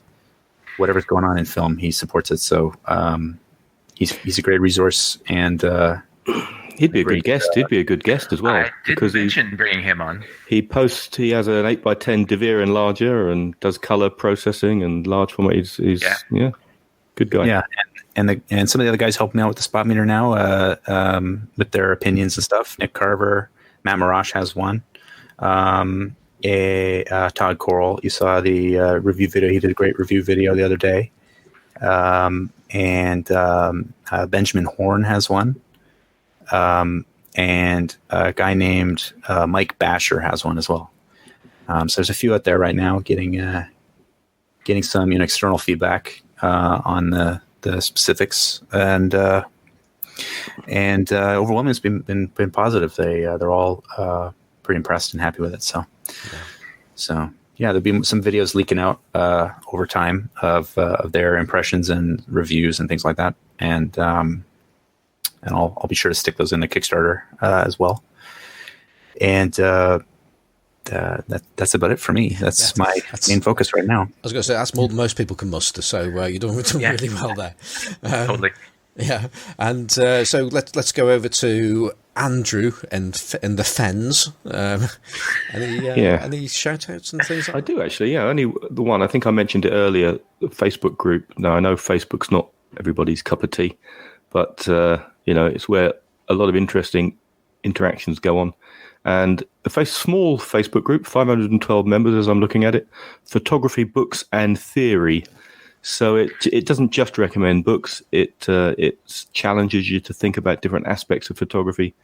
whatever's going on in film. He supports it. So he's a great resource, and he'd be a good guest. He'd be a good guest as well. I did mention bringing him on. He has an 8x10 DeVere enlarger and does color processing and large format. He's good guy. Yeah. And some of the other guys help me out with the spot meter now with their opinions and stuff. Nick Carver, Matt Marrash has one. Todd Corral, you saw the review video. He did a great review video the other day. And Benjamin Horn has one. And a guy named Mike Basher has one as well. So there's a few out there right now getting some external feedback on the specifics, and overwhelmingly it's been positive. They're all pretty impressed and happy with it. So there'll be some videos leaking out over time of their impressions and reviews and things like that, and I'll be sure to stick those in the Kickstarter as well. And that's about it for me. That's my main focus right now. I was going to say that's more than most people can muster, so you're doing really well there. Totally. Yeah, and so let's go over to Andrew and the Fens. Any shout outs and things like that? I do actually, only the one. I think I mentioned it earlier, the Facebook group. Now, I know Facebook's not everybody's cup of tea, but it's where a lot of interesting interactions go on. And a small Facebook group, 512 members as I'm looking at it, Photography, Books and Theory. So it doesn't just recommend books. It challenges you to think about different aspects of photography.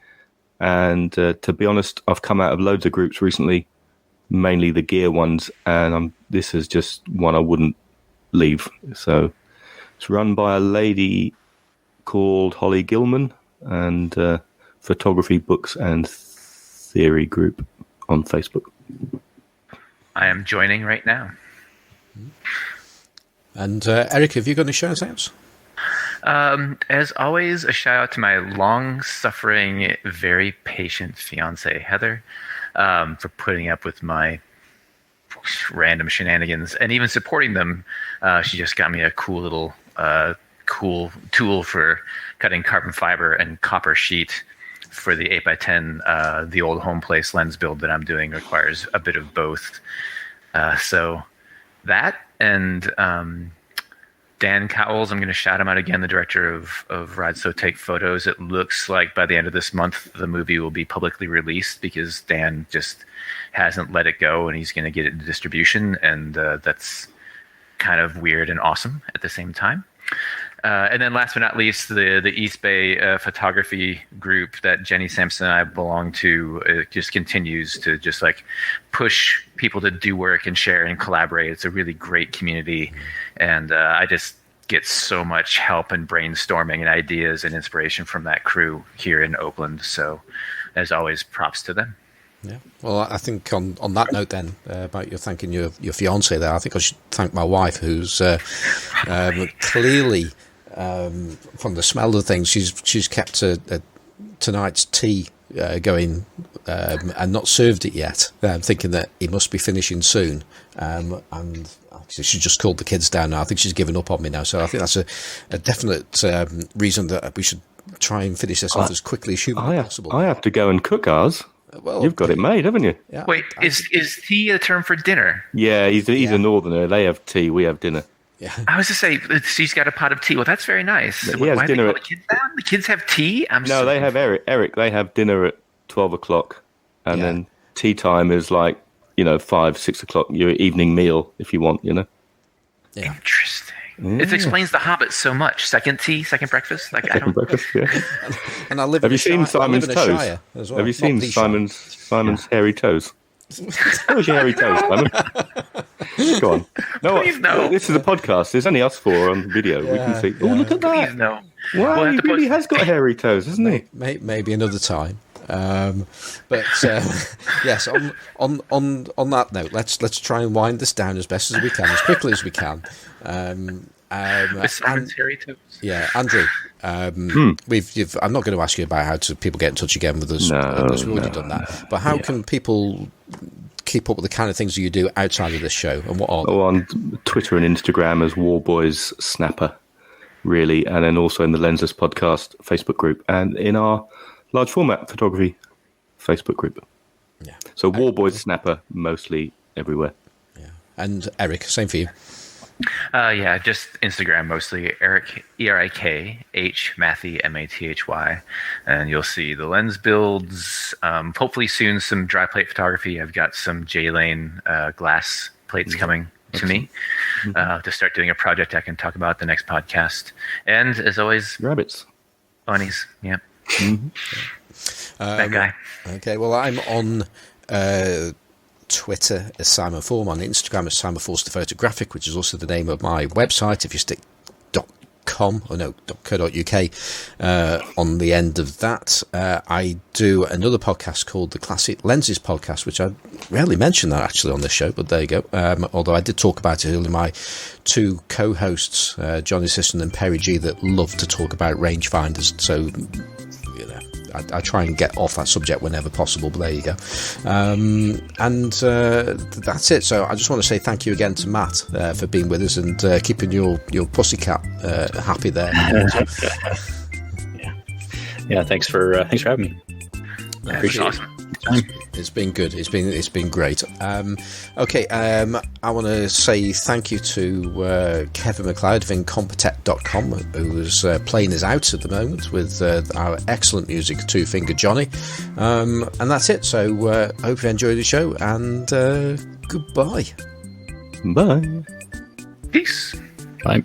And to be honest, I've come out of loads of groups recently, mainly the gear ones, and this is just one I wouldn't leave. So it's run by a lady called Holly Gilman, and Photography, Books and Theory group on Facebook. I am joining right now. And Eric, have you got any shout outs? As always, a shout out to my long-suffering, very patient fiance, Heather, for putting up with my random shenanigans and even supporting them. She just got me a cool little cool tool for cutting carbon fiber and copper sheet for the 8x10, the old home place lens build that I'm doing requires a bit of both. So that and Dan Cowles, I'm going to shout him out again, the director of Ride So Take Photos. It looks like by the end of this month, the movie will be publicly released because Dan just hasn't let it go, and he's going to get it into distribution, and that's kind of weird and awesome at the same time. And then last but not least, the East Bay photography group that Jenny Sampson and I belong to just continues to just like push people to do work and share and collaborate. It's a really great community, and I just get so much help and brainstorming and ideas and inspiration from that crew here in Oakland. So as always, props to them. Yeah. Well, I think on that note then, about you thanking your fiancée there, I think I should thank my wife, who's clearly, from the smell of things, she's kept tonight's tea going and not served it yet. Thinking that he must be finishing soon, and she just called the kids down now. I think she's given up on me now. So I think that's a definite reason that we should try and finish this off as quickly as humanly possible. I have to go and cook ours. Well, you've got it made, haven't you? Yeah. Wait, is tea a term for dinner? Yeah, he's a northerner. They have tea, we have dinner. Yeah. I was to say, she's got a pot of tea. Well, that's very nice. He has Why dinner do they call the kids down? The kids have tea? They have Eric. They have dinner at 12 o'clock. And then tea time is like, 5, 6 o'clock, your evening meal, if you want, Yeah. Interesting. Yeah. It explains The Hobbit so much. Second tea, second breakfast. Like I don't. Breakfast, yeah. And I live. Have you seen Simon's toes? Well. Have you seen Simon's hairy toes? How was your hairy toes, Simon? Go on. No, Please, no. This is a podcast. There's only us four on video. We can see. Oh, look at that! Please, no. Wow, he really has got hairy toes, hasn't he? Maybe another time. But yes, on that note, let's try and wind this down as best as we can, as quickly as we can. With Simon's hairy toes. Yeah, Andrew. I'm not going to ask you about how people get in touch again with us. We've already done that. But how can people keep up with the kind of things that you do outside of this show, and what are they? On Twitter and Instagram as Warboys Snapper, really, and then also in the Lensless Podcast Facebook group, and in our large format photography Facebook group. Yeah. So Warboys Snapper mostly everywhere. Yeah. And Eric, same for you. Just Instagram mostly. Eric, ERIKH, Mathy, MATHY, and you'll see the lens builds. Hopefully soon some dry plate photography. I've got some J-Lane glass plates coming to me to start doing a project I can talk about the next podcast. And as always, rabbits, bunnies. Yeah, that guy. Okay, well I'm on Twitter as Simon Form, on Instagram as Simon Forster Photographic, which is also the name of my website. If you stick .co.uk on the end of that. I do another podcast called the Classic Lenses Podcast, which I rarely mention that actually on this show, but there you go. Although I did talk about it earlier, my two co-hosts, Johnny Sisson and Perry G, that love to talk about rangefinders, so I try and get off that subject whenever possible, but there you go. And that's it. So I just want to say thank you again to Matt for being with us and keeping your pussycat happy there. Yeah. Thanks for having me. I appreciate it. It's been good. It's been great. Okay. I want to say thank you to Kevin McLeod of Incompetech.com, who's playing us out at the moment with our excellent music, Two Finger Johnny. And that's it. So hope you enjoyed the show, and goodbye. Bye. Peace. Bye.